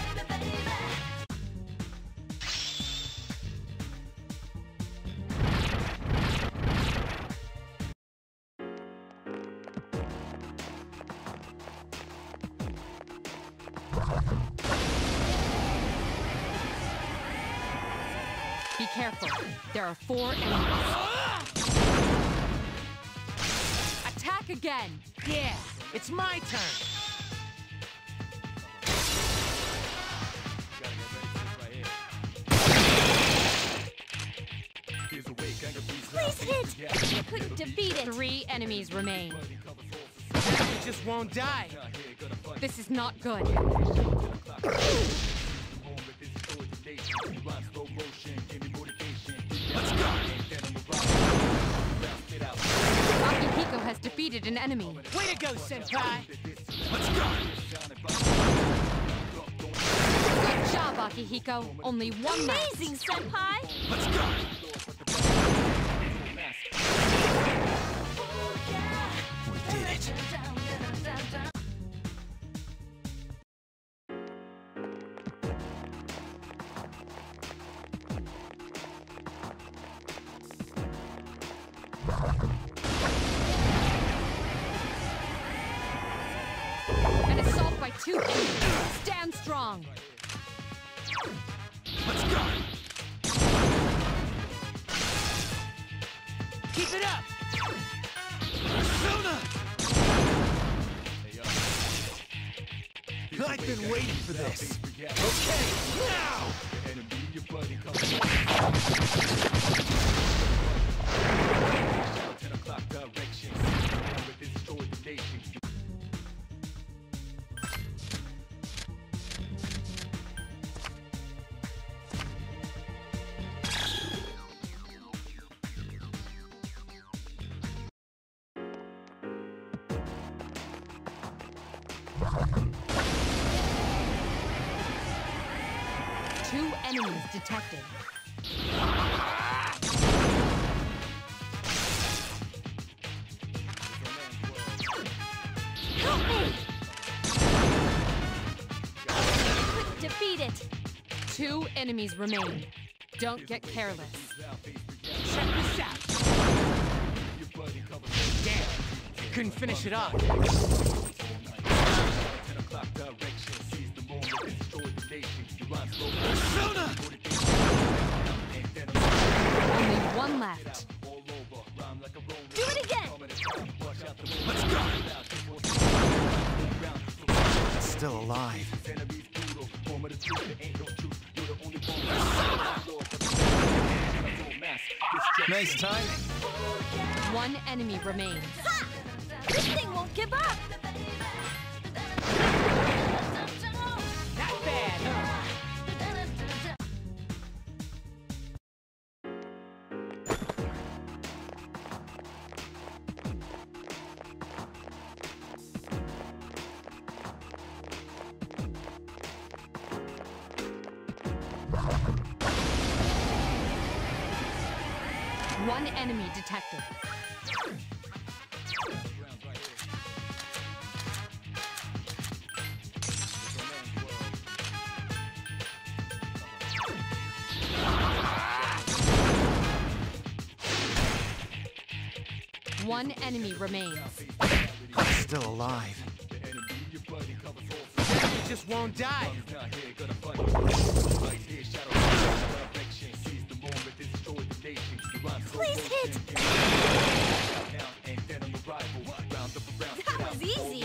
Be careful. There are 4 enemies. Attack again. Yeah, it's my turn. Please hit. You couldn't defeat it. 3 enemies remain. That just won't die. This is not good. Akihiko has defeated an enemy. Way to go, Senpai! Good job, Akihiko. Only one left. Amazing, Senpai. We did it. An assault by 2 enemies. Stand strong. Let's go! Keep it up! Persona! I've been waiting for this. Okay, now! Two enemies detected. Help me! Couldn't defeat it. 2 enemies remain. Don't get careless. Check this out! Damn, couldn't finish it off. Persona! Only 1 left. Do it again! Let's go! It's still alive. Nice timing. 1 enemy remains. Ha! This thing won't give up! Not bad, huh? One enemy detected. One enemy remains. It's still alive. It just won't die. Please hit! That was easy!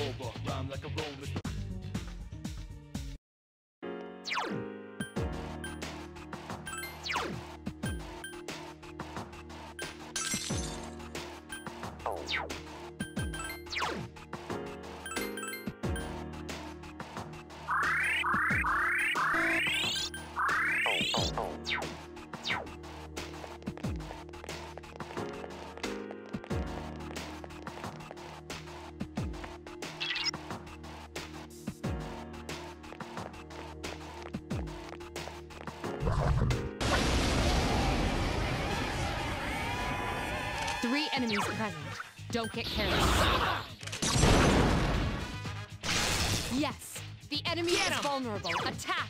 Three enemies present. Don't get careless. Yes, the enemy is vulnerable. Attack!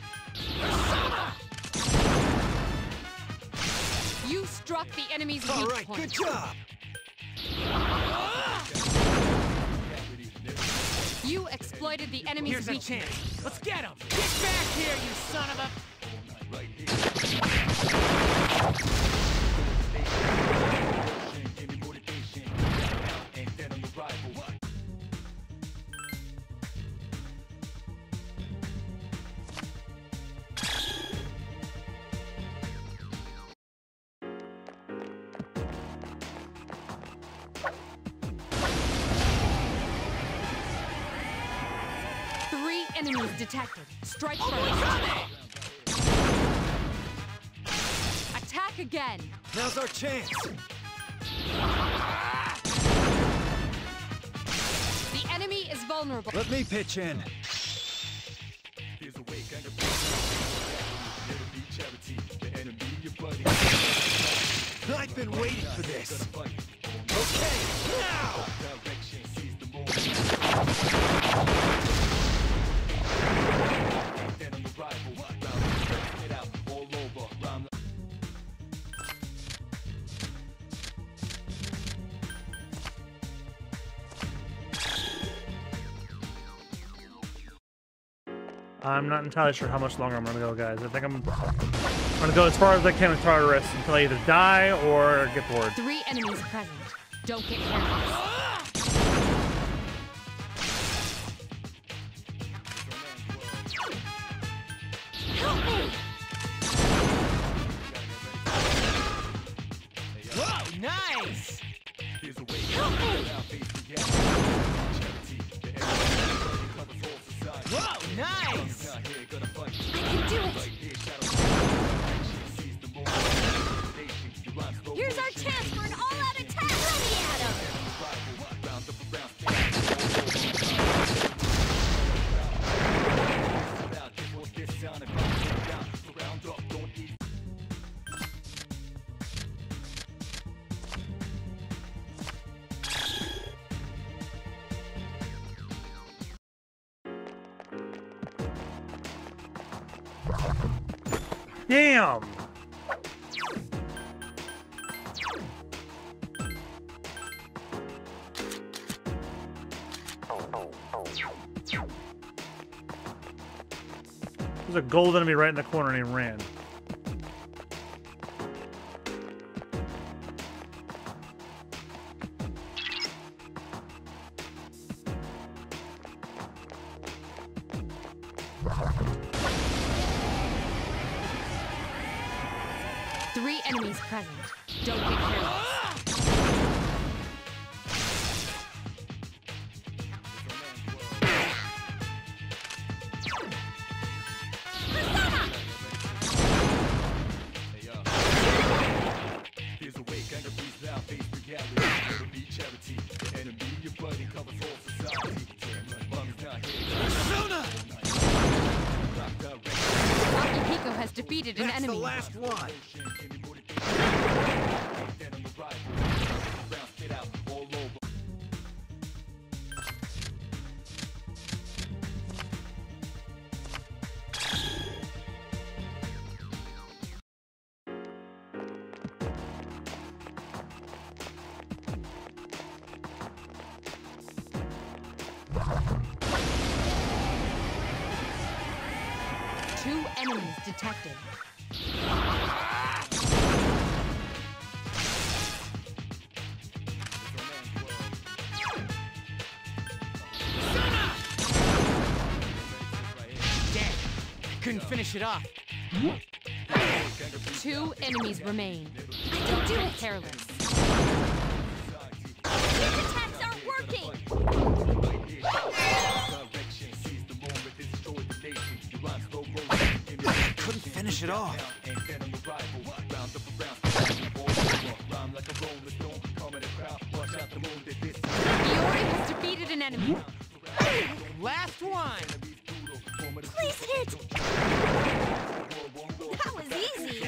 You struck the enemy's All weak right, point. good job. You exploited the enemy's Here's a weak point. chance. Let's get him. Get back here, you son of a... Three enemies detected. Strike first. Attack again. Now's our chance. The enemy is vulnerable. Let me pitch in. I've been waiting for this. Okay, now! I'm not entirely sure how much longer I'm gonna go, guys. I think I'm gonna go as far as I can with Tartarus until I either die or get bored. 3 enemies present. Don't get careless. Help me! Whoa, nice! Help me! Whoa, nice! I can do it! Here's our chance for an all-out attack! Let me at him! Damn! There's a gold enemy right in the corner and he ran. Three enemies present. Don't get careless. Has defeated an enemy. That's the last one. Two enemies detected. Dead. Couldn't finish it off. Two enemies remain. Don't do it! Careless. These attacks aren't working! Couldn't finish it off. Iori has defeated an enemy. Last one. Please hit! That was easy!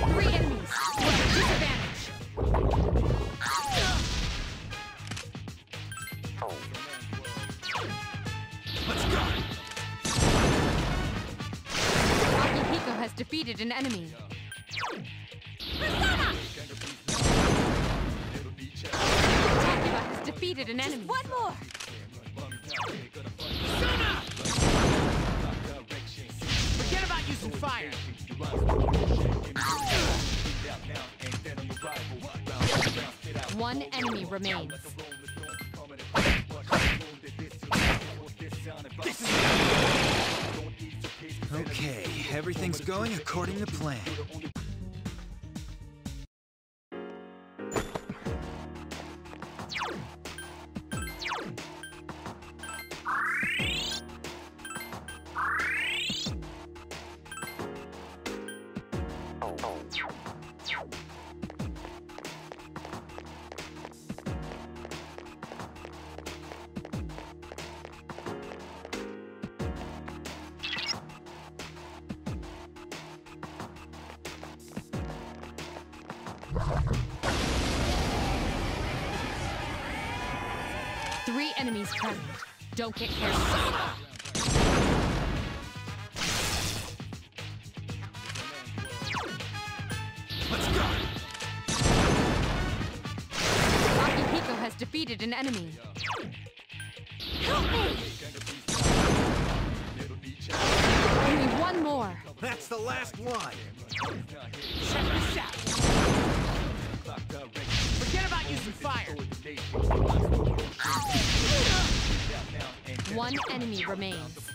Three enemies. Disadvantage. Let's go. Akihiko has defeated an enemy. Takiba has defeated an enemy. One more! Forget about using fire. One enemy remains. Okay, everything's going according to plan. Three enemies present. Don't get careless. Let's go. Akihiko has defeated an enemy. Help me! Only one more. That's the last one. Check this out. Forget about using fire. One enemy remains.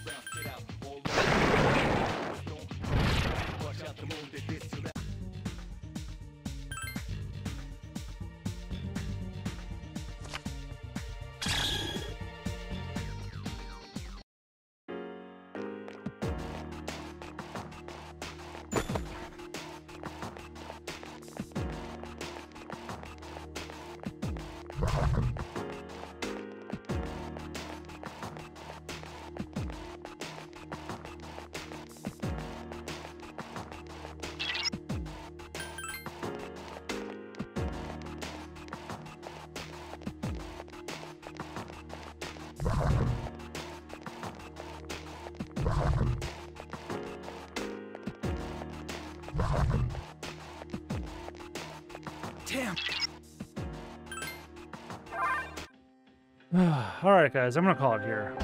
Damn. All right, guys, I'm gonna call it here.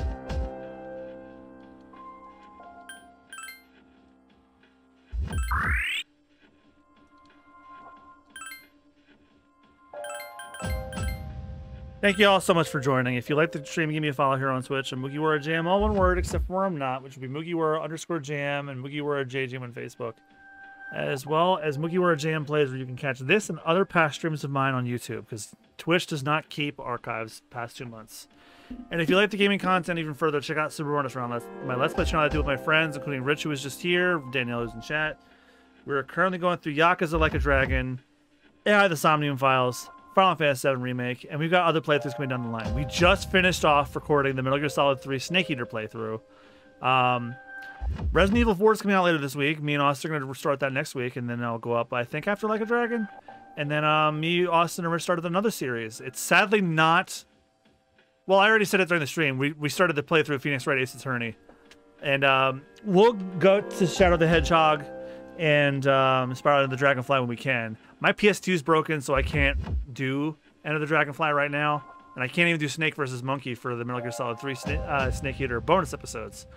Thank you all so much for joining. If you like the stream, give me a follow here on Twitch. I'm MugiwaraJM, all one word, except for where I'm not, which would be Mugiwara_Jam and MugiwaraJM on Facebook. As well as MugiwaraJM plays, where you can catch this and other past streams of mine on YouTube, because Twitch does not keep archives past 2 months. And if you like the gaming content even further, check out Super Bonus Round, my Let's Play channel I do with my friends, including Rich, who was just here, Danielle, who's in chat. We're currently going through Yakuza Like a Dragon, AI the Somnium Files, Final Fantasy VII Remake, and we've got other playthroughs coming down the line. We just finished off recording the Metal Gear Solid 3 Snake Eater playthrough. Resident Evil 4 is coming out later this week. Me and Austin are going to start that next week, and then I'll go up, I think, after Like a Dragon. And then me, Austin, and Rich started another series. It's sadly not... Well, I already said it during the stream. We started the playthrough of Phoenix Wright Ace Attorney. And we'll go to Shadow the Hedgehog and Spiral of the Dragonfly when we can. My PS2 is broken, so I can't do End of the Dragonfly right now. And I can't even do Snake versus Monkey for the Metal Gear Solid 3 Snake Eater bonus episodes.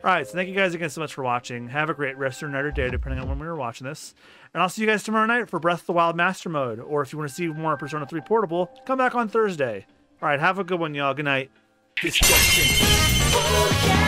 Alright, so thank you guys again so much for watching. Have a great rest of your night or day, depending on when we were watching this. And I'll see you guys tomorrow night for Breath of the Wild Master Mode. Or if you want to see more Persona 3 Portable, come back on Thursday. Alright, have a good one, y'all. Good night. Oh, yeah.